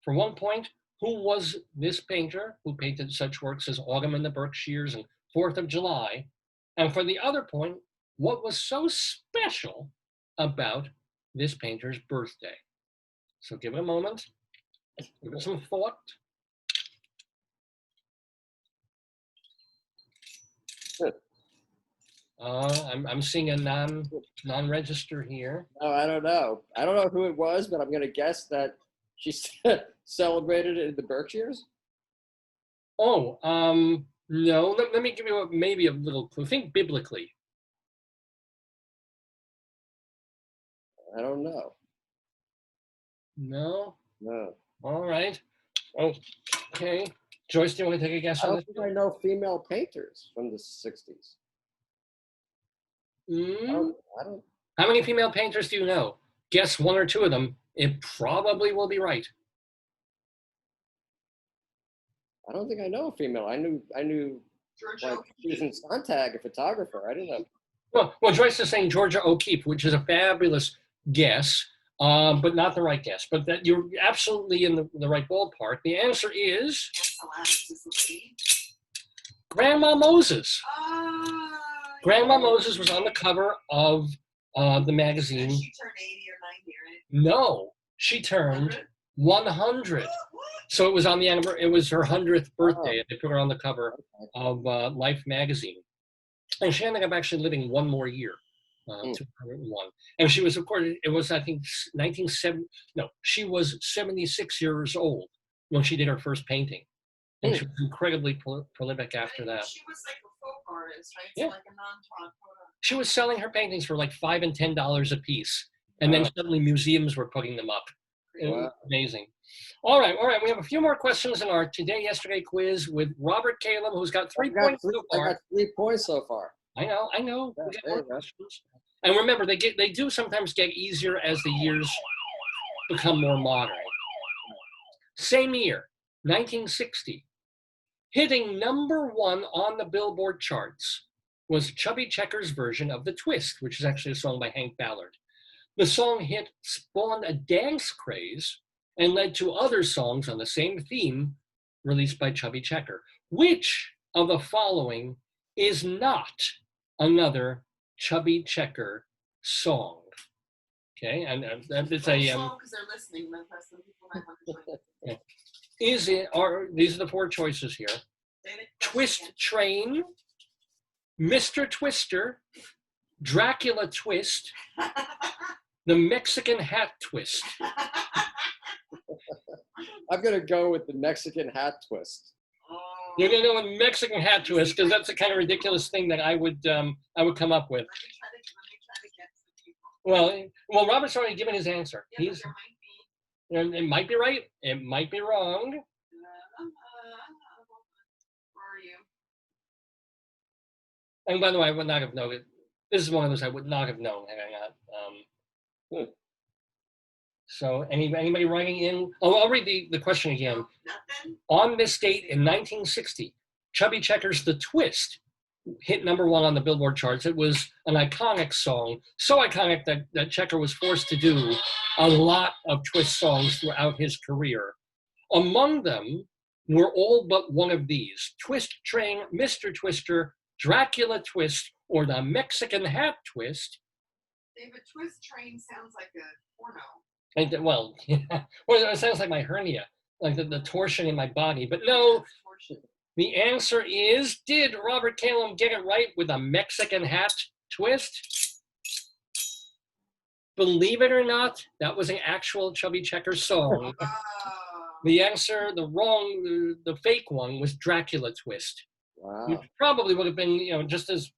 For 1 point, who was this painter who painted such works as Autumn in the Berkshires and 4th of July? And for the other point, what was so special about this painter's birthday? So give it a moment, give it some thought. I'm seeing a non-register here. No, I don't know. I don't know who it was, but I'm going to guess that she celebrated it in the Berkshires. Oh, no. Let me give you maybe a little clue. Think biblically. I don't know. No. No. All right. Okay. Joyce, do you want to take a guess I on don't this? think I know female painters from the 60s. I don't. How many female painters do you know? Guess 1 or 2 of them. It probably will be right. I don't think I know a female. I knew like Susan Sontag, a photographer. I didn't know. Well, Joyce is saying Georgia O'Keeffe, which is a fabulous guess, but not the right guess. But that you're absolutely in the right ballpark. The answer is Grandma Moses. Grandma Moses was on the cover of the magazine. She turned 80 or 90, right? No, she turned 100. So it was on it was her 100th birthday, and they put her on the cover of Life magazine. And she ended up actually living 1 more year, to 101. And she was, of course, it was, I think, 1970. No, she was 76 years old when she did her first painting. And she was incredibly prolific after that. She was like a folk artist, right? Yeah. So like a non-talk photo. She was selling her paintings for like $5 and $10 a piece. And then suddenly museums were putting them up. It was amazing. All right. We have a few more questions in our Today Yesterday quiz with Robert Calem, who's got 3 points so far. I got 3 points so far. I know. Yeah, We get more questions. And remember, they do sometimes get easier as the years become more modern. Same year, 1960, hitting #1 on the Billboard charts was Chubby Checker's version of The Twist, which is actually a song by Hank Ballard. The song hit spawned a dance craze and led to other songs on the same theme released by Chubby Checker. Which of the following is not another Chubby Checker song? Okay, and it's a because they're listening. Some people might want to join. these are the 4 choices here. Twist Train, Mr. Twister, Dracula Twist, the Mexican Hat Twist. I'm going to go with the Mexican Hat Twist. You're going to go with Mexican Hat Twist because that's the kind of ridiculous thing that I would come up with. Let me try to get some people. Well, Robert's already given his answer. Yeah, It might be right. It might be wrong. Where are you? And by the way, I would not have known it. This is one of those I would not have known had I not. So anybody writing in? Oh, I'll read the question again. Nothing. On this date in 1960, Chubby Checker's The Twist hit #1 on the Billboard charts. It was an iconic song, so iconic that Checker was forced to do a lot of Twist songs throughout his career. Among them were all but one of these: Twist Train, Mr. Twister, Dracula Twist, or the Mexican Hat Twist. David, Twist Train sounds like a porno. Well, it sounds like my hernia, like the torsion in my body. But no, the answer is, did Robert Calem get it right with a Mexican Hat Twist? Believe it or not, that was an actual Chubby Checker song. The answer, the fake one, was Dracula Twist. Wow. Which probably would have been, just as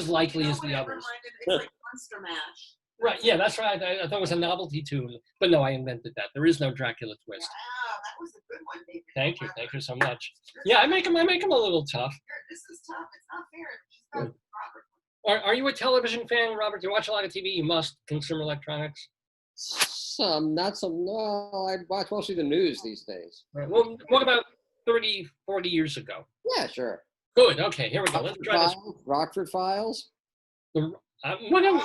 likely as the others. It's like Monster Mash. Right, yeah, that's right. I thought it was a novelty tune, but no, I invented that. There is no Dracula Twist. Wow, that was a good one, David. Thank you so much. Yeah, I make them a little tough. This is tough. It's not fair. Just go with Robert. Are you a television fan, Robert? Do you watch a lot of TV? You must. Consumer electronics. Not some. No, I watch mostly the news these days. Right. Well, what about 30, 40 years ago? Yeah, sure. Good. Okay, here we go. Let's try this. Rockford Files. Remember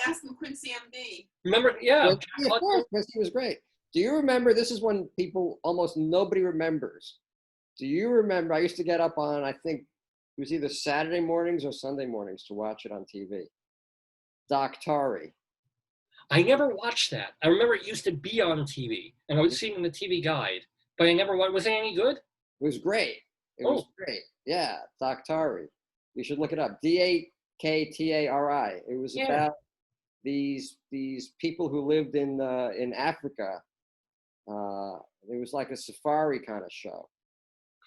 asking Quincy MD. Remember, yeah. Of course, he was great. Do you remember? This is when people almost nobody remembers. Do you remember? I used to get up on, I think it was either Saturday mornings or Sunday mornings to watch it on TV. Doctari. I never watched that. I remember it used to be on TV, and I was seeing the TV guide, but I never watched. Was it any good? It was great. It was great. Yeah, Doctari. You should look it up. Daktari. It was about these people who lived in Africa. It was like a safari kind of show.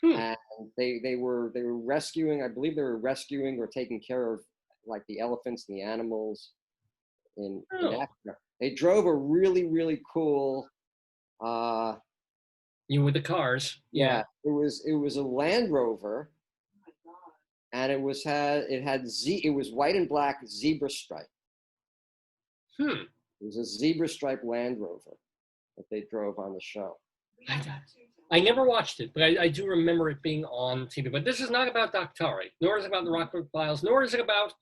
And they were rescuing, I believe they were rescuing or taking care of like the elephants and the animals in Africa. They drove a really, really cool you with the cars. Yeah. It was a Land Rover. Oh my God. And it was white and black zebra stripe. It was a zebra stripe Land Rover that they drove on the show. I never watched it, but I do remember it being on TV. But this is not about Doctari, nor is it about the Rockford Files, nor is it about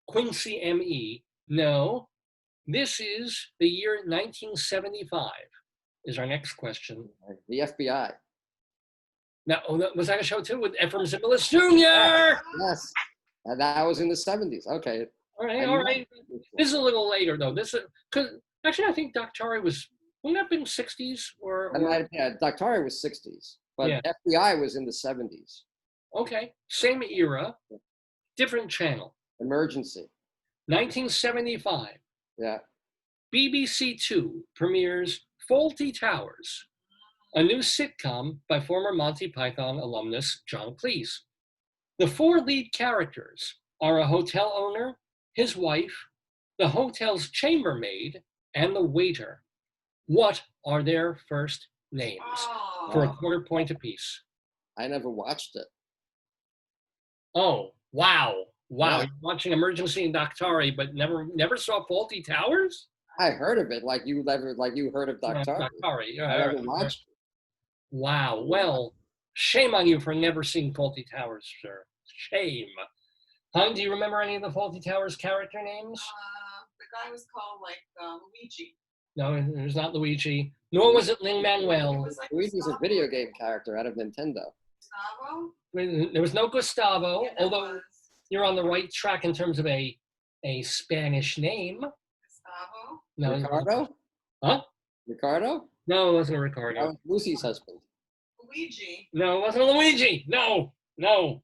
Quincy M.E. No, this is the year 1975 is our next question. The FBI. Now, was that a show too with Ephraim Zimbalist Jr.? Yes, and that was in the 70s. Okay. All right. This is a little later though. This is because actually I think Doctari wouldn't that been 60s or yeah, Doctari was 60s, but FBI was in the 70s. Okay, same era, different channel. Emergency. 1975. Yeah. BBC Two premieres Fawlty Towers, a new sitcom by former Monty Python alumnus John Cleese. The four lead characters are a hotel owner, his wife, the hotel's chambermaid, and the waiter. What are their first names? For a quarter point apiece. I never watched it. Oh, wow. Yeah. You're watching Emergency and Doctari, but never saw Fawlty Towers? I heard of it, like you heard of Doctari. Doctari. I never watched it. Wow. Well, shame on you for never seeing Fawlty Towers, sir. Shame. Hun, do you remember any of the Fawlty Towers character names? The guy was called like Luigi. No, it was not Luigi. Nor was it Lin-Manuel. Like Luigi's a video game character out of Nintendo. Gustavo? There was no Gustavo, Yeah, although you're on the right track in terms of a Spanish name. Gustavo? No. Ricardo? Huh? Ricardo? No, it wasn't a Ricardo. That was Lucy's husband. Luigi. No, it wasn't a Luigi. No. Manuel.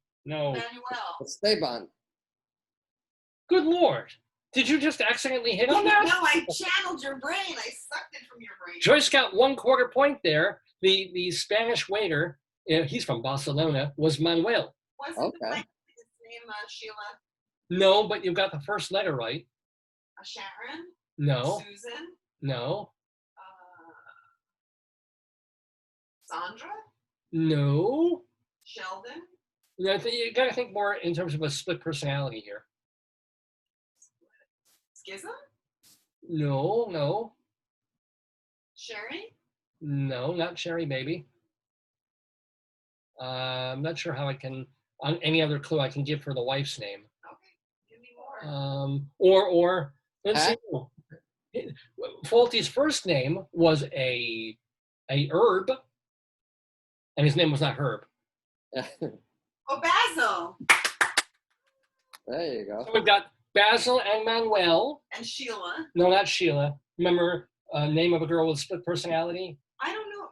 Esteban. Good Lord. Did you just accidentally hit on that? No, I channeled your brain. I sucked it from your brain. Joyce got 1 quarter point there. The Spanish waiter, he's from Barcelona, was Manuel. Wasn't his name Sheila? No, but you got the first letter right. Sharon? No. Susan? No. Sandra? No. Sheldon? You got to think more in terms of a split personality here. Schism? No. Sherry? No, not Sherry, baby. I'm not sure how I can, any other clue I can give for the wife's name. Okay, give me more. Or let's see. Fawlty's first name was a herb, and his name was not Herb. Oh, Basil. There you go. So we've got Basil and Manuel. And Sheila. No, not Sheila. Remember name of a girl with split personality? I don't know.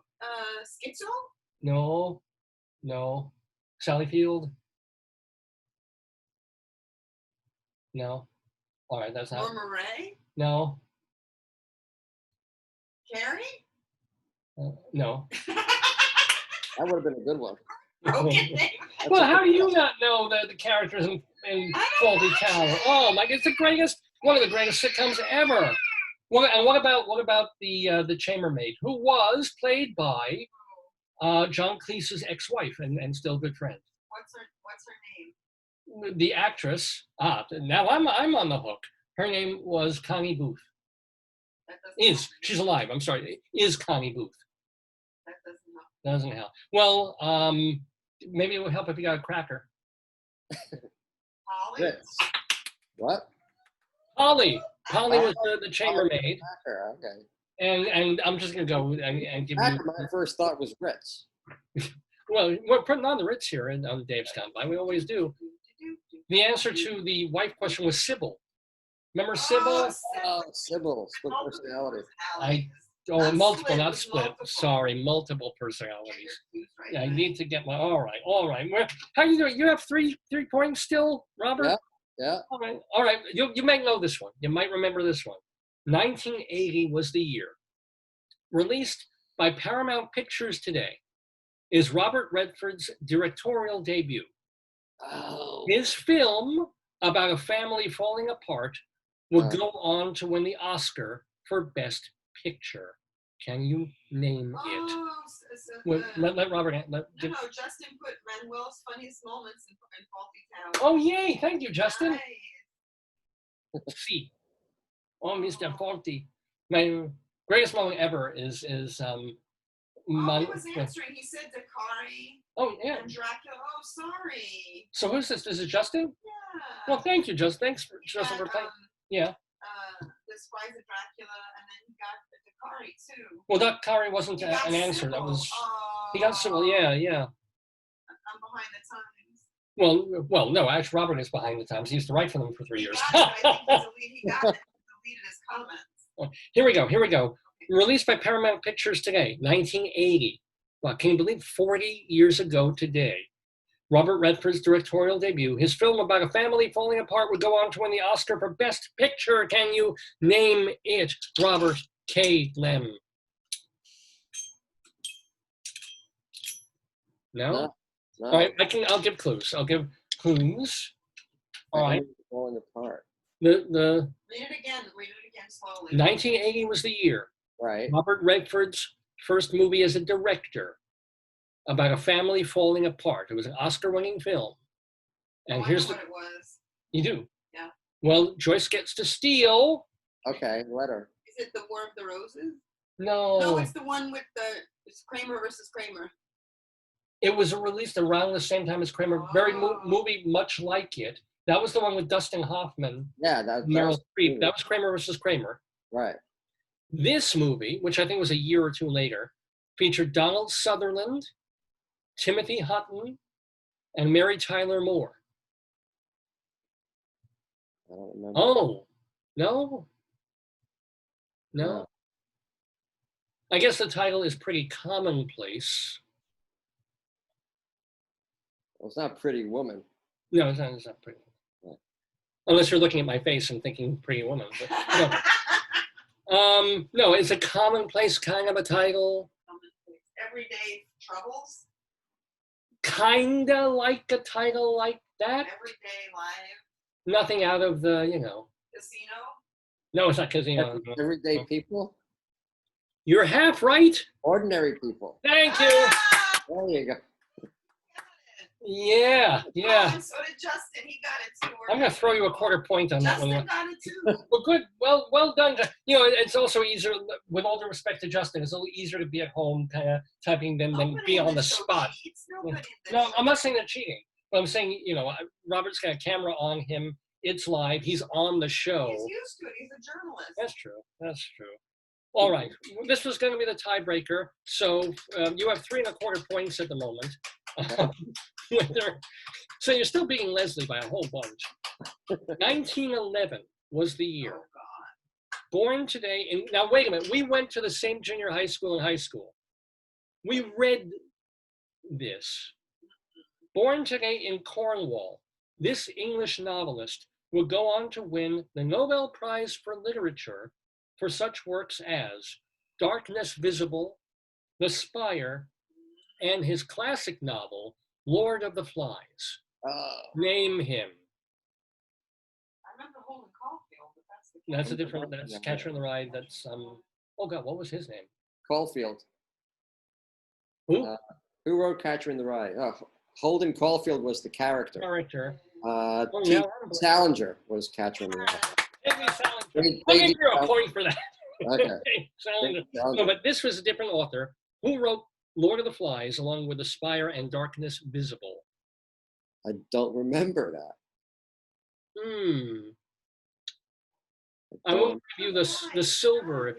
Schizo? No. Sally Field? No. All right, that's not. Norma Ray? No. Carrie? No. That would have been a good one. Okay. Well, how do you not know the characters in Fawlty Tower? Oh my! It's one of the greatest sitcoms ever. What about the chambermaid, who was played by John Cleese's ex-wife and still good friend? What's her name? The actress. Now I'm on the hook. Her name was Connie Booth. She's alive? I'm sorry. Is Connie Booth? That doesn't help. Doesn't help. Well, maybe it would help if you got a cracker. Holly? Yes. What? Holly was the chambermaid. Okay. And I'm just gonna go and give you. My first thought was Ritz. Well, we're putting on the Ritz here on Dave's Combine. We always do. The answer to the wife question was Sybil. Remember Sybil? Oh, Sybil, split personality. Multiple, not split. Sorry, multiple personalities. Yeah, I need to get my. All right. Well, how you doing? You have three points still, Robert? Yeah. All right. You may know this one. You might remember this one. 1980 was the year. Released by Paramount Pictures today is Robert Redford's directorial debut. Oh. His film about a family falling apart will go on to win the Oscar for Best Picture. Can you name it? Let Robert. No, Justin put Manuel's funniest moments in Faulty Towers. Oh, yay. Thank you, Justin. Nice. See. Oh, Mr. Faulty. My greatest moment ever is he was answering. He said Dakari. Oh, yeah. And Dracula. Oh, sorry. So who's this? This is Justin? Yeah. Well, thank you, Justin. Thanks, Justin, for playing. Yeah. The Spies of Dracula, and then he got the Dakari too. Well, Dakari wasn't an answer. Sybil. That was. He got Sybil. Yeah. I'm behind the times. Well, no. Actually, Robert is behind the times. He used to write for them for 3 years. He got it. I think he deleted his comments. Here we go. Released by Paramount Pictures today, 1980. Well, can you believe 40 years ago today? Robert Redford's directorial debut. His film about a family falling apart would go on to win the Oscar for Best Picture. Can you name it, Robert Calem? No? All right, I'll give clues. All right. Falling apart. The Read it again slowly. 1980 was the year. Right. Robert Redford's first movie as a director about a family falling apart. It was an Oscar-winning film. And here's what it was. You do? Yeah. Well, Joyce gets to steal. Okay, letter. Is it the War of the Roses? No. No, it's the one with it's Kramer versus Kramer. It was released around the same time as Kramer. Very movie much like it. That was the one with Dustin Hoffman. Yeah, Meryl Streep. That was Kramer versus Kramer. Right. This movie, which I think was a year or two later, featured Donald Sutherland, Timothy Hutton, and Mary Tyler Moore. I don't remember. Oh, no. I guess the title is pretty commonplace. Well, it's not Pretty Woman. No, it's not Pretty Woman. Unless you're looking at my face and thinking Pretty Woman. But, no. No, it's a commonplace kind of a title. Everyday Troubles? Kinda like a title like that. Everyday Life? Nothing out of the, Casino? No, it's not Casino. Everyday People? You're half right. Ordinary People. Thank you. There you go. Yeah. Oh, and so did Justin. He got it too. I'm going to throw you a quarter point on that one. Justin got it too. Well, good. Well done. It's also easier, with all due respect to Justin, it's a little easier to be at home kind of typing than be on the spot. No, I'm not saying they're cheating. But I'm saying, Robert's got a camera on him. It's live. He's on the show. He's used to it. He's a journalist. That's true. All right. This was going to be the tiebreaker. So you have 3 1/4 points at the moment. So you're still beating Leslie by a whole bunch. 1911 was the year. Oh, God. Born today. Now, wait a minute. We went to the same junior high school and high school. We read this. Born today in Cornwall, this English novelist will go on to win the Nobel Prize for Literature for such works as Darkness Visible, The Spire, and his classic novel, Lord of the Flies. Name him. I remember Holden Caulfield, but That's Catcher in the Rye. That's, oh God, what was his name? Caulfield. Who? Who wrote Catcher in the Rye? Holden Caulfield was the character. Tim Salinger was Catcher in the Rye. I'll give you a point for that. Okay. No, but this was a different author who wrote Lord of the Flies along with The Spire and Darkness Visible. I don't remember that. I won't give you the silver.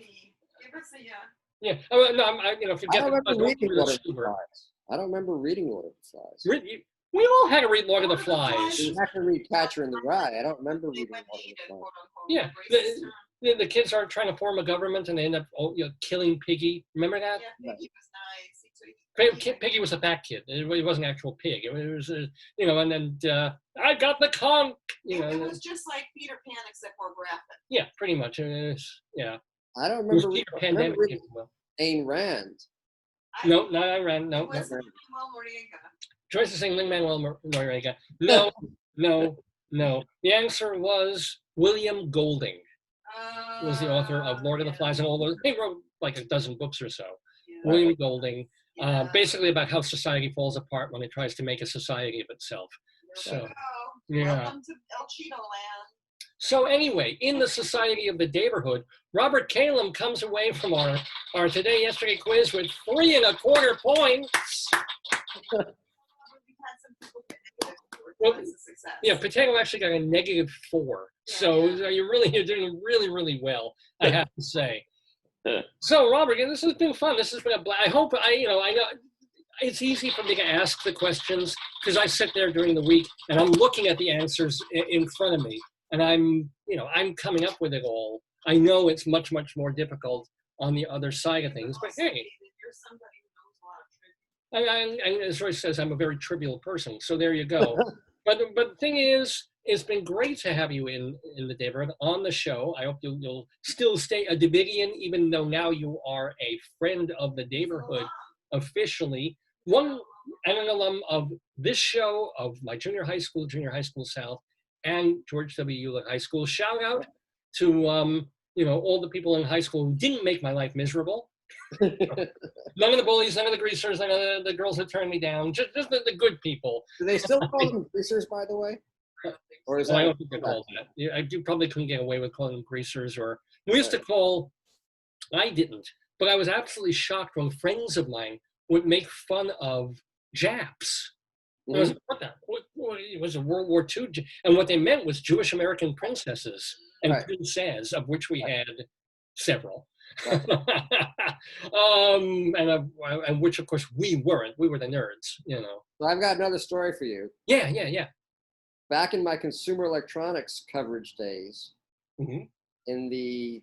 that's a yeah. Yeah. Oh, no, if you I get don't the remember reading Lord of the Schubert. Flies. I don't remember reading Lord of the Flies. We all had to read Lord of the Flies. You have to read Catcher in the Rye. I don't remember reading Lord of the Flies. Yeah. The kids are trying to form a government and they end up killing Piggy. Remember that? Yeah, Piggy was nice. Piggy was a fat kid. It wasn't an actual pig. It was, and then I got the conch. It was just like Peter Pan, except more graphic. Yeah, pretty much. Yeah. I don't It was remember Peter Pandemic. Ayn Rand. No, not Ayn Rand. No. Joyce is saying Lin-Manuel Noriega. No. The answer was William Golding. Was the author of Lord of the Flies and all those. He wrote like a dozen books or so. Yeah. William Golding, basically about how society falls apart when it tries to make a society of itself. So, yeah. Welcome to El Cheeto Land. So anyway, in the Society of the Daverhood, Robert Calem comes away from our today yesterday quiz with 3 1/4 points. Well, yeah, Potato actually got a -4. So you're doing really, really well, I have to say. So Robert, this has been fun. This has been a blast. I hope I know it's easy for me to ask the questions because I sit there during the week and I'm looking at the answers in front of me and I'm coming up with it all. I know it's much, much more difficult on the other side of things, but hey. And as Royce says, I'm a very trivial person, so there you go. But the thing is, it's been great to have you in the Daverhood on the show. I hope you'll still stay a Davidian, even though now you are a friend of the Daverhood officially. An alum of this show, of my junior high school South, and George W. Hewlett High School. Shout out to all the people in high school who didn't make my life miserable. None of the bullies, none of the greasers, none of the girls that turned me down, just the good people. Do they still call them greasers, by the way? Or is I don't think they're called that. Yeah, I probably couldn't get away with calling them greasers. Or we used to call, I didn't, but I was absolutely shocked when friends of mine would make fun of Japs. I was like, what it was a World War II, and what they meant was Jewish American princesses and princesses, of which we had several. Right. And which of course we weren't. We were the nerds, So I've got another story for you. Yeah. Back in my consumer electronics coverage days, in the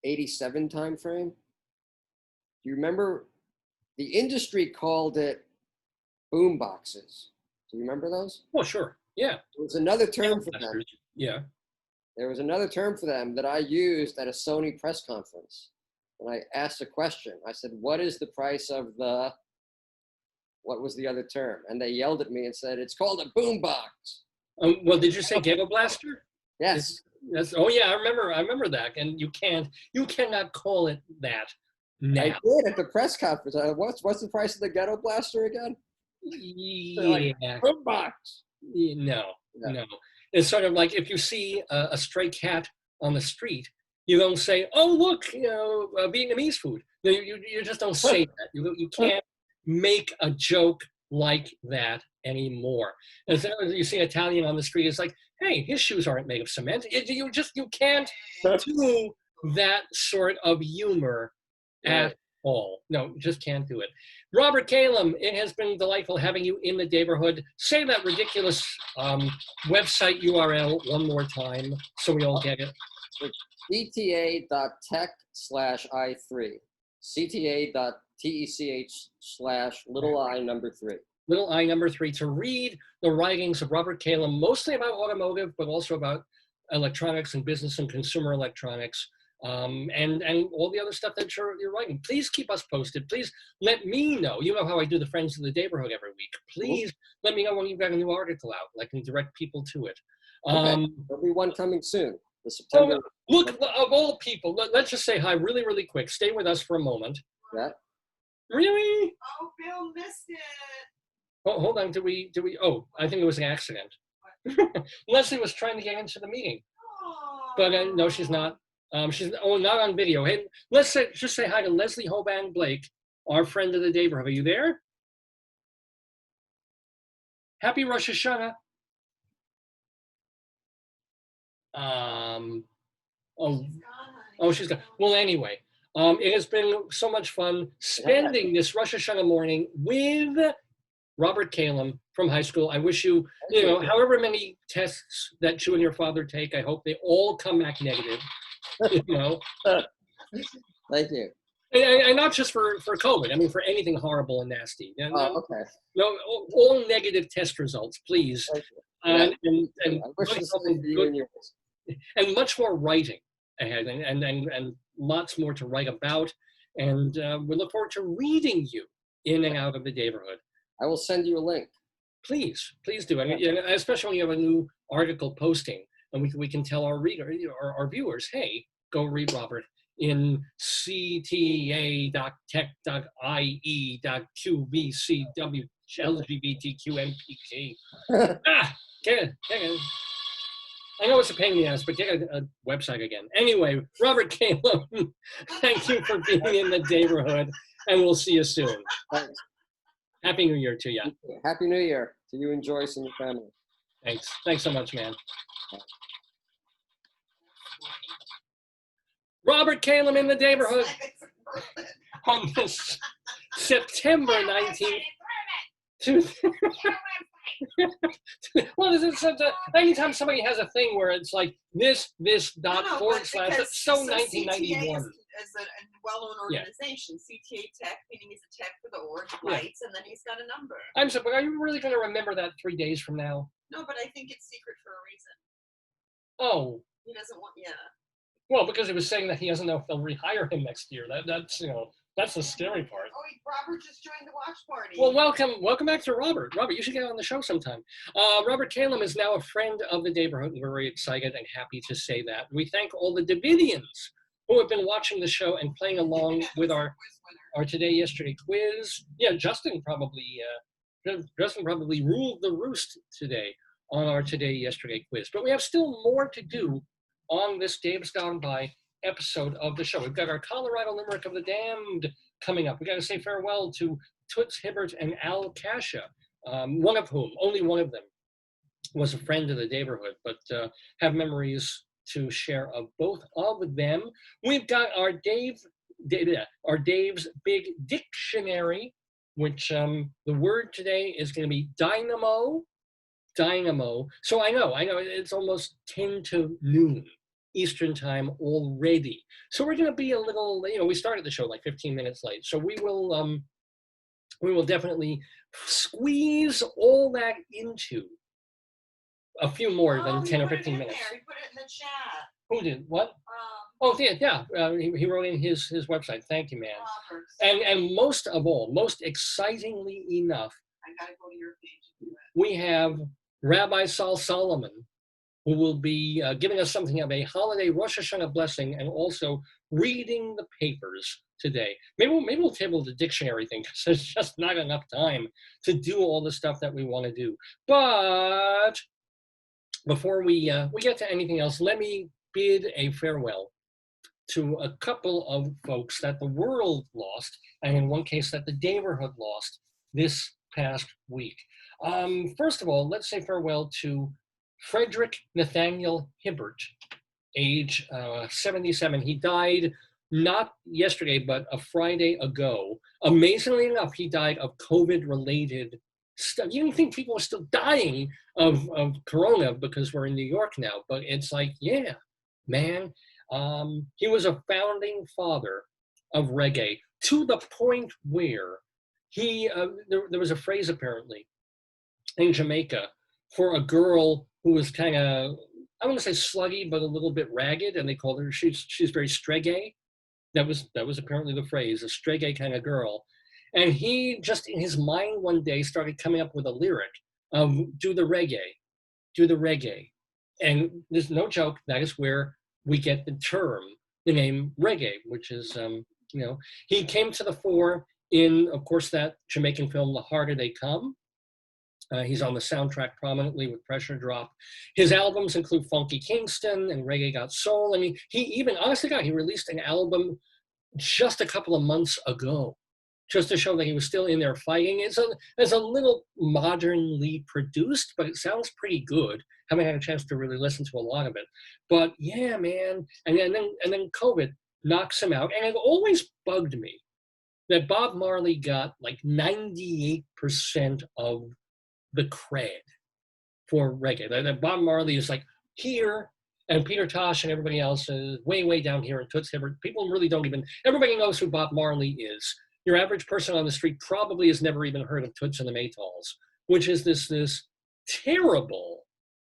87 timeframe, do you remember the industry called it boom boxes? Do you remember those? Oh, sure. Yeah. There was another term for them. Yeah. There was another term for them that I used at a Sony press conference. And I asked a question. I said, what is the price of what was the other term? And they yelled at me and said, it's called a boom box. Well, did you say Ghetto Blaster? Yes. Oh yeah, I remember that. And you cannot call it that now. I did at the press conference. What's the price of the Ghetto Blaster again? Yeah. Boom box. No. It's sort of like if you see a stray cat on the street, you don't say, "Oh, look, Vietnamese food." No, you just don't say that. You can't make a joke like that anymore. As you see an Italian on the street, it's like, "Hey, his shoes aren't made of cement." You can't do that sort of humor at all. No, you just can't do it. Robert Calem, it has been delightful having you in the Daverhood. Say that ridiculous website URL one more time so we all get it. cta.tech/i3. cta.tech/i3. Little I number 3 to read the writings of Robert Calem, mostly about automotive, but also about electronics and business and consumer electronics. And all the other stuff that you're writing. Please keep us posted. Please let me know. You know how I do the Friends of the Daverhood every week. Please let me know when you've got a new article out. I can direct people to it. There'll be one coming soon. The September. Look, of all people, let's just say hi really, really quick. Stay with us for a moment. Yeah. Oh, Really? Bill missed it. Oh, hold on. Did we? Oh, I think it was an accident. Leslie was trying to get into the meeting, but no, she's not. She's not on video. Hey, let's just say hi to Leslie Hoban Blake, our friend of the Daverhood. Are you there? Happy Rosh Hashanah. She's gone. Well, anyway, It has been so much fun spending this Rosh Hashanah morning with Robert Calem from high school. I wish you, however many tests that you and your father take, I hope they all come back negative. Thank you. And not just for COVID. I mean, for anything horrible and nasty. Okay. No, all negative test results, please. And I wish and much more writing ahead, and lots more to write about. And we look forward to reading you in and out of the Daverhood. I will send you a link. Please do. I mean, especially when you have a new article posting, and we can tell our our viewers, hey, go read Robert in cta.tech.ie.qvcw.LGBTQMPK. I know it's a pain in the ass, but get a website again. Anyway, Robert Calem, thank you for being in the Daverhood, and we'll see you soon. Thanks. Happy New Year to you. Happy New Year to you and Joyce and your family. Thanks. Thanks so much, man. Robert Calem in the Daverhood on this September 19th. Well, anytime somebody has a thing where it's like this dot / that's so 1991. Is a well-known organization. CTA Tech, meaning he's a tech for the org, writes, and then he's got a number. I'm sorry, but are you really going to remember that 3 days from now? No, but I think it's secret for a reason. Oh. He doesn't want, Well, because he was saying that he doesn't know if they'll rehire him next year. That's the scary part. Oh, Robert just joined the watch party. Well, welcome back to Robert. Robert, you should get on the show sometime. Robert Calem is now a friend of the Daverhood, and we're very excited and happy to say that. We thank all the Davidians who have been watching the show and playing along with our Today Yesterday quiz. Yeah, Justin probably ruled the roost today on our Today Yesterday quiz. But we have still more to do on this Dave's Gone By episode of the show. We've got our Colorado Limerick of the Damned coming up. We got to say farewell to Toots, Hibbert, and Kasha, only one of them was a friend of the Daverhood, but have memories to share of both of them. We've got our Dave's Big Dictionary, which the word today is going to be dynamo. So I know it's almost 10 to noon Eastern time already. So we're going to be a little, we started the show like 15 minutes late. So we will definitely squeeze all that into a few more than 10 or 15 minutes. He put it in the chat. Who did? What? He wrote in his website. Thank you, man. And most excitingly enough, I gotta go to your page. We have Rabbi Sol Solomon, who will be giving us something of a holiday Rosh Hashanah blessing and also reading the papers today. Maybe we'll table the dictionary thing because there's just not enough time to do all the stuff that we want to do. But before we get to anything else, let me bid a farewell to a couple of folks that the world lost, and in one case that the Daverhood lost this past week. First of all, let's say farewell to Frederick Nathaniel Hibbert, age 77. He died not yesterday, but a Friday ago. Amazingly enough, he died of COVID-related stuff. You don't think people are still dying of corona because we're in New York now, but it's like, yeah, man. He was a founding father of reggae to the point where there was a phrase apparently in Jamaica for a girl who was kind of, I don't want to say sluggy, but a little bit ragged, and they called her, she's very stregay. That was apparently the phrase, a stregay kind of girl. And he just in his mind one day started coming up with a lyric of do the reggae. And there's no joke, that is where we get the name reggae, which is, he came to the fore in, of course, that Jamaican film, The Harder They Come. He's on the soundtrack prominently with Pressure Drop. His albums include Funky Kingston and Reggae Got Soul. I mean, he even, honest to God, he released an album just a couple of months ago, just to show that he was still in there fighting. It's a little modernly produced, but it sounds pretty good. Haven't had a chance to really listen to a lot of it. But yeah, man. And then COVID knocks him out. And it always bugged me that Bob Marley got like 98% of the cred for reggae. That Bob Marley is like here, and Peter Tosh and everybody else is way, way down here, and Toots Hibbert. People really don't even, everybody knows who Bob Marley is. Your average person on the street probably has never even heard of Toots and the Maytals, which is this terrible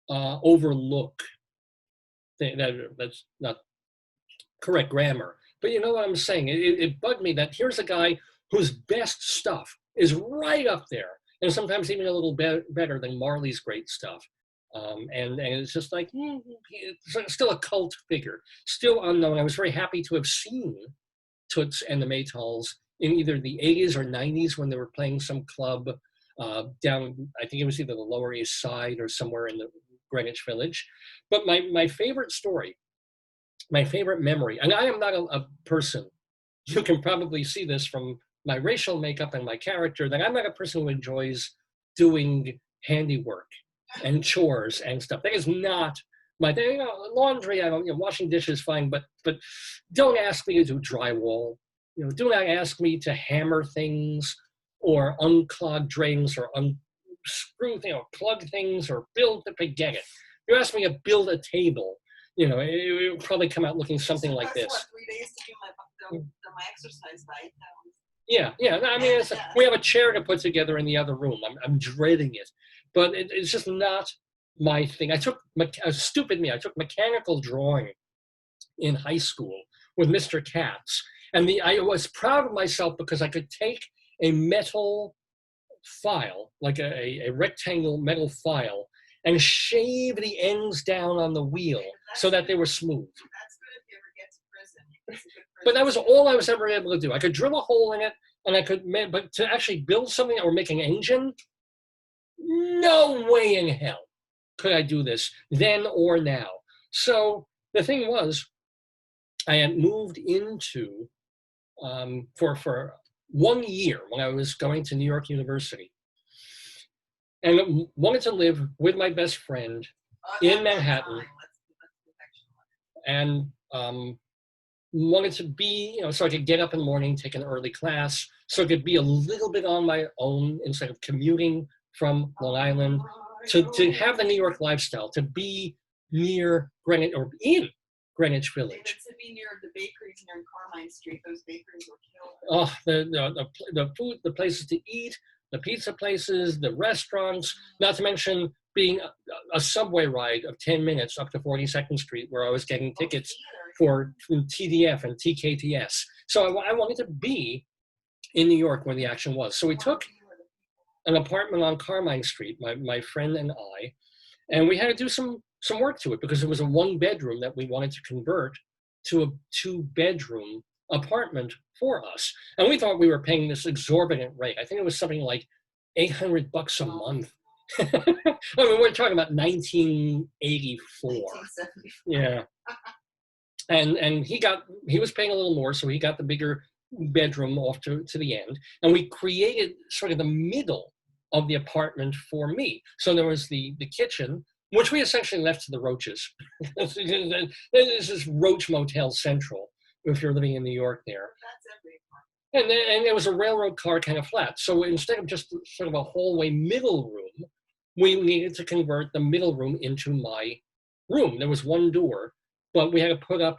overlook thing. That's not correct grammar. But you know what I'm saying? It bugged me that here's a guy whose best stuff is right up there, and sometimes even a little better than Marley's great stuff. And it's just like, it's still a cult figure, still unknown. I was very happy to have seen Toots and the Maytals in either the 80s or 90s when they were playing some club down, I think it was either the Lower East Side or somewhere in the Greenwich Village. But my favorite story, my favorite memory, and I am not a person, you can probably see this from my racial makeup and my character, that I'm not a person who enjoys doing handiwork and chores and stuff. That is not my thing. You know, laundry, I don't, washing dishes, fine, but don't ask me to do drywall. Do not ask me to hammer things or unclog drains or unscrew things or plug things or build the forget it. You ask me to build a table, it would probably come out looking something like this. What, 3 days to do my exercise diet? Yeah. I mean, we have a chair to put together in the other room. I'm dreading it, but it's just not my thing. I took mechanical drawing in high school with Mr. Katz, and I was proud of myself because I could take a metal file, like a rectangle metal file, and shave the ends down on the wheel so that they were smooth. That's good if you ever get to prison. But that was all I was ever able to do. I could drill a hole in it, and I could, but to actually build something or make an engine, no way in hell could I do this then or now. So the thing was, I had moved into, for 1 year when I was going to New York University, and wanted to live with my best friend in Manhattan, and wanted to be, so I could get up in the morning, take an early class, so I could be a little bit on my own instead of commuting from Long Island, to have the New York lifestyle, to be near Greenwich or in Greenwich Village. To be near the bakeries near Carmine Street. Those bakeries were killer. Oh, the food, the places to eat, the pizza places, the restaurants, not to mention being a subway ride of 10 minutes up to 42nd Street where I was getting tickets for TDF and TKTS. So I wanted to be in New York when the action was. So we took an apartment on Carmine Street, my friend and I, and we had to do some work to it because it was a 1-bedroom that we wanted to convert to a 2-bedroom apartment for us. And we thought we were paying this exorbitant rate. I think it was something like $800 a month. I mean, we're talking about 1984. 1974. Yeah. And he was paying a little more, so he got the bigger bedroom off to the end. And we created sort of the middle of the apartment for me. So there was the kitchen, which we essentially left to the roaches. This is Roach Motel Central, if you're living in New York there. That's every And it was a railroad car kind of flat. So instead of just sort of a hallway middle room, we needed to convert the middle room into my room. There was one door, but we had to put up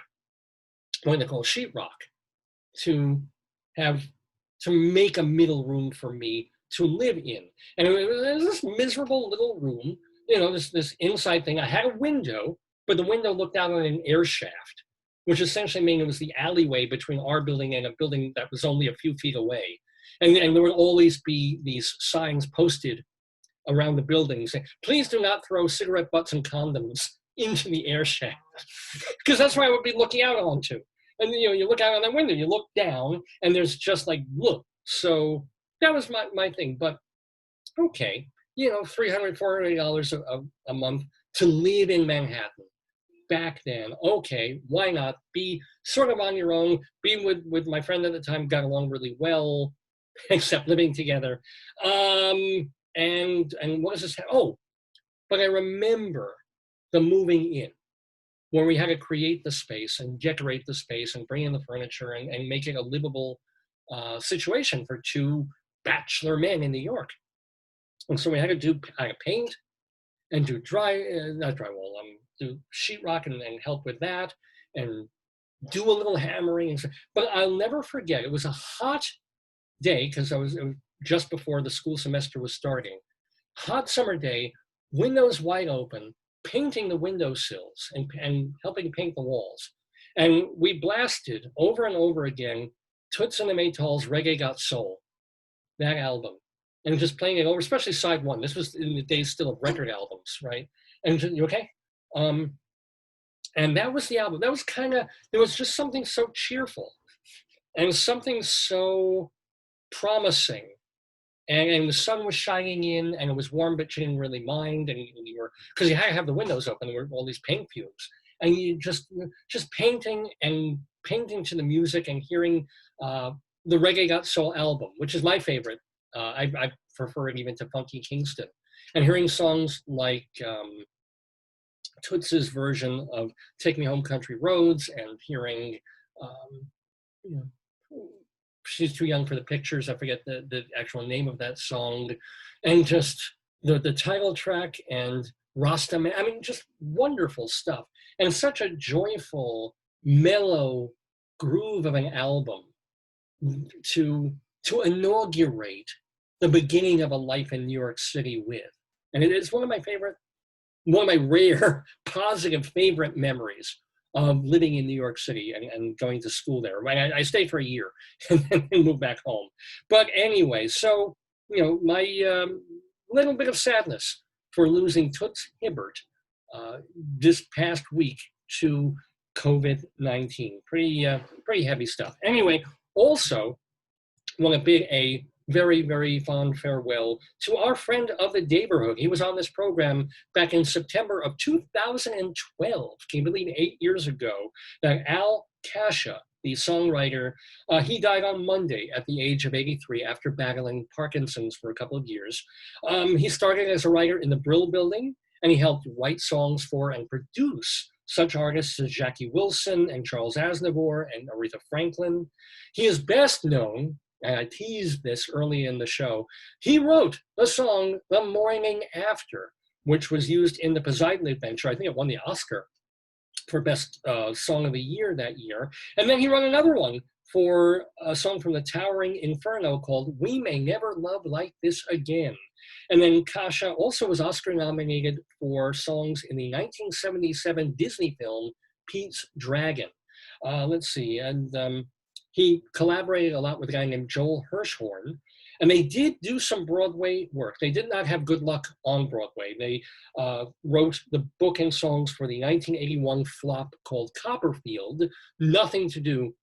what they call sheetrock to make a middle room for me to live in. And it was this miserable little room, this inside thing. I had a window, but the window looked out on an air shaft, which essentially meant it was the alleyway between our building and a building that was only a few feet away. And there would always be these signs posted around the building saying, please do not throw cigarette butts and condoms into the air shaft, because that's where I would be looking out onto. And you look out on that window, you look down, and there's just like, look. So that was my thing. But okay, $300, $400 a month to live in Manhattan back then. Okay, why not be sort of on your own? Being with my friend at the time, got along really well, except living together. And what does this have? Oh, but I remember the moving in. where we had to create the space and decorate the space and bring in the furniture and make it a livable situation for two bachelor men in New York. And so we had to do paint and do not drywall, do sheetrock and help with that and do a little hammering. But I'll never forget, it was a hot day because it was just before the school semester was starting. Hot summer day, windows wide open, painting the windowsills and helping paint the walls. And we blasted over and over again Toots and the Maytals' Reggae Got Soul, that album. And just playing it over, especially side one. This was in the days still of record albums, right? And you okay? And that was the album. That was there was just something so cheerful and something so promising. And the sun was shining in and it was warm, but you didn't really mind. And you were, because you had to have the windows open, there were all these paint fumes. And you just painting to the music and hearing the Reggae Got Soul album, which is my favorite. I prefer it even to Funky Kingston. And hearing songs like Toots's version of Take Me Home Country Roads and hearing, She's Too Young for the Pictures, I forget the actual name of that song, and just the title track and Rasta Man, I mean, just wonderful stuff. And such a joyful, mellow groove of an album to inaugurate the beginning of a life in New York City with. And it is one of my rare positive favorite memories of living in New York City and going to school there. Right? I stayed for a year and then moved back home. But anyway, so, my little bit of sadness for losing Toots Hibbert this past week to COVID-19. Pretty heavy stuff. Anyway, also want to bid a very, very fond farewell to our friend of the Daverhood. He was on this program back in September of 2012. Can you believe 8 years ago that Al Kasha, the songwriter, he died on Monday at the age of 83 after battling Parkinson's for a couple of years. He started as a writer in the Brill Building, and he helped write songs for and produce such artists as Jackie Wilson and Charles Aznavour and Aretha Franklin. He is best known, and I teased this early in the show, he wrote the song The Morning After, which was used in the Poseidon Adventure. I think it won the Oscar for Best Song of the Year that year. And then he wrote another one for a song from the Towering Inferno called We May Never Love Like This Again. And then Kasha also was Oscar nominated for songs in the 1977 Disney film Pete's Dragon. Let's see, and he collaborated a lot with a guy named Joel Hirschhorn, and they did do some Broadway work. They did not have good luck on Broadway. They wrote the book and songs for the 1981 flop called Copperfield, nothing to do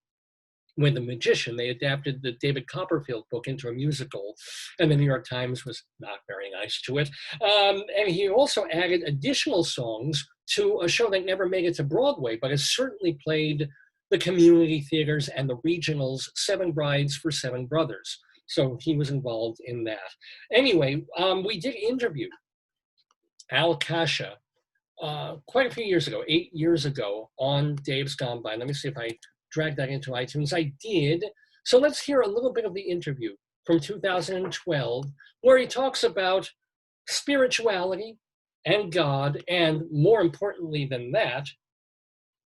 with The Magician. They adapted the David Copperfield book into a musical, and the New York Times was not very nice to it. And he also added additional songs to a show that never made it to Broadway, but has certainly played the community theaters and the regionals, Seven Brides for Seven Brothers. So he was involved in that. Anyway, we did interview Al Kasha quite a few years ago, 8 years ago, on Dave's Gone By. Let me see if I drag that into iTunes. I did. So let's hear a little bit of the interview from 2012, where he talks about spirituality and God, and more importantly than that,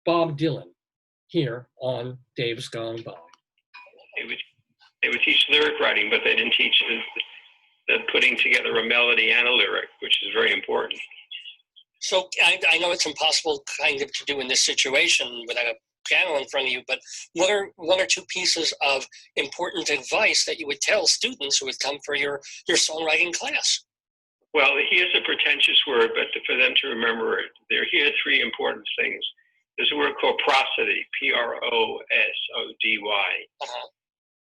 Bob Dylan, here on Dave's Gone By. They would teach lyric writing, but they didn't teach the putting together a melody and a lyric, which is very important. So I know it's impossible kind of to do in this situation without a piano in front of you, but what are one or two pieces of important advice that you would tell students who would come for your songwriting class? Well, here's a pretentious word, but for them to remember it, here are three important things. There's a word called prosody, Prosody. Uh-huh.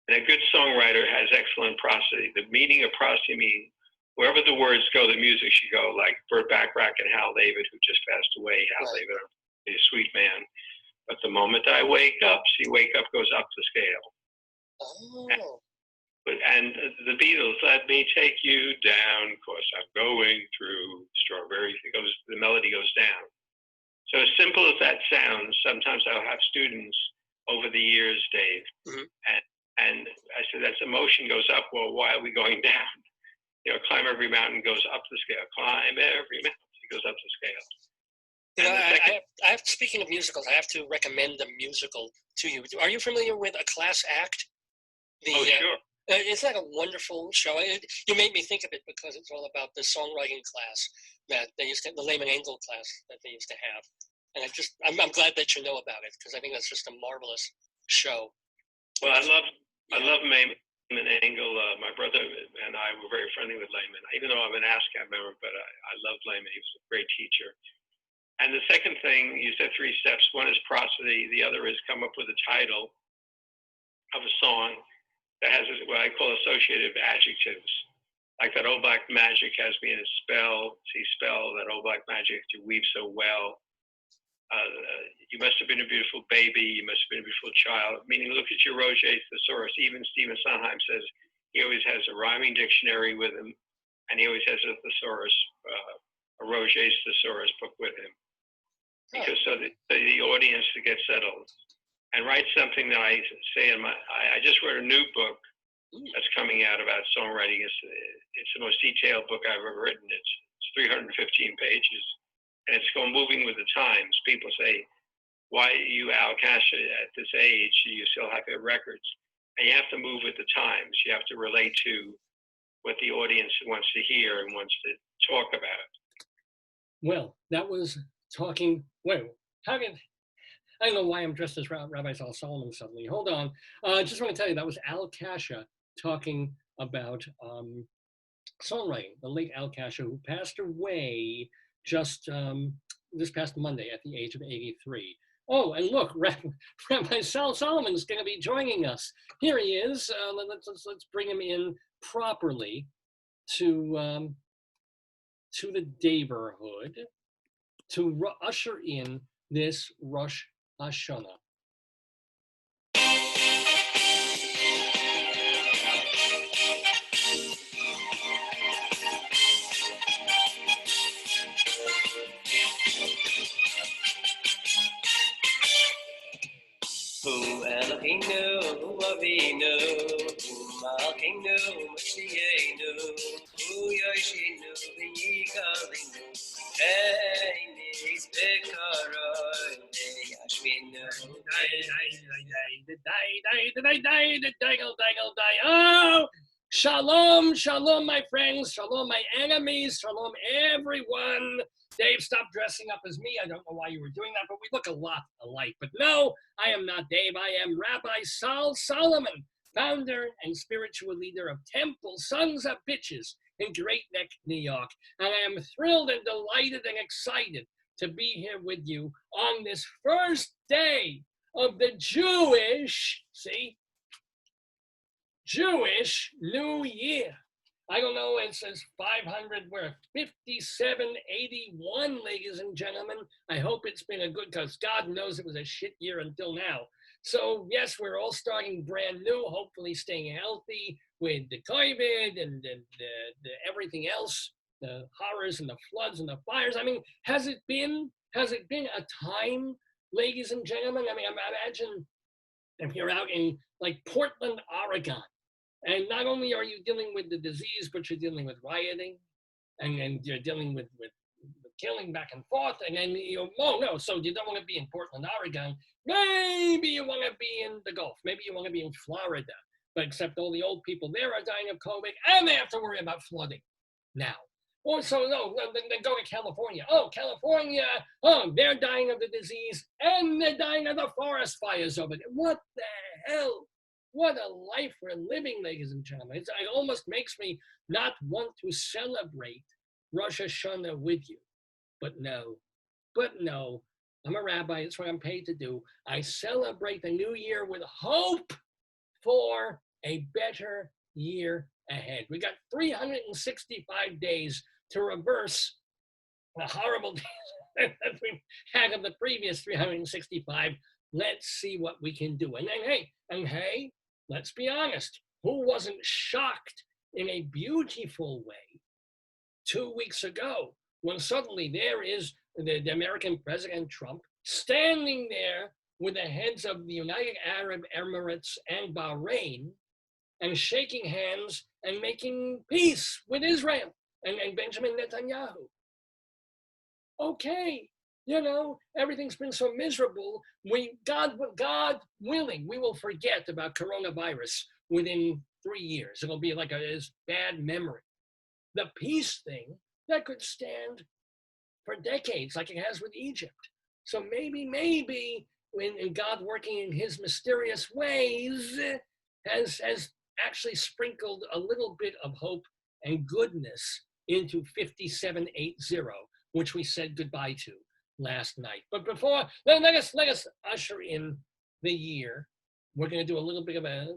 And a good songwriter has excellent prosody. The meaning of prosody means wherever the words go, the music should go, like Burt Bacharach and Hal David, who just passed away. Hal David, a sweet man. But the moment I wake up, see, wake up goes up the scale. Oh. And the Beatles, let me take you down, 'cause I'm going through strawberries. The melody goes down. So as simple as that sounds, sometimes I'll have students over the years, Dave, and I said, that's emotion goes up. Well, why are we going down? You know, climb every mountain goes up the scale. Climb every mountain, it goes up the scale. You know, I have, speaking of musicals, I have to recommend a musical to you. Are you familiar with A Class Act? Sure. It's like a wonderful show. You made me think of it because it's all about the songwriting class that they used to, the Lehman Engel class that they used to have. And I'm glad that you know about it because I think that's just a marvelous show. Well, I love Lehman Engel. My brother and I were very friendly with Lehman, even though I'm an ASCAP member, but I loved Lehman. He was a great teacher. And the second thing, you said 3 steps. One is prosody. The other is come up with a title of a song that has what I call associative adjectives. Like that old black magic has me in a spell. See, spell, that old black magic, you weave so well. You must have been a beautiful baby. You must have been a beautiful child. Meaning, look at your Roget's thesaurus. Even Stephen Sondheim says he always has a rhyming dictionary with him, and he always has a thesaurus, a Roget's thesaurus book with him. Because so the audience to get settled. And write something that I say in I just wrote a new book that's coming out about songwriting. It's the most detailed book I've ever written. It's 315 pages, and it's going moving with the times. People say, why you, Kasha, at this age, you still have your records? And you have to move with the times. You have to relate to what the audience wants to hear and wants to talk about. Well, that was talking, I don't know why I'm dressed as Rabbi Sol Solomon suddenly. Hold on. I just want to tell you, that was Kasha talking about songwriting, the late Kasha, who passed away just this past Monday at the age of 83. Oh, and look, Rabbi Sol Solomon is going to be joining us. Here he is. Let's bring him in properly to the Daverhood to usher in this Rosh Hashanah. Hu Eloheinu, Hu Avinu, Hu Malkeinu, Mashiachenu, Hu Yoshinu, V'yikalinu, Einis Bekaroi, Ve'yashminu. Oh, shalom, shalom, my friends, shalom, my enemies, shalom, everyone. Dave, stop dressing up as me. I don't know why you were doing that, but we look a lot alike. But no, I am not Dave. I am Rabbi Sol Solomon, founder and spiritual leader of Temple Sons of Bitches in Great Neck, New York. And I am thrilled and delighted and excited to be here with you on this first day of the Jewish New Year. I don't know, it says 500, we're 5781, ladies and gentlemen. I hope it's been a good, because God knows it was a shit year until now. So yes, we're all starting brand new, hopefully staying healthy with the COVID and the everything else, the horrors and the floods and the fires. I mean, has it been a time, ladies and gentlemen? I mean, imagine if you're out in like Portland, Oregon, and not only are you dealing with the disease, but you're dealing with rioting, and you're dealing with killing back and forth, and then so you don't want to be in Portland, Oregon. Maybe you want to be in the Gulf. Maybe you want to be in Florida. But except all the old people there are dying of COVID, and they have to worry about flooding now. Or then go to California. Oh, California, they're dying of the disease, and they're dying of the forest fires over there. What the hell? What a life we're living, ladies and gentlemen. It almost makes me not want to celebrate Rosh Hashanah with you. But no, I'm a rabbi. It's what I'm paid to do. I celebrate the new year with hope for a better year ahead. We got 365 days to reverse the horrible days that we had of the previous 365. Let's see what we can do. And then, hey, let's be honest. Who wasn't shocked in a beautiful way 2 weeks ago when suddenly there is the American President Trump standing there with the heads of the United Arab Emirates and Bahrain and shaking hands and making peace with Israel and Benjamin Netanyahu. Okay, you know, everything's been so miserable. God willing, we will forget about coronavirus within 3 years. It'll be like a bad memory. The peace thing, that could stand for decades like it has with Egypt. So maybe when God working in his mysterious ways has actually sprinkled a little bit of hope and goodness into 5780, which we said goodbye to last night. But before, let us usher in the year. We're going to do a little bit of a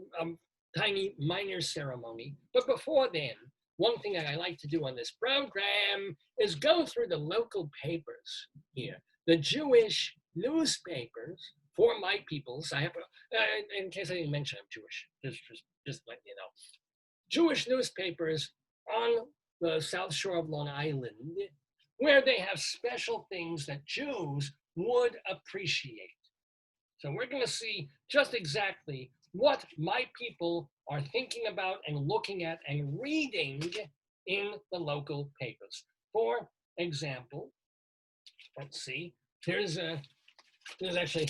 tiny minor ceremony. But before then, one thing that I like to do on this program is go through the local papers here, the Jewish newspapers for my peoples. I have, in case I didn't mention I'm Jewish, just letting you know. Jewish newspapers on the South Shore of Long Island, where they have special things that Jews would appreciate. So we're going to see just exactly what my people are thinking about and looking at and reading in the local papers. For example, let's see, there's actually,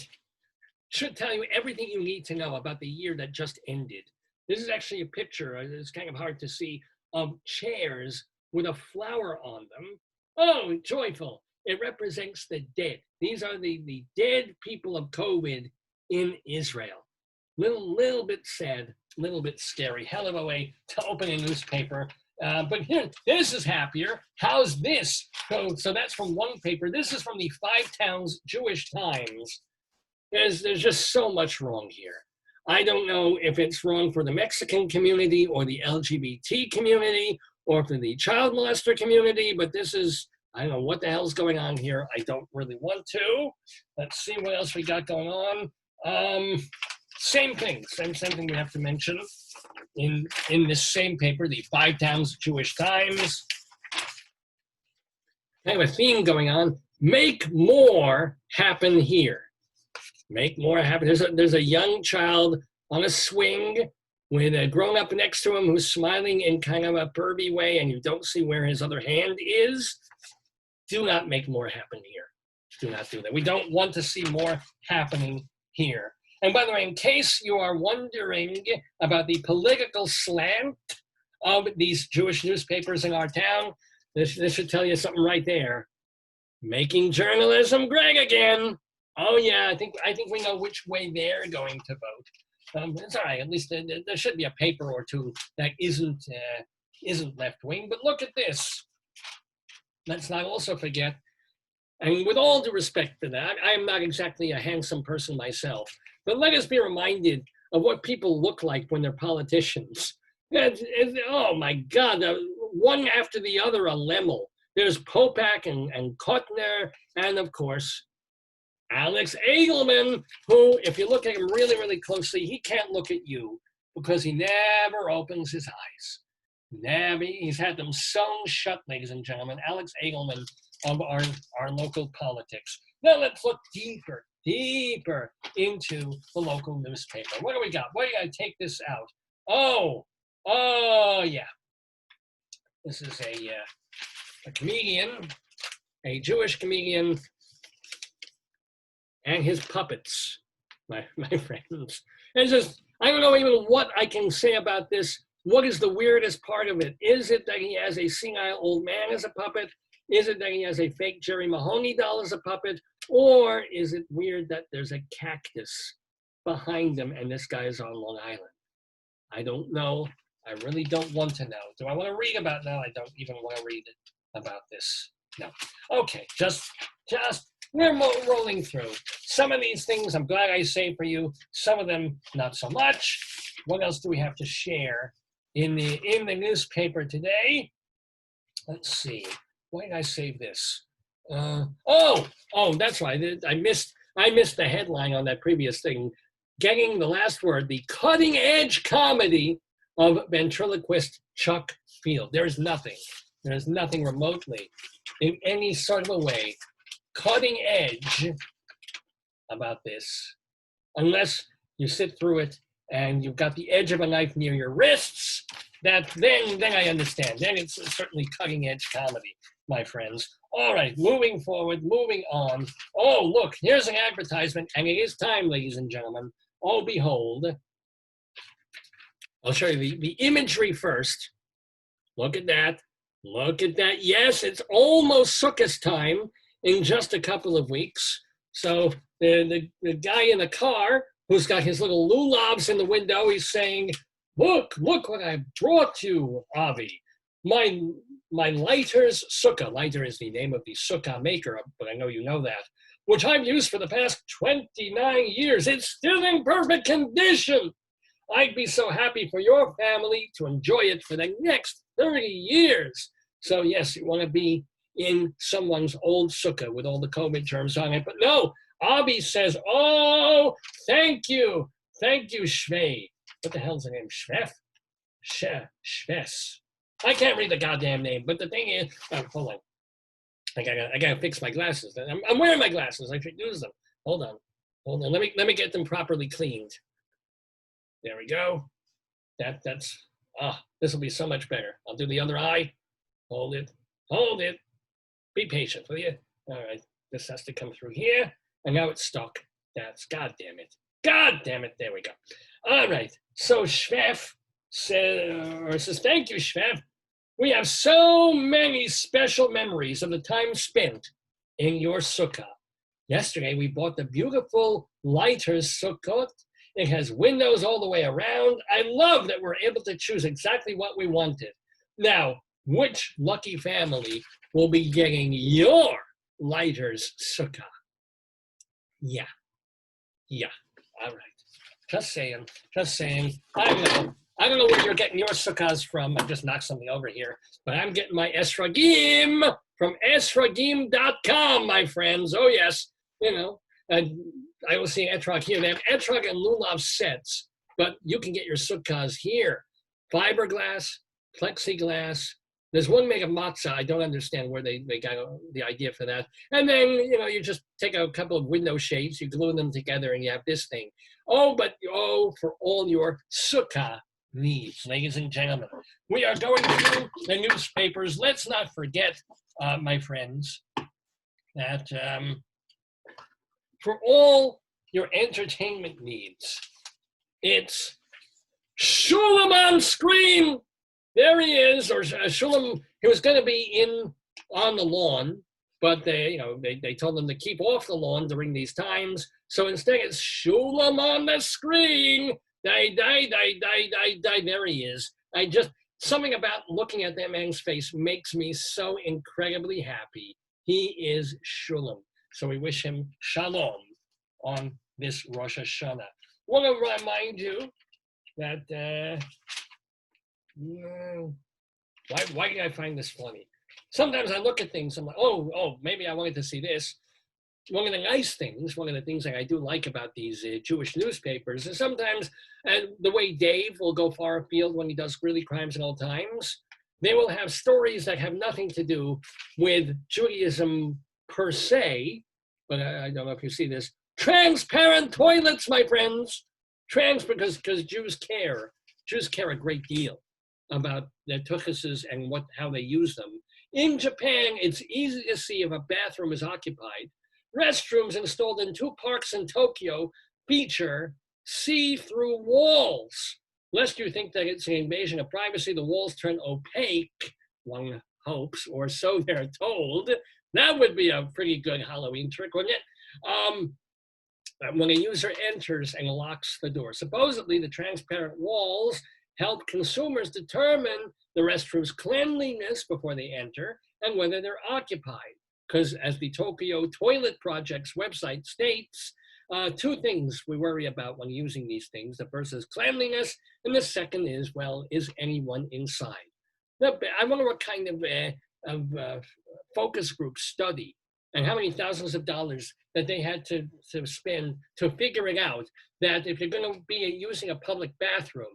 should tell you everything you need to know about the year that just ended. This is actually a picture, it's kind of hard to see, of chairs with a flower on them. Oh, joyful. It represents the dead. These are the dead people of COVID in Israel. Little bit sad, little bit scary. Hell of a way to open a newspaper. But here, this is happier. How's this? So that's from one paper. This is from the Five Towns Jewish Times. There's just so much wrong here. I don't know if it's wrong for the Mexican community or the LGBT community or for the child molester community, but this is, I don't know what the hell's going on here. I don't really want to. Let's see what else we got going on. Same thing we have to mention in this same paper, the Five Towns Jewish Times. I have a theme going on. Make more happen here. Make more happen. There's a young child on a swing with a grown-up next to him who's smiling in kind of a pervy way, and you don't see where his other hand is. Do not make more happen here. Do not do that. We don't want to see more happening here. And by the way, in case you are wondering about the political slant of these Jewish newspapers in our town, this should tell you something right there. Making journalism great again. Oh yeah, I think we know which way they're going to vote. It's all right. At least there should be a paper or two that isn't left wing. But look at this. Let's not also forget. And with all due respect for that, I am not exactly a handsome person myself. But let us be reminded of what people look like when they're politicians. Oh my God, one after the other a lemel. There's Popak and Kotner, and of course, Alex Egelman, who, if you look at him really, really closely, he can't look at you because he never opens his eyes. Never. He's had them sewn shut, ladies and gentlemen. Alex Egelman of our local politics. Now let's look deeper into the local newspaper. What do we got? Why do I take this out? Oh yeah. This is a comedian, a Jewish comedian, and his puppets, my friends. It's just, I don't know even what I can say about this. What is the weirdest part of it? Is it that he has a senile old man as a puppet? Is it that he has a fake Jerry Mahoney doll as a puppet? Or is it weird that there's a cactus behind him and this guy is on Long Island? I don't know. I really don't want to know. Do I want to read about it? No, I don't even want to read about this. No. Okay, just we're rolling through. Some of these things I'm glad I saved for you. Some of them not so much. What else do we have to share in the newspaper today? Let's see. Why did I save this? Oh, that's right. I missed the headline on that previous thing. Getting the last word, the cutting edge comedy of ventriloquist Chuck Field. There is nothing remotely in any sort of a way cutting edge about this, unless you sit through it and you've got the edge of a knife near your wrists. Then I understand. Then it's certainly cutting edge comedy, my friends. All right, moving forward, moving on. Oh, look, here's an advertisement, and it is time, ladies and gentlemen. Oh, behold. I'll show you the imagery first. Look at that. Look at that. Yes, it's almost Sukkot time in just a couple of weeks. So the guy in the car who's got his little lulavs in the window, he's saying, look what I brought you, Avi. My Leiter's Sukkah. Leiter is the name of the Sukkah maker, but I know you know that, which I've used for the past 29 years. It's still in perfect condition. I'd be so happy for your family to enjoy it for the next 30 years. So yes, you want to be in someone's old sukkah with all the COVID germs on it. But no, Avi says, oh, thank you, Shvei. What the hell's the name? Shvef? Shves. I can't read the goddamn name, but the thing is, hold on. I gotta fix my glasses. I'm wearing my glasses. I should use them. Hold on. Let me get them properly cleaned. There we go. This will be so much better. I'll do the other eye. Hold it. Be patient, will you? All right. This has to come through here, and now it's stuck. God damn it. There we go. All right. So Shvef says, thank you, Shvef. We have so many special memories of the time spent in your sukkah. Yesterday, we bought the beautiful Leiter's Sukkot. It has windows all the way around. I love that we're able to choose exactly what we wanted. Now, which lucky family will be getting your Leiter's Sukkah? Yeah. All right. Just saying. I don't know where you're getting your sukkahs from. I just knocked something over here. But I'm getting my esragim from esragim.com, my friends. Oh, yes. You know, and I was seeing etrog here. They have etrog and lulav sets, but you can get your sukkahs here. Fiberglass, plexiglass. There's one made of matzah. I don't understand where they got the idea for that. And then, you just take a couple of window shades, you glue them together, and you have this thing. For all your sukkah needs, ladies and gentlemen. We are going through the newspapers. Let's not forget, my friends, that for all your entertainment needs, it's Shulam on screen. There he is, or Shulam. He was going to be on the lawn, but they told him to keep off the lawn during these times. So instead, it's Shulam on the screen. Die. There he is. Something about looking at that man's face makes me so incredibly happy. He is Shulam. So we wish him shalom on this Rosh Hashanah. I want to remind you that, why did I find this funny? Sometimes I look at things, I'm like, oh, maybe I wanted to see this. One of the things that I do like about these Jewish newspapers is sometimes, and the way Dave will go far afield when he does Greeley Crimes Old Times, they will have stories that have nothing to do with Judaism per se, but I don't know if you see this. Transparent toilets, my friends. Because Jews care. Jews care a great deal about their tuchuses and how they use them. In Japan, it's easy to see if a bathroom is occupied. Restrooms installed in 2 parks in Tokyo feature see-through walls. Lest you think that it's an invasion of privacy, the walls turn opaque, one hopes, or so they're told. That would be a pretty good Halloween trick, wouldn't it? When a user enters and locks the door. Supposedly, the transparent walls help consumers determine the restroom's cleanliness before they enter and whether they're occupied. Because as the Tokyo Toilet Project's website states, 2 things we worry about when using these things. The first is cleanliness, and the second is, is anyone inside? I wonder what kind of focus group study and how many thousands of dollars that they had to spend to figure it out, that if you're going to be using a public bathroom,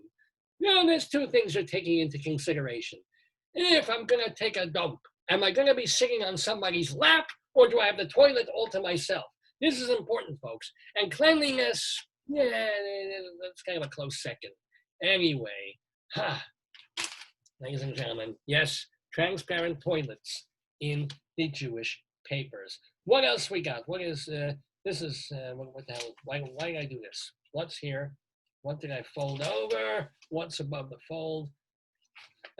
there's 2 things you're taking into consideration. If I'm going to take a dump, am I going to be sitting on somebody's lap, or do I have the toilet all to myself? This is important, folks. And cleanliness, yeah, that's kind of a close second. Anyway, ladies and gentlemen, yes, transparent toilets in the Jewish papers. What else we got? What is, this is, what the hell, why did I do this? What's here? What did I fold over? What's above the fold?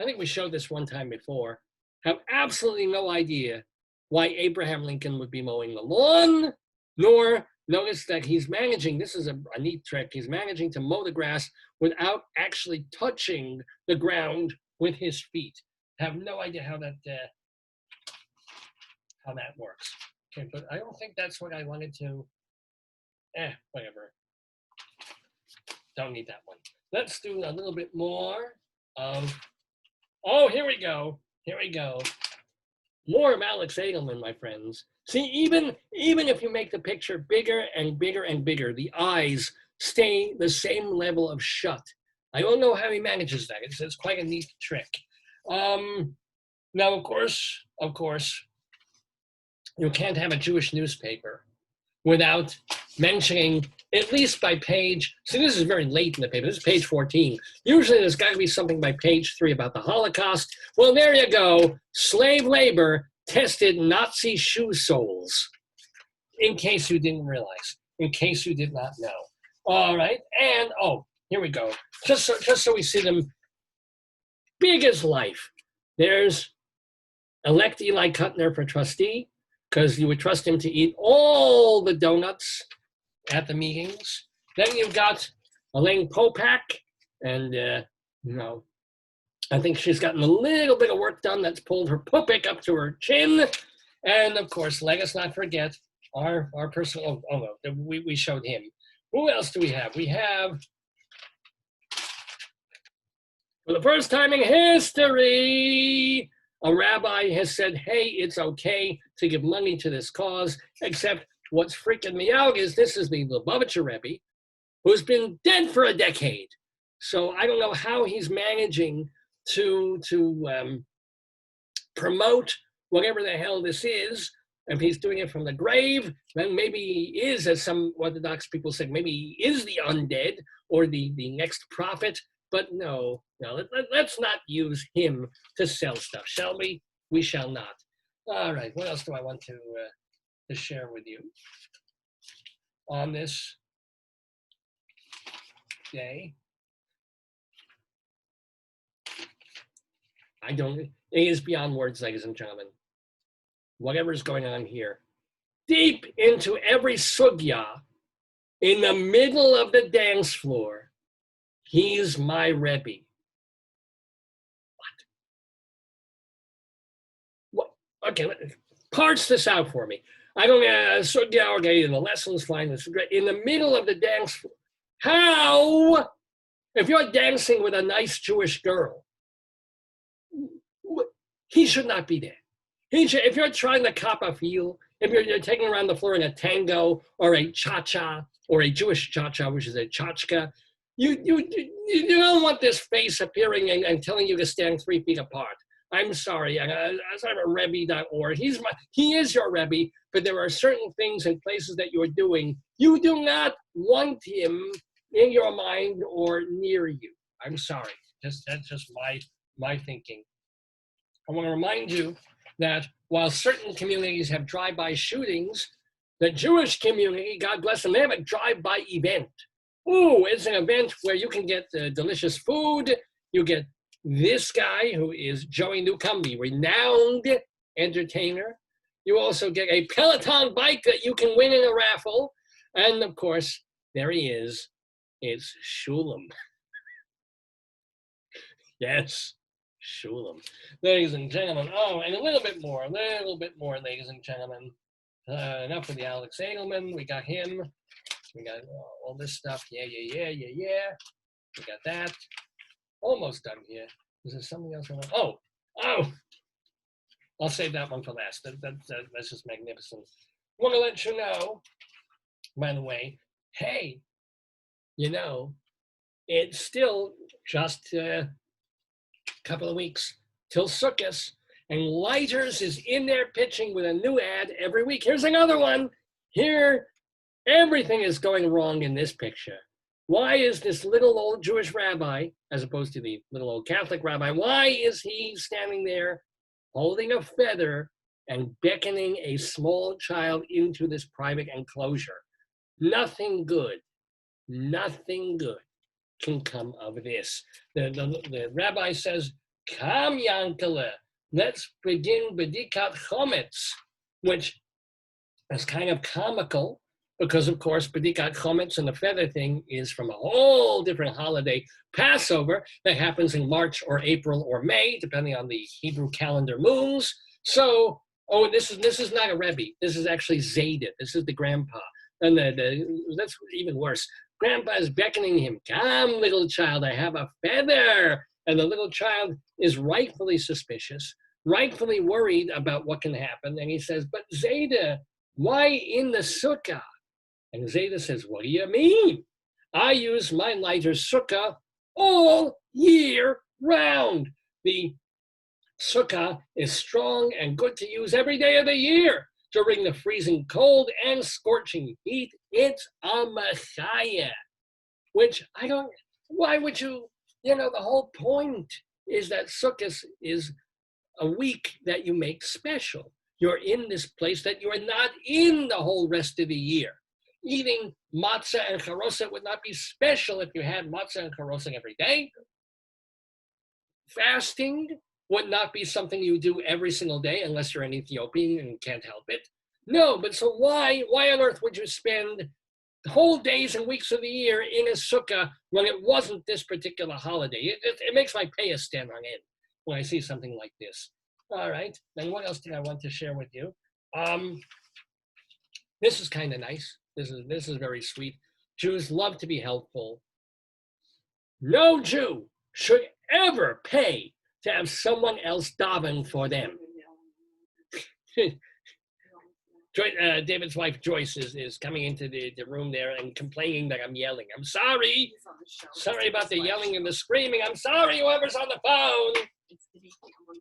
I think we showed this one time before. Have absolutely no idea why Abraham Lincoln would be mowing the lawn, nor notice that he's managing, this is a neat trick, he's managing to mow the grass without actually touching the ground with his feet. Have no idea how that works. Okay, but I don't think that's what I wanted to, whatever. Don't need that one. Let's do a little bit more of, oh, here we go. Here we go. More of Alex Edelman, my friends. See, even if you make the picture bigger and bigger and bigger, the eyes stay the same level of shut. I don't know how he manages that. It's quite a neat trick. Now, of course, you can't have a Jewish newspaper without mentioning, at least by page, see, this is very late in the paper. This is page 14. Usually there's got to be something by page 3 about the Holocaust. Well, there you go. Slave labor tested Nazi shoe soles. In case you didn't realize, in case you did not know. All right, and oh, here we go. Just so we see them big as life. There's elect Eli Kuttner for trustee, because you would trust him to eat all the donuts at the meetings. Then you've got Elaine Popak, and I think she's gotten a little bit of work done that's pulled her pupik up to her chin. And of course, let us not forget our personal, we showed him. Who else do we have? We have, for the first time in history, a rabbi has said, hey, it's okay to give money to this cause, except what's freaking me out is this is the Lubavitcher Rebbe, who's been dead for a decade. So I don't know how he's managing to promote whatever the hell this is. If he's doing it from the grave, then maybe he is, as some Orthodox people said, maybe he is the undead or the next prophet. But no, let's not use him to sell stuff, shall we? We shall not. All right, what else do I want to share with you on this day? It is beyond words, ladies and gentlemen. Whatever is going on here. Deep into every sugya, in the middle of the dance floor, he's my Rebbe. What? Okay, parse this out for me. I don't know, sugya, okay, the lessons fine, this is great. In the middle of the dance floor, how? If you're dancing with a nice Jewish girl, he should not be there. If you're trying to cop a feel, if you're taking around the floor in a tango or a cha-cha or a Jewish cha-cha, which is a chachka, you don't want this face appearing and telling you to stand 3 feet apart. I'm sorry, I'm a Rebbe.org. He is your Rebbe, but there are certain things and places that you're doing. You do not want him in your mind or near you. I'm sorry. That's just my thinking. I want to remind you that while certain communities have drive-by shootings, the Jewish community, God bless them, they have a drive-by event. Ooh, it's an event where you can get delicious food. You get this guy who is Joey Newcomb, the renowned entertainer. You also get a Peloton bike that you can win in a raffle. And of course, there he is. It's Shulam. Yes. Shulam. Ladies and gentlemen, and a little bit more, ladies and gentlemen. Enough of the Alex Edelman. We got him. We got all this stuff. Yeah. We got that. Almost done here. Is there something else? Oh! I'll save that one for last. That's just magnificent. I want to let you know, by the way, hey, it's still just couple of weeks till Sukkot, And Lighters is in there pitching with a new ad every week. Here's another one. Here, everything is going wrong in this picture. Why is this little old Jewish rabbi, as opposed to the little old Catholic rabbi, why is he standing there holding a feather and beckoning a small child into this private enclosure? Nothing good can come of this. The rabbi says, "Come, Yankele, let's begin Bedikat Chometz," which is kind of comical because, of course, Bedikat Chometz and the feather thing is from a whole different holiday, Passover, that happens in March or April or May, depending on the Hebrew calendar moons. So, this is not a Rebbe. This is actually Zayda. This is the grandpa. And that's even worse. Grandpa is beckoning him, "Come, little child, I have a feather." And the little child is rightfully suspicious, rightfully worried about what can happen. And he says, "But Zayda, why in the sukkah?" And Zayda says, "What do you mean? I use my lighter sukkah all year round. The sukkah is strong and good to use every day of the year. During the freezing cold and scorching heat, it's a machaya." Which I don't, why would you, the whole point is that Sukkot is a week that you make special. You're in this place that you're not in the whole rest of the year. Eating matzah and charoset would not be special if you had matzah and charoset every day. Fasting would not be something you do every single day unless you're an Ethiopian and can't help it. No, but so why on earth would you spend whole days and weeks of the year in a sukkah when it wasn't this particular holiday? It makes my payas stand on end when I see something like this. All right, then what else did I want to share with you? This is kind of nice. This is very sweet. Jews love to be helpful. No Jew should ever pay to have someone else daven for them. David's wife Joyce is coming into the room there and complaining that I'm yelling. I'm sorry. Sorry about the yelling and the screaming. I'm sorry, whoever's on the phone.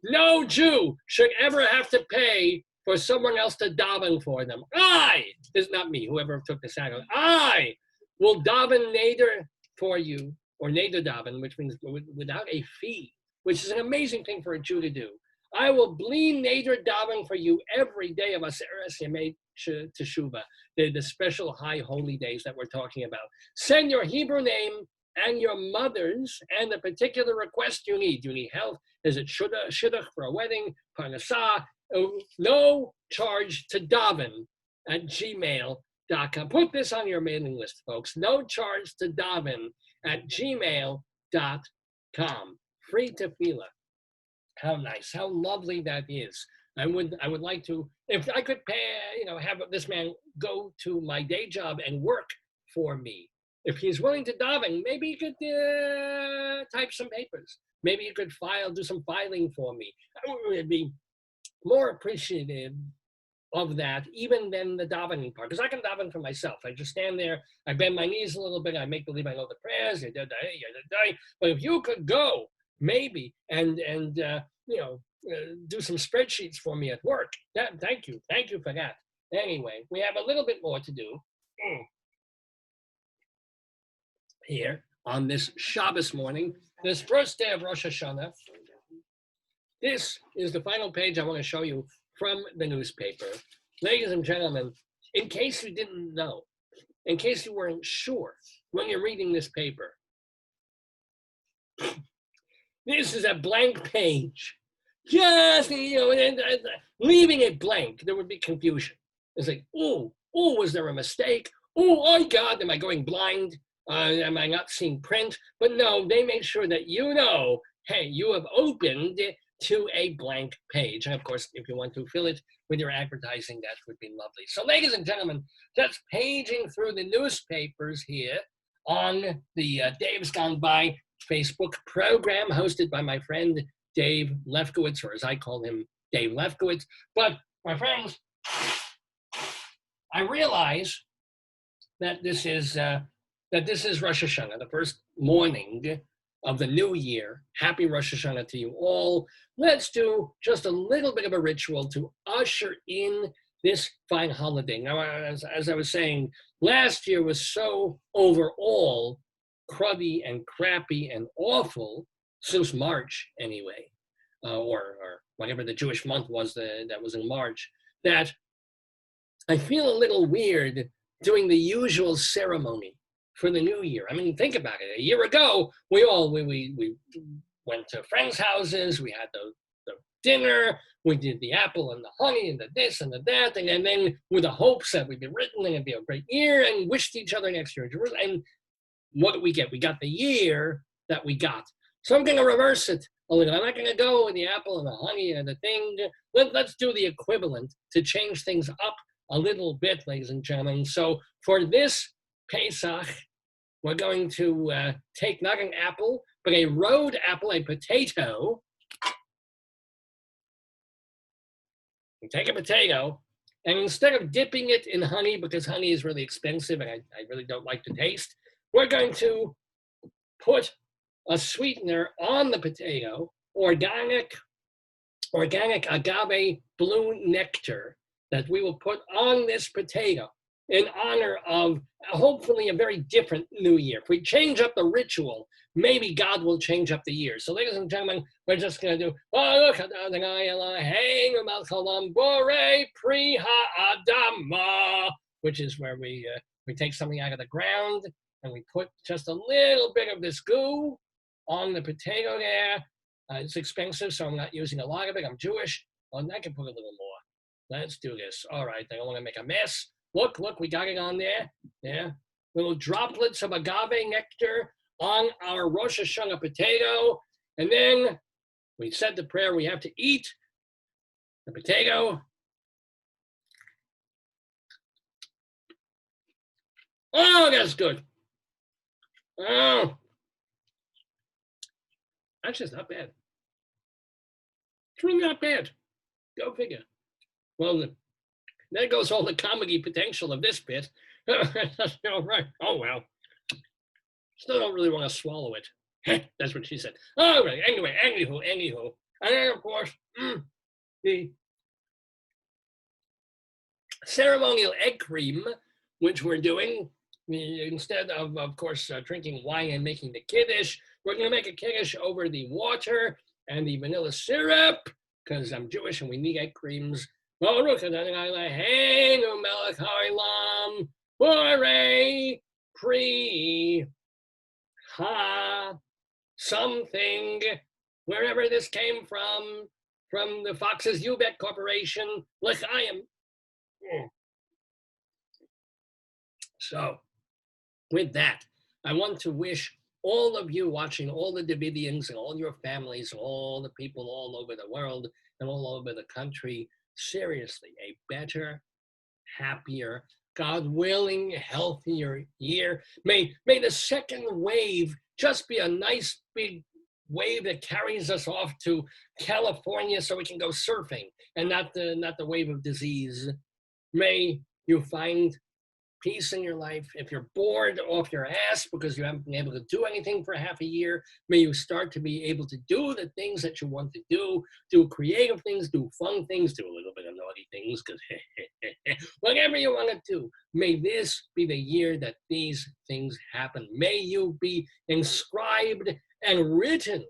No Jew should ever have to pay for someone else to daven for them. This is not me, whoever took the sack. I will daven neder for you, or neder daven, which means without a fee, which is an amazing thing for a Jew to do. I will bli neder daven for you every day of Aseres Yemei Teshuvah, the special high holy days that we're talking about. Send your Hebrew name and your mother's and the particular request you need. Do you need help? Is it shidduch for a wedding? Parnasah? No charge to daven at gmail.com. Put this on your mailing list, folks. No charge to daven at gmail.com. Free tefillah. How nice, how lovely that is. I would like to, if I could pay, have this man go to my day job and work for me. If he's willing to daven, maybe he could type some papers. Maybe he could do some filing for me. I would be more appreciative of that even than the davening part, because I can daven for myself. I just stand there, I bend my knees a little bit, I make believe I know the prayers, but if you could go, maybe, and do some spreadsheets for me at work. Thank you for that. Anyway, we have a little bit more to do here on this Shabbos morning, this first day of Rosh Hashanah. This is the final page I want to show you from the newspaper. Ladies and gentlemen, in case you didn't know, in case you weren't sure when you're reading this paper, this is a blank page. Just, leaving it blank, there would be confusion. It's like, was there a mistake? Oh God, am I going blind? Am I not seeing print? But no, they made sure that hey, you have opened to a blank page. And of course, if you want to fill it with your advertising, that would be lovely. So ladies and gentlemen, just paging through the newspapers here on the Dave's Gone By Facebook program hosted by my friend Dave Lefkowitz, or as I call him, Dave Lefkowitz. But my friends, I realize that this is Rosh Hashanah, the first morning of the new year. Happy Rosh Hashanah to you all. Let's do just a little bit of a ritual to usher in this fine holiday. Now, as I was saying, last year was so overall cruddy and crappy and awful, since March anyway, or whatever the Jewish month was that was in March, that I feel a little weird doing the usual ceremony for the new year. I mean, think about it. A year ago, we went to friends' houses, we had the dinner, we did the apple and the honey and the this and the that, and then with the hopes that we'd be written and it'd be a great year, and wished each other next year. And what did we get? We got the year that we got. So I'm going to reverse it a little. I'm not going to go with the apple and the honey and the thing. Let's do the equivalent to change things up a little bit, ladies and gentlemen. So for this Pesach, we're going to take not an apple, but a road apple, a potato. We take a potato, and instead of dipping it in honey, because honey is really expensive and I really don't like the taste, we're going to put a sweetener on the potato, organic agave blue nectar that we will put on this potato in honor of hopefully a very different new year. If we change up the ritual, maybe God will change up the year. So ladies and gentlemen, we're just going to do, which is where we take something out of the ground and we put just a little bit of this goo on the potato there. It's expensive, so I'm not using a lot of it. I'm Jewish. Well, I can put a little more. Let's do this. All right, I don't want to make a mess. Look, we got it on there. Yeah, little droplets of agave nectar on our Rosh Hashanah potato. And then we said the prayer, we have to eat the potato. Oh, that's good. Oh, that's just not bad. It's really not bad. Go figure. Well, there goes all the comedy potential of this bit. Right. Oh, well. Still don't really want to swallow it. That's what she said. All right. Anyway, anywho. And then, of course, the ceremonial egg cream, which we're doing, instead of course, drinking wine and making the kiddush, we're going to make a kiddush over the water and the vanilla syrup, because I'm Jewish and we need egg creams. Something, wherever this came from the Fox's Ubet Corporation, L'chaim. So, with that, I want to wish all of you watching, all the Davidians and all your families, all the people all over the world and all over the country, seriously, a better, happier, God willing, healthier year. May the second wave just be a nice big wave that carries us off to California so we can go surfing, and not the wave of disease. May you find peace in your life. If you're bored off your ass because you haven't been able to do anything for half a year, may you start to be able to do the things that you want to do creative things, do fun things, do a little bit of naughty things, because whatever you want to do. May this be the year that these things happen. May you be inscribed and written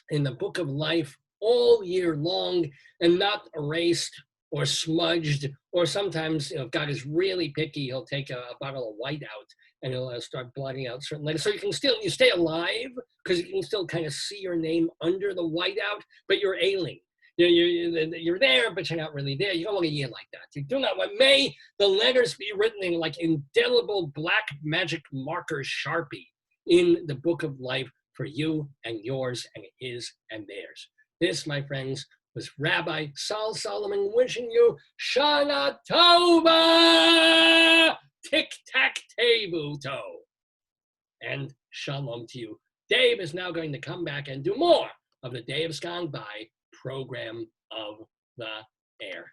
in the book of life all year long and not erased or smudged, or sometimes, if God is really picky, he'll take a bottle of white out and he'll start blotting out certain letters. So you stay alive because you can still kind of see your name under the whiteout, but you're ailing. You're there, but you're not really there. You don't want a year like that. You do not want. May the letters be written in like indelible black magic marker Sharpie in the book of life for you and yours and his and theirs. This, my friends, was Rabbi Sol Solomon wishing you Shana Tova, tic-tac-tevuto, and shalom to you. Dave is now going to come back and do more of the Day Has Gone By program of the air.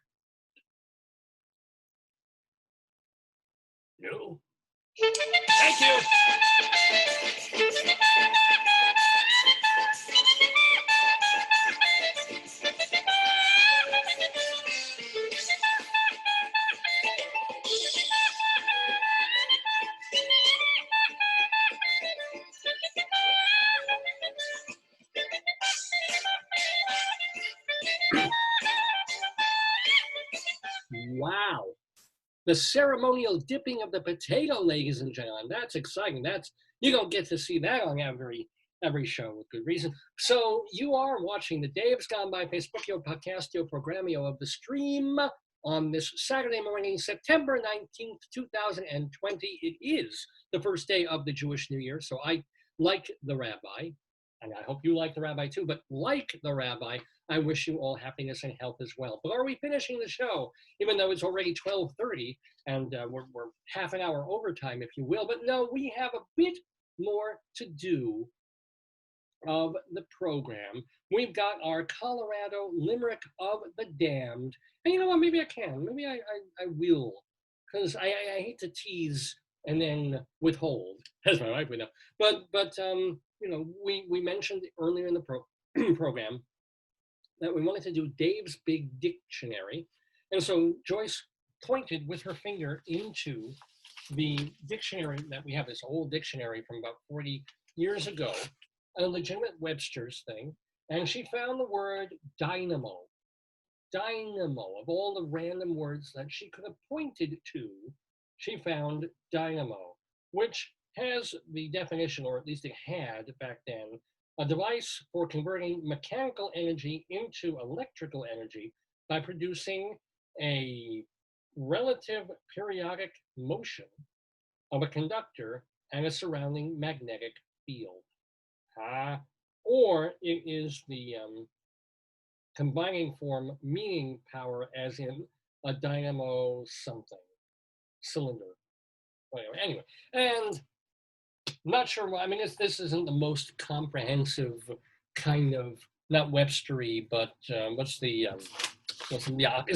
No. Thank you. Wow. The ceremonial dipping of the potato, ladies and gentlemen. That's exciting. You don't get to see that on every show with good reason. So you are watching the Dave's Gone By Facebookio, Podcastio, Programmio of the stream on this Saturday morning, September 19th, 2020. It is the first day of the Jewish New Year. So I, like the rabbi, and I hope you like the rabbi too, but like the rabbi, I wish you all happiness and health as well. But are we finishing the show, even though it's already 12:30 and we're half an hour overtime, if you will? But no, we have a bit more to do of the program. We've got our Colorado Limerick of the Damned. And you know what, maybe I can, maybe I will, because I hate to tease and then withhold, as my wife would know. But you know, we mentioned earlier in the program that we wanted to do Dave's Big Dictionary. And so Joyce pointed with her finger into the dictionary that we have, this old dictionary from about 40 years ago, a legitimate Webster's thing, and she found the word dynamo. Dynamo, of all the random words that she could have pointed to, she found dynamo, which has the definition, or at least it had back then, a device for converting mechanical energy into electrical energy by producing a relative periodic motion of a conductor and a surrounding magnetic field. Or it is the combining form meaning power, as in a dynamo something, cylinder. Anyway, and not sure why. I mean, this isn't the most comprehensive kind of, not Webstery, but it's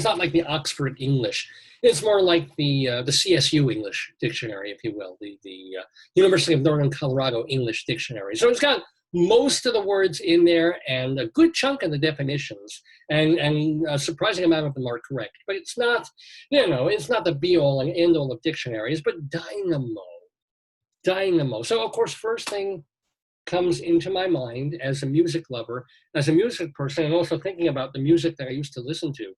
not like the Oxford English. It's more like the CSU English Dictionary, if you will, the University of Northern Colorado English Dictionary. So it's got most of the words in there and a good chunk of the definitions, and a surprising amount of them are correct. But it's not, you know, it's not the be-all and end-all of dictionaries, but dynamo. So, of course, first thing comes into my mind as a music lover, as a music person, and also thinking about the music that I used to listen to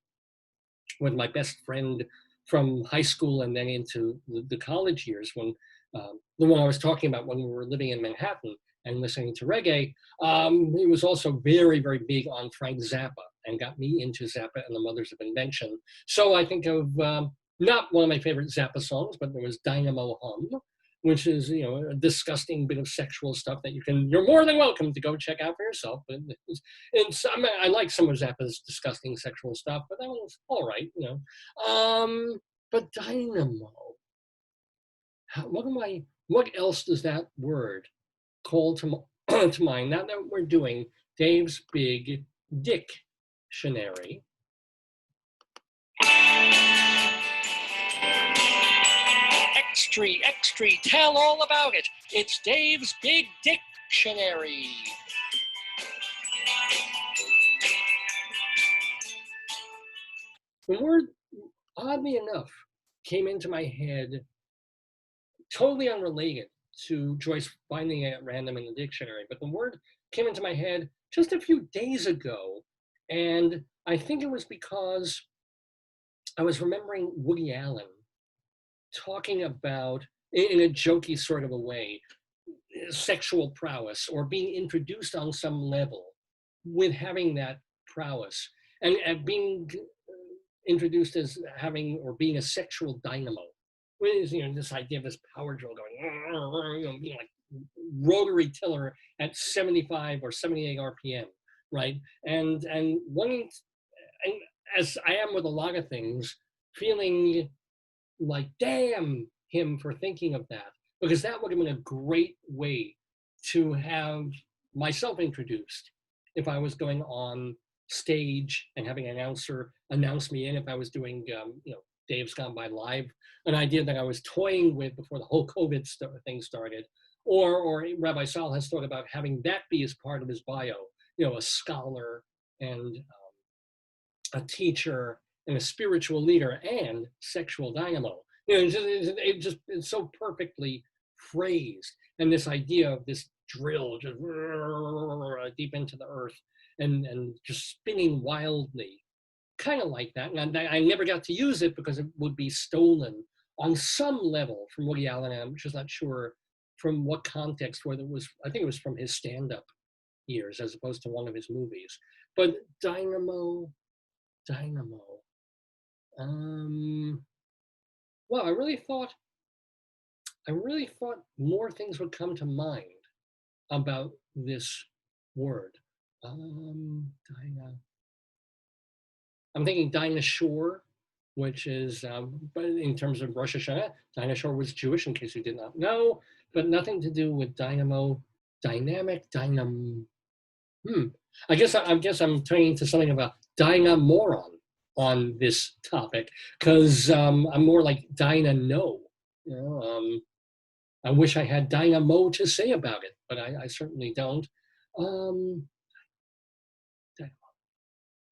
with my best friend from high school and then into the college years, when the one I was talking about when we were living in Manhattan and listening to reggae. He was also very, very big on Frank Zappa and got me into Zappa and the Mothers of Invention. So I think of not one of my favorite Zappa songs, but there was Dynamo Hum, which is, you know, a disgusting bit of sexual stuff that you're more than welcome to go check out for yourself. But I like some of Zappa's disgusting sexual stuff, but that was all right, you know. But dynamo, what else does that word call to mind? Now that we're doing Dave's Big Dictionary. Extra, tell all about it. It's Dave's Big Dictionary. The word, oddly enough, came into my head totally unrelated to Joyce finding it at random in the dictionary, but the word came into my head just a few days ago, and I think it was because I was remembering Woody Allen talking about, in a jokey sort of a way, sexual prowess, or being introduced on some level with having that prowess, and being introduced as having or being a sexual dynamo. With, you know, this idea of this power drill going, you know, being like rotary tiller at 75 or 78 RPM, right? And as I am with a lot of things, feeling like, damn him for thinking of that, because that would have been a great way to have myself introduced if I was going on stage and having an announcer announce me in, if I was doing, you know, Dave's Gone By Live, an idea that I was toying with before the whole COVID thing started, or Rabbi Sol has thought about having that be as part of his bio, you know, a scholar and a teacher and a spiritual leader and sexual dynamo. You know, it's so perfectly phrased. And this idea of this drill just deep into the earth and just spinning wildly, kind of like that. And I never got to use it because it would be stolen on some level from Woody Allen. I'm just not sure from what context, whether it was, I think it was from his stand-up years as opposed to one of his movies. But Dynamo. Well, I really thought more things would come to mind about this word. I'm thinking dinosaur, which is, but in terms of Rosh Hashanah, dinosaur was Jewish, in case you did not know, but nothing to do with dynamo, dynamic, I guess I'm turning to something about dynamoron on this topic, because I'm more like dynano. You know, I wish I had dynamo to say about it, but I certainly don't.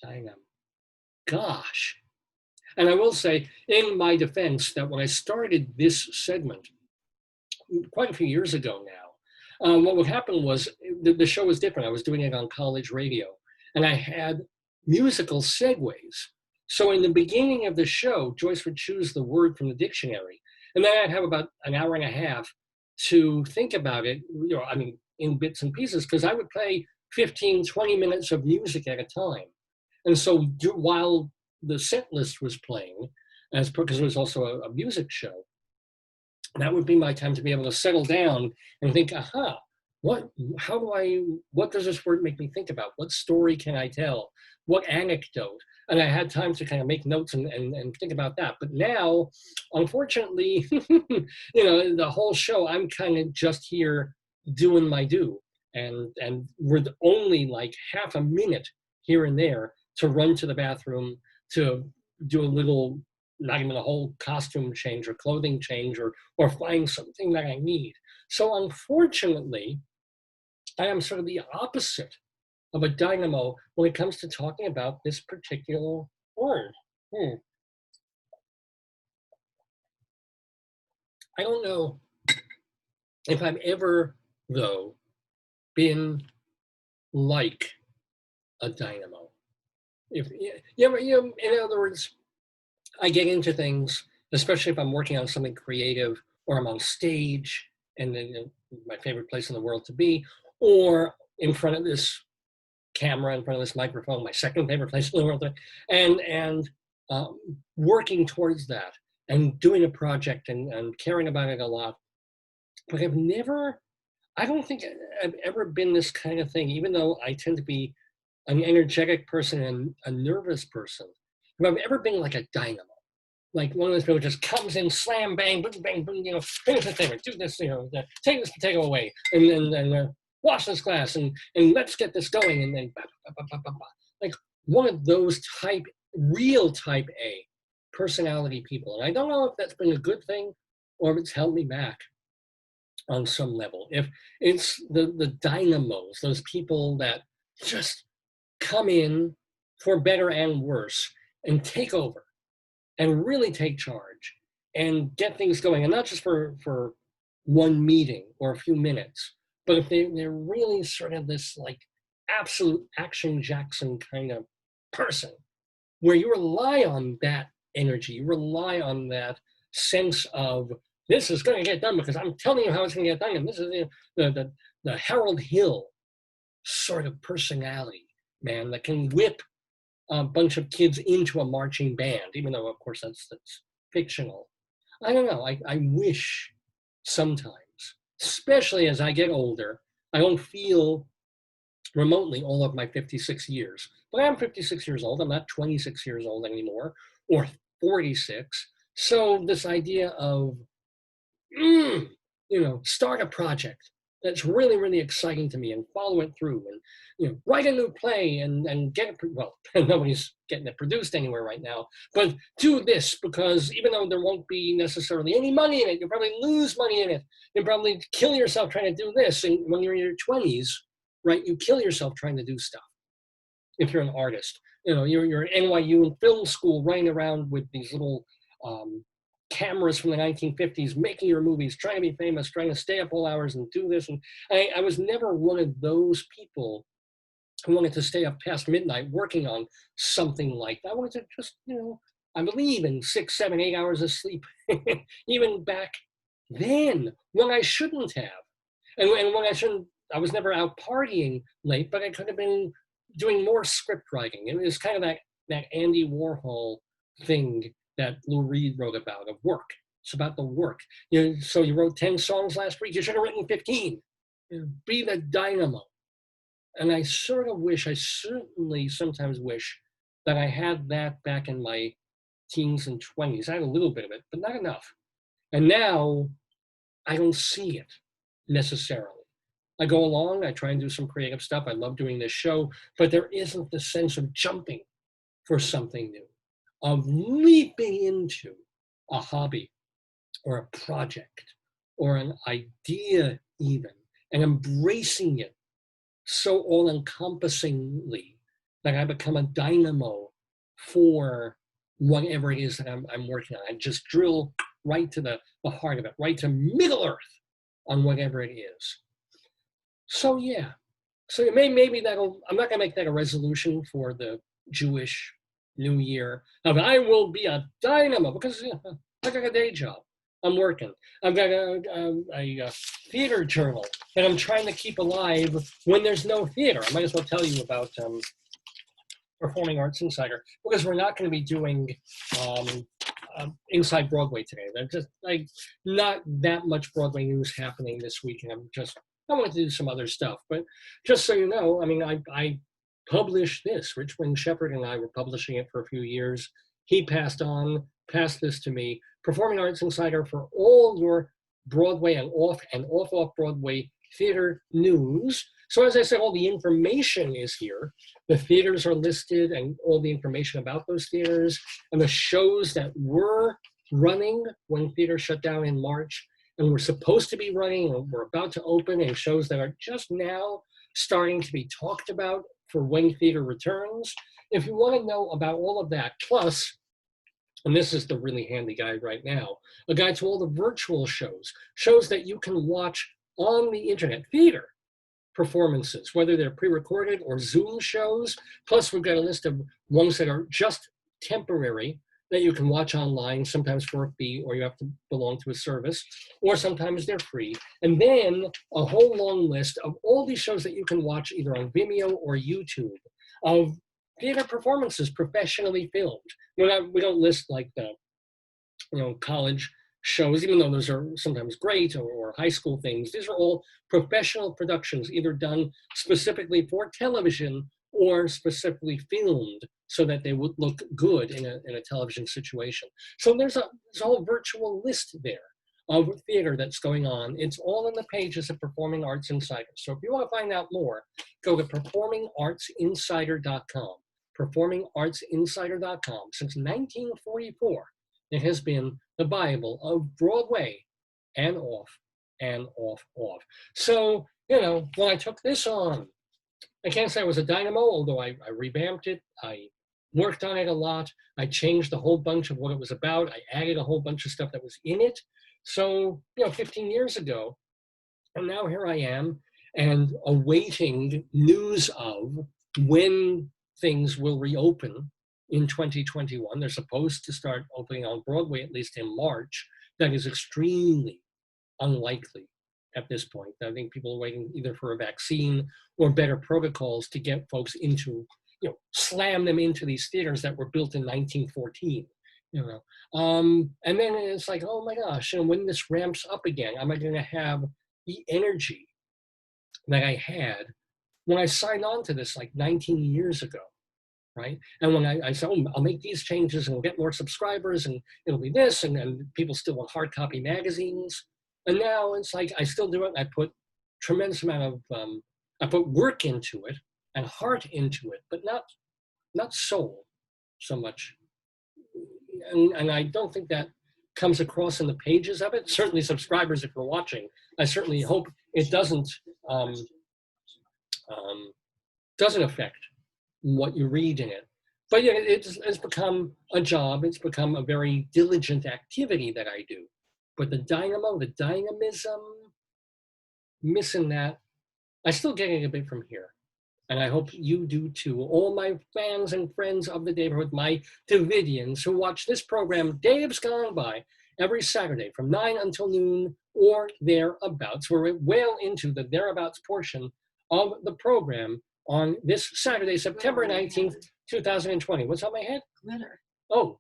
Dynamo. Gosh. And I will say, in my defense, that when I started this segment, quite a few years ago now, what would happen was the show was different. I was doing it on college radio, and I had musical segues. So in the beginning of the show, Joyce would choose the word from the dictionary, and then I'd have about an hour and a half to think about it, you know, I mean, in bits and pieces, because I would play 15, 20 minutes of music at a time. And so while the set list was playing, because it was also a music show, that would be my time to be able to settle down and think, aha, what does this word make me think about? What story can I tell? What anecdote? And I had time to kind of make notes and think about that. But now, unfortunately, you know, the whole show, I'm kind of just here doing my due. And we're only like half a minute here and there to run to the bathroom, to do a little, not even a whole costume change or clothing change or find something that I need. So unfortunately, I am sort of the opposite of a dynamo when it comes to talking about this particular word. I don't know if I've ever, though, been like a dynamo. If in other words, I get into things, especially if I'm working on something creative or I'm on stage, and then my favorite place in the world to be, or in front of this camera, in front of this microphone, my second favorite place in the world, and working towards that and doing a project and caring about it a lot. But I don't think I've ever been this kind of thing, even though I tend to be an energetic person and a nervous person. If I've ever been like a dynamo, like one of those people just comes in, slam, bang, boom, bang, boom, you know, finish the thing, do this, you know, take this potato away, and wash this glass, and let's get this going, and then like one of those real type A personality people. And I don't know if that's been a good thing or if it's held me back on some level. If it's the dynamos, those people that just come in for better and worse and take over and really take charge and get things going, and not just for one meeting or a few minutes, but if they're really sort of this like absolute Action Jackson kind of person, where you rely on that energy, you rely on that sense of, this is going to get done because I'm telling you how it's going to get done, and this is the Harold Hill sort of personality, man, that can whip a bunch of kids into a marching band, even though, of course, that's fictional. I don't know. I wish sometimes, especially as I get older, I don't feel remotely all of my 56 years. But I'm 56 years old. I'm not 26 years old anymore, or 46. So this idea of, start a project that's really, really exciting to me and follow it through, and write a new play and get it, well, nobody's getting it produced anywhere right now, but do this, because even though there won't be necessarily any money in it, you'll probably lose money in it. You'll probably kill yourself trying to do this. And when you're in your 20s, right, you kill yourself trying to do stuff. If you're an artist, you're at NYU in film school running around with these little cameras from the 1950s, making your movies, trying to be famous, trying to stay up all hours and do this. And I was never one of those people I wanted to stay up past midnight working on something like that. I wanted to just, I believe in 6, 7, 8 hours of sleep, even back then when I shouldn't have. And when I was never out partying late, but I could have been doing more script writing. It was kind of that Andy Warhol thing that Lou Reed wrote about, of work. It's about the work. So you wrote 10 songs last week, you should have written 15. Be the dynamo. And I certainly sometimes wish that I had that back in my teens and 20s. I had a little bit of it, but not enough. And now I don't see it necessarily. I go along, I try and do some creative stuff. I love doing this show, but there isn't the sense of jumping for something new, of leaping into a hobby or a project or an idea even, and embracing it so all-encompassingly that I become a dynamo for whatever it is that I'm working on. I just drill right to the heart of it, right to Middle Earth on whatever it is. So yeah, so maybe I'm not gonna make that a resolution for the Jewish New Year of I will be a dynamo, because I got a day job. I'm working. I've got a theater journal that I'm trying to keep alive when there's no theater. I might as well tell you about Performing Arts Insider, because we're not going to be doing Inside Broadway today. There's just not that much Broadway news happening this week, and I wanted to do some other stuff. But just so you know, I mean, I published this. Richmond Shepard and I were publishing it for a few years. He passed this to me. Performing Arts Insider for all your Broadway and off Broadway theater news. So as I said, all the information is here. The theaters are listed and all the information about those theaters and the shows that were running when theaters shut down in March and were supposed to be running or were about to open, and shows that are just now starting to be talked about for when theater returns. If you want to know about all of that, plus, and this is the really handy guide right now, a guide to all the virtual shows that you can watch on the internet, theater performances, whether they're pre-recorded or Zoom shows. Plus, we've got a list of ones that are just temporary that you can watch online, sometimes for a fee, or you have to belong to a service, or sometimes they're free. And then a whole long list of all these shows that you can watch either on Vimeo or YouTube of theater performances professionally filmed. We don't list like the college shows, even though those are sometimes great, or high school things. These are all professional productions, either done specifically for television or specifically filmed so that they would look good in a television situation. So there's a whole virtual list there of theater that's going on. It's all in the pages of Performing Arts Insider. So if you want to find out more, go to performingartsinsider.com. performingartsinsider.com. Since 1944, it has been the Bible of Broadway and off. So, when I took this on, I can't say I was a dynamo, although I revamped it. I worked on it a lot. I changed a whole bunch of what it was about. I added a whole bunch of stuff that was in it. So, 15 years ago, and now here I am, and awaiting news of when things will reopen in 2021. They're supposed to start opening on Broadway, at least in March. That is extremely unlikely at this point. I think people are waiting either for a vaccine or better protocols to get folks into, slam them into these theaters that were built in 1914. And then it's like, oh my gosh, when this ramps up again, am I going to have the energy that I had when I signed on to this like 19 years ago, right? And when I said, I'll make these changes and we'll get more subscribers and it'll be this, and people still want hard copy magazines. And now it's like, I still do it. I put tremendous amount of, I put work into it and heart into it, but not soul so much. And I don't think that comes across in the pages of it. Certainly subscribers, if you're watching, I certainly hope it doesn't affect what you read in it. But yeah, it's become a job. It's become a very diligent activity that I do. But the dynamo, the dynamism, missing that. I still get it a bit from here. And I hope you do too. All my fans and friends of the Daverhood, my Davidians who watch this program, Dave's Gone By, every Saturday from 9 until noon or thereabouts. We're well into the thereabouts portion of the program on this Saturday, September 19th, 2020. What's on my head? Glitter. Oh,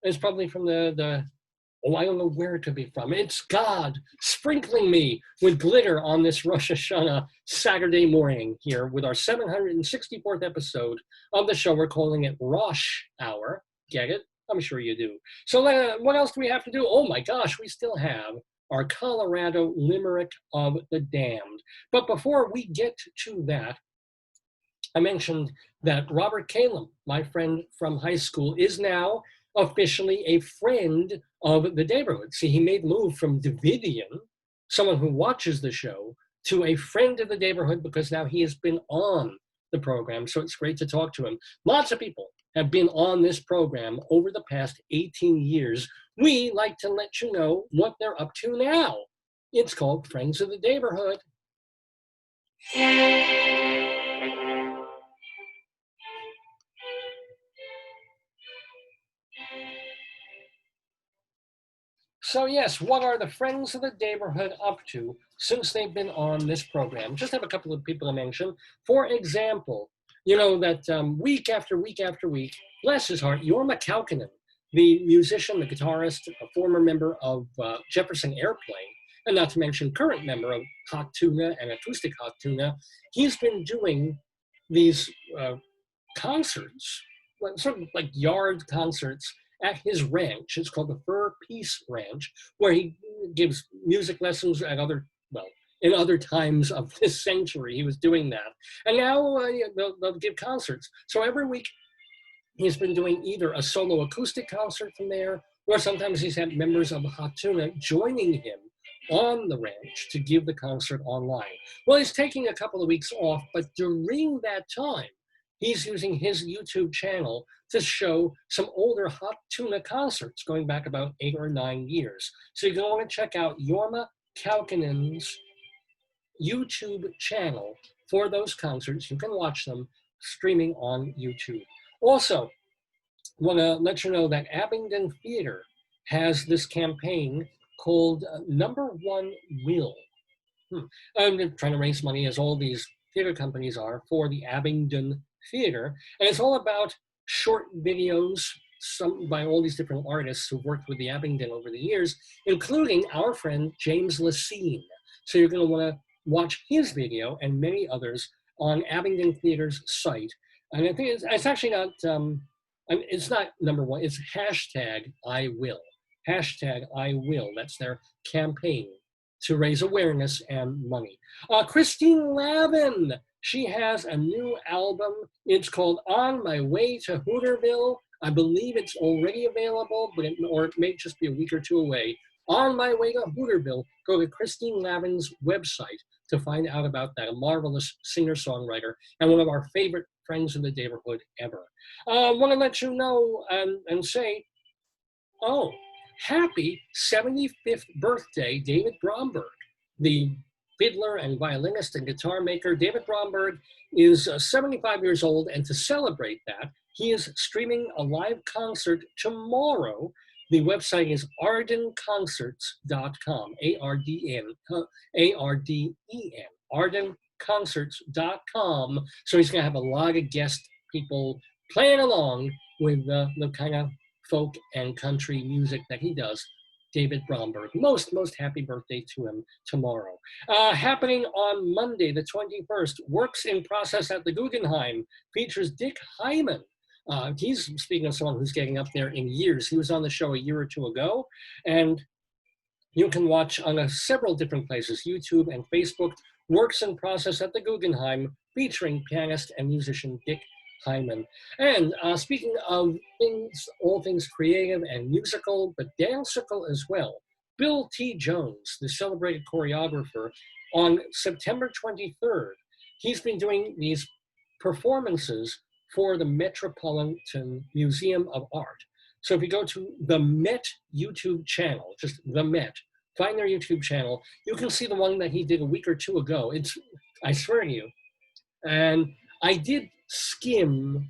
it's probably from I don't know where it could be from. It's God sprinkling me with glitter on this Rosh Hashanah Saturday morning here with our 764th episode of the show. We're calling it Rosh Hour. Get it? I'm sure you do. So what else do we have to do? Oh my gosh, we still have our Colorado Limerick of the Damned. But before we get to that, I mentioned that Robert Calem, my friend from high school, is now officially a friend of the Daverhood. See, he made the move from Davidian, someone who watches the show, to a friend of the Daverhood because now he has been on the program, so it's great to talk to him. Lots of people have been on this program over the past 18 years. We like to let you know what they're up to now. It's called Friends of the Daverhood. So yes, what are the Friends of the Daverhood up to since they've been on this program? Just have a couple of people to mention. For example, you know that week after week after week, bless his heart, Jorma Kaukonen, the musician, the guitarist, a former member of Jefferson Airplane, and not to mention current member of Hot Tuna and Acoustic Hot Tuna, he's been doing these concerts, sort of like yard concerts at his ranch. It's called the Fur Peace Ranch, where he gives music lessons at in other times of this century, he was doing that. And now they'll give concerts. So every week he's been doing either a solo acoustic concert from there, or sometimes he's had members of Hot Tuna joining him on the ranch to give the concert online. Well, he's taking a couple of weeks off, but during that time, he's using his YouTube channel to show some older Hot Tuna concerts going back about 8 or 9 years. So you're going to want to check out Jorma Kaukonen's YouTube channel for those concerts. You can watch them streaming on YouTube. Also, want to let you know that Abingdon Theater has this campaign called Number One Will. I'm trying to raise money, as all these theater companies are, for the Abingdon Theater. And it's all about short videos, some by all these different artists who've worked with the Abingdon over the years, including our friend James Lacine. So you're going to want to watch his video and many others on Abingdon Theater's site. And I think it's actually not, it's not number one, it's hashtag I will. Hashtag I will. That's their campaign to raise awareness and money. Christine Lavin, she has a new album. It's called On My Way to Hooterville. I believe it's already available, or it may just be a week or two away. On My Way to Hooterville. Go to Christine Lavin's website to find out about that. A marvelous singer-songwriter and one of our favorite friends in the Daverhood ever. I want to let you know and say, oh, happy 75th birthday, David Bromberg, the fiddler and violinist and guitar maker. David Bromberg is 75 years old, and to celebrate that, he is streaming a live concert tomorrow. The website is ardenconcerts.com, A-R-D-E-N, ardenconcerts.com. So he's going to have a lot of guest people playing along with the kind of folk and country music that he does. David Bromberg. Most happy birthday to him tomorrow. Happening on Monday, the 21st, Works in Process at the Guggenheim features Dick Hyman. He's, speaking of someone who's getting up there in years, he was on the show a year or two ago, and you can watch on several different places, YouTube and Facebook, Works in Process at the Guggenheim, featuring pianist and musician Dick Hyman. And speaking of things, all things creative and musical, but danceical as well, Bill T. Jones, the celebrated choreographer, on September 23rd, he's been doing these performances for the Metropolitan Museum of Art. So if you go to the Met YouTube channel, just the Met, find their YouTube channel, you can see the one that he did a week or two ago. I swear to you. And I did skim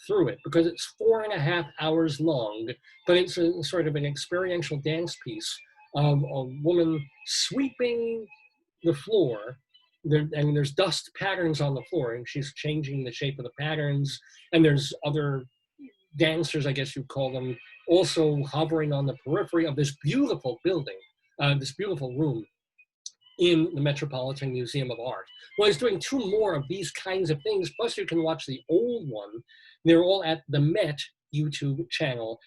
through it because it's 4.5 hours long, but it's a sort of an experiential dance piece of a woman sweeping the floor. And there's dust patterns on the floor, and she's changing the shape of the patterns. And there's other dancers, I guess you'd call them, also hovering on the periphery of this beautiful building, this beautiful room in the Metropolitan Museum of Art. Well, he's doing 2 more of these kinds of things, plus you can watch the old one. They're all at the Met YouTube channel,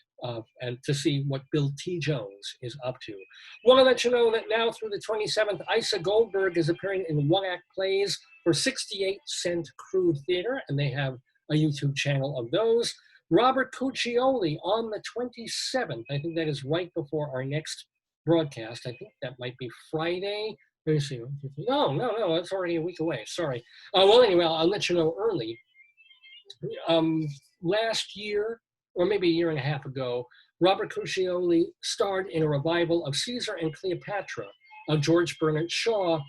and to see what Bill T. Jones is up to. Want to let you know that now through the 27th, Isa Goldberg is appearing in one-act plays for 68-cent Crude Theater, and they have a YouTube channel of those. Robert Cuccioli on the 27th, I think that is right before our next broadcast. I think that might be Friday. Let me see. No, it's already a week away. Sorry. Well, anyway, I'll let you know early. Last year, or maybe a year and a half ago, Robert Cuccioli starred in a revival of Caesar and Cleopatra, of George Bernard Shaw,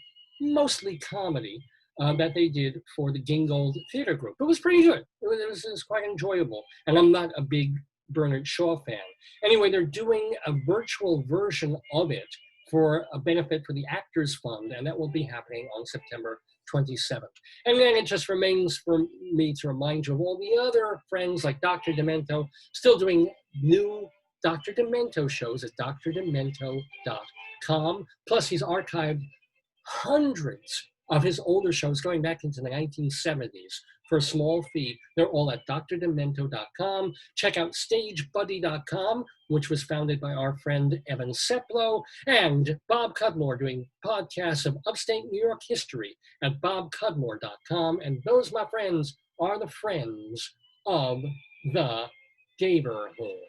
mostly comedy, that they did for the Gingold Theater Group. It was pretty good. It was quite enjoyable. And I'm not a big Bernard Shaw fan. Anyway, they're doing a virtual version of it for a benefit for the Actors Fund, and that will be happening on September 27th. And then it just remains for me to remind you of all the other friends like Dr. Demento, still doing new Dr. Demento shows at drdemento.com. Plus, he's archived hundreds of his older shows going back into the 1970s for a small fee. They're all at drdemento.com. Check out stagebuddy.com, which was founded by our friend Evan Seplow, and Bob Cudmore doing podcasts of upstate New York history at bobcudmore.com. And those, my friends, are the friends of the Daverhood.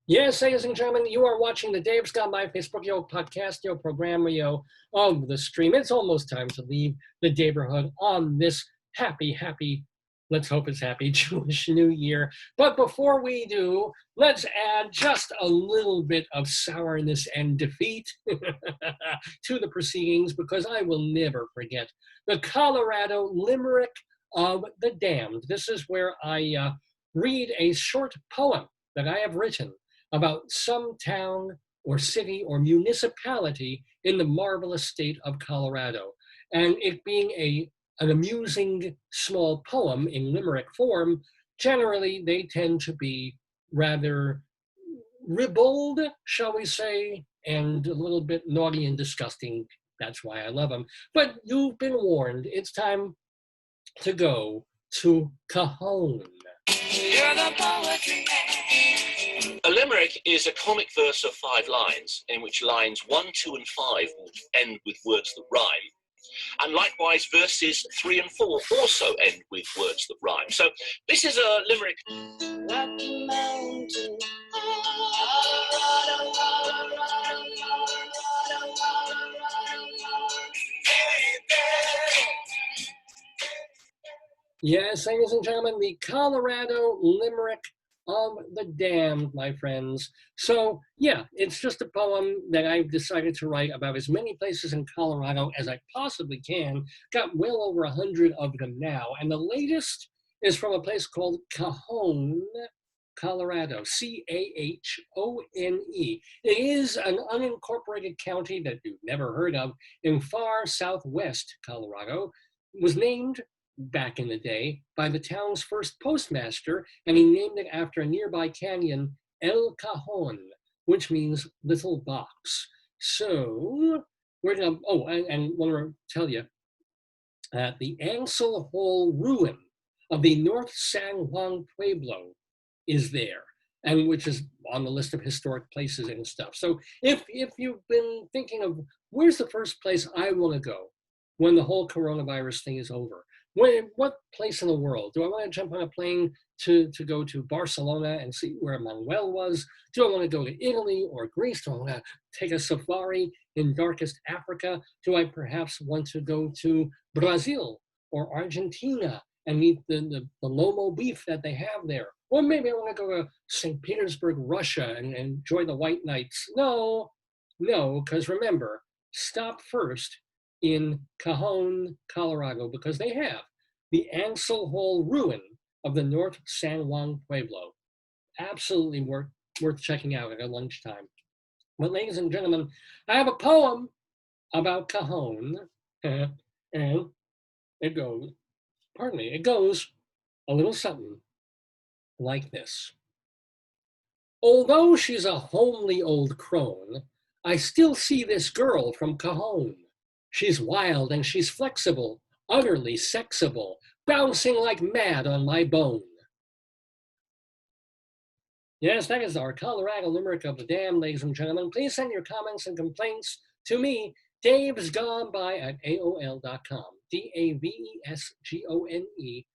Yes, ladies and gentlemen, you are watching the Dave's Gone By Facebook podcast, programma of the stream. It's almost time to leave the Daverhood on this happy, let's hope it's happy, Jewish New Year. But before we do, let's add just a little bit of sourness and defeat to the proceedings, because I will never forget the Colorado Limerick of the Damned. This is where I read a short poem that I have written about some town or city or municipality in the marvelous state of Colorado. And it being an amusing small poem in limerick form, generally they tend to be rather ribald, shall we say, and a little bit naughty and disgusting. That's why I love them. But you've been warned. It's time to go to Cahone. You're the poetry man. A limerick is a comic verse of 5 lines, in which lines 1, 2, and 5 will end with words that rhyme. And likewise, verses 3 and 4 also end with words that rhyme. So this is a limerick. Rocky Mountain, Colorado, Colorado, Colorado, Colorado. Yes, ladies and gentlemen, the Colorado Limerick of the Damned, my friends. So, yeah, it's just a poem that I've decided to write about as many places in Colorado as I possibly can. Got well over 100 of them now. And the latest is from a place called Cahone, Colorado, Cahone. It is an unincorporated county that you've never heard of in far southwest Colorado. It was named back in the day by the town's first postmaster, and he named it after a nearby canyon, El Cahone, which means little box. So we're gonna, and want to tell you that the Ansel Hall ruin of the North San Juan Pueblo is there, and which is on the list of historic places and stuff. So if you've been thinking of where's the first place I want to go when the whole coronavirus thing is over, what place in the world? Do I want to jump on a plane to go to Barcelona and see where Manuel was? Do I want to go to Italy or Greece? Do I want to take a safari in darkest Africa? Do I perhaps want to go to Brazil or Argentina and eat the Lomo beef that they have there. Or maybe I want to go to St. Petersburg, Russia, and enjoy the White Nights. No, because remember, stop first in Cahone, Colorado, because they have the Ansel Hall ruin of the North San Juan Pueblo. Absolutely worth checking out at lunchtime. But ladies and gentlemen, I have a poem about Cahone, and it goes a little something like this. Although she's a homely old crone, I still see this girl from Cahone. She's wild and she's flexible, utterly sexable, bouncing like mad on my bone. Yes, that is our Colorado Limerick of the Dam, ladies and gentlemen. Please send your comments and complaints to me, davesgoneby at AOL.com. DAVESGONEBY.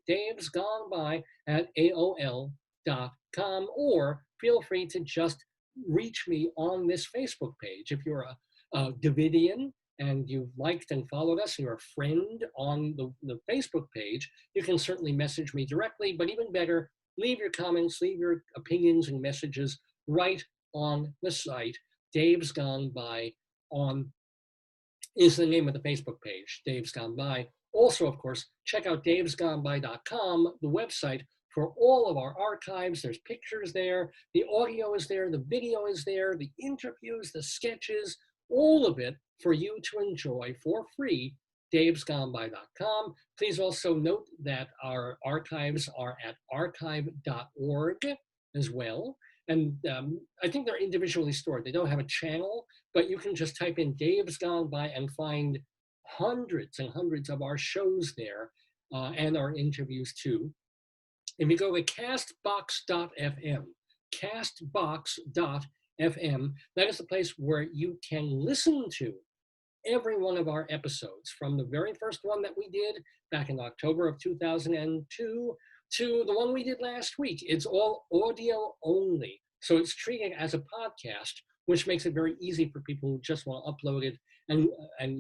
davesgoneby at AOL.com. Or feel free to just reach me on this Facebook page. If you're a Davidian and you've liked and followed us, and you're a friend on the Facebook page, you can certainly message me directly, but even better, leave your comments, leave your opinions and messages right on the site. Dave's Gone By is the name of the Facebook page, Dave's Gone By. Also, of course, check out davesgoneby.com, the website, for all of our archives. There's pictures there, the audio is there, the video is there, the interviews, the sketches, all of it for you to enjoy for free. davesgoneby.com. Please also note that our archives are at archive.org as well. And I think they're individually stored. They don't have a channel, but you can just type in Dave's Gone By and find hundreds and hundreds of our shows there and our interviews too. If you go to castbox.fm, castbox.fm, that is the place where you can listen to every one of our episodes, from the very first one that we did back in October of 2002 to the one we did last week. It's all audio only, so it's treated as a podcast, which makes it very easy for people who just want to upload it and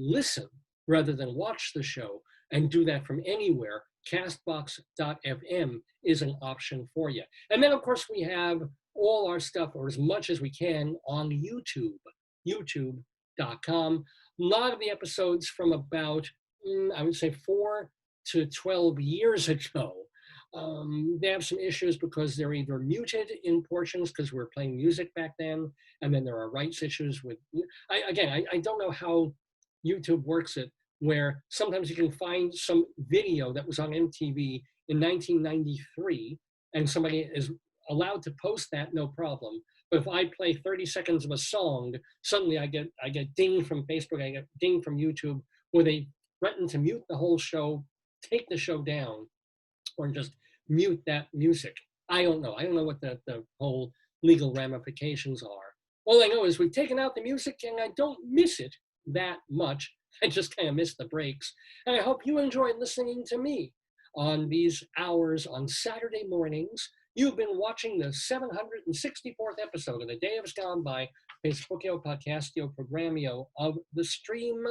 listen rather than watch the show and do that from anywhere. Castbox.fm is an option for you. And then, of course, we have all our stuff, or as much as we can, on YouTube, youtube.com. A lot of the episodes from about, I would say, 4 to 12 years ago. They have some issues because they're either muted in portions because we were playing music back then, and then there are rights issues with, I don't know how YouTube works it, where sometimes you can find some video that was on MTV in 1993, and somebody is allowed to post that, no problem. But if I play 30 seconds of a song, suddenly I get dinged from Facebook, I get dinged from YouTube, where they threaten to mute the whole show, take the show down, or just mute that music. I don't know. I don't know what the whole legal ramifications are. All I know is we've taken out the music and I don't miss it that much. I just kind of miss the breaks. And I hope you enjoy listening to me on these hours on Saturday mornings. You've been watching the 764th episode of the Day Has Gone By, Facebookio, Podcastio, Programmio of the stream.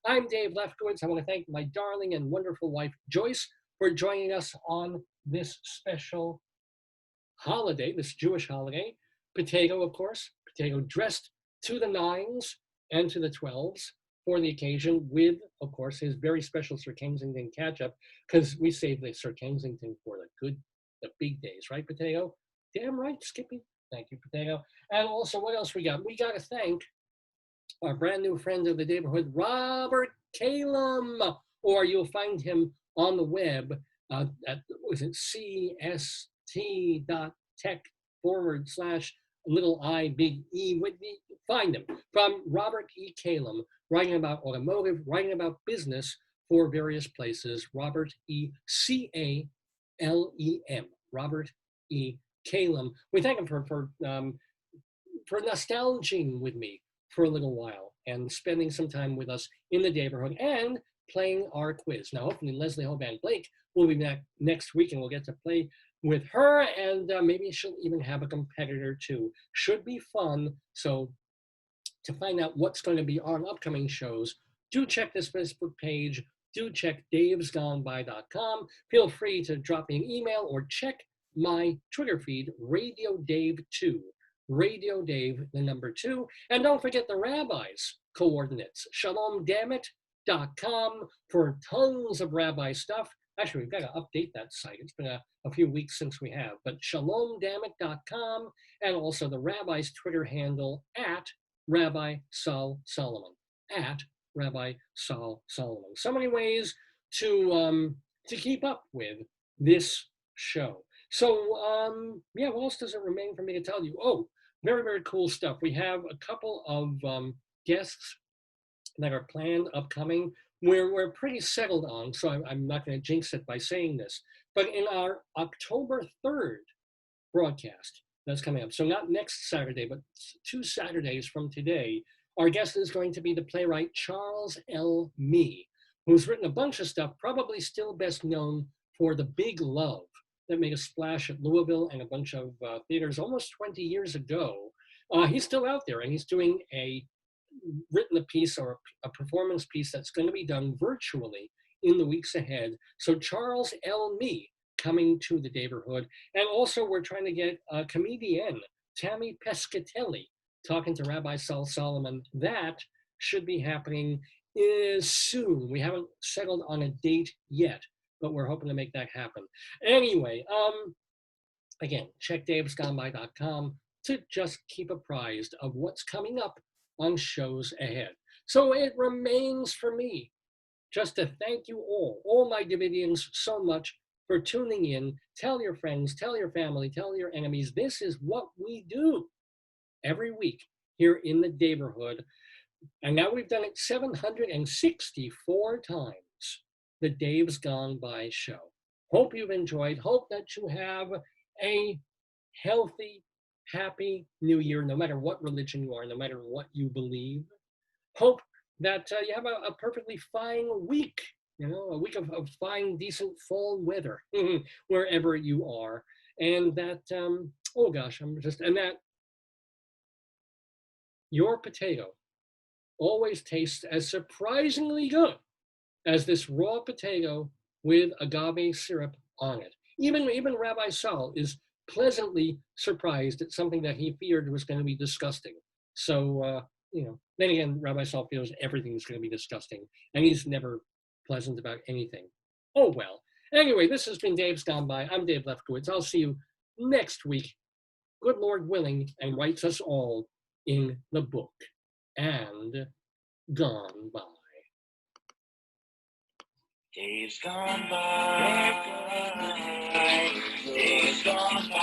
I'm Dave Lefkowitz. I want to thank my darling and wonderful wife, Joyce, for joining us on this special holiday, this Jewish holiday. Potato, of course, Potato dressed to the 9s and to the 12s for the occasion with, of course, his very special Sir Kensington ketchup, because we save the Sir Kensington for the big days, right, Potato? Damn right, Skippy. Thank you, Potato. And also, what else we got? We got to thank our brand new friend of the Daverhood, Robert Calem, or you'll find him on the web at, was it cst.tech/i big E. Find him from Robert E. Calem, writing about automotive, writing about business for various places. Robert E. C-A-L-E-M. Robert E. Calem. We thank him for nostalging with me for a little while and spending some time with us in the neighborhood and playing our quiz. Now, hopefully Leslie Hoban Blake will be back next week and we'll get to play with her, and maybe she'll even have a competitor too. Should be fun. So to find out what's going to be on upcoming shows, do check this Facebook page do check davesgoneby.com. Feel free to drop me an email or check my Twitter feed, Radio Dave 2. Radio Dave, the number 2. And don't forget the rabbi's coordinates, shalomdammit.com, for tons of rabbi stuff. Actually, we've got to update that site. It's been a few weeks since we have. But shalomdammit.com, and also the rabbi's Twitter handle at Rabbi Sol Solomon. At Rabbi Sol Solomon. So many ways to keep up with this show. So, yeah, what else does it remain for me to tell you? Oh, very, very cool stuff. We have a couple of guests that are planned, upcoming, where we're pretty settled on, so I'm not going to jinx it by saying this. But in our October 3rd broadcast that's coming up, so not next Saturday, but 2 Saturdays from today, our guest is going to be the playwright Charles L. Mee, who's written a bunch of stuff, probably still best known for The Big Love, that made a splash at Louisville and a bunch of theaters almost 20 years ago. He's still out there, and he's doing written a piece or a performance piece that's going to be done virtually in the weeks ahead. So Charles L. Mee coming to the Daverhood. And also we're trying to get a comedian, Tammy Pescatelli, talking to Rabbi Sol Solomon. That should be happening soon. We haven't settled on a date yet, but we're hoping to make that happen. Anyway, again, check davesgoneby.com to just keep apprised of what's coming up on shows ahead. So it remains for me just to thank you all my Davidians, so much for tuning in. Tell your friends, tell your family, tell your enemies. This is what we do every week here in the Daverhood. And now we've done it 764 times. The Dave's Gone By show. Hope you've enjoyed. Hope that you have a healthy, happy new year, no matter what religion you are, no matter what you believe. Hope that you have a perfectly fine week, a week of fine, decent fall weather, wherever you are. And that, and that your potato always tastes as surprisingly good as this raw potato with agave syrup on it. Even Rabbi Sol is pleasantly surprised at something that he feared was going to be disgusting. So, then again, Rabbi Sol feels everything's going to be disgusting, and he's never pleasant about anything. Oh, well. Anyway, this has been Dave's Gone By. I'm Dave Lefkowitz. I'll see you next week, good Lord willing, and writes us all in the book. And gone by. Days gone by, days gone by.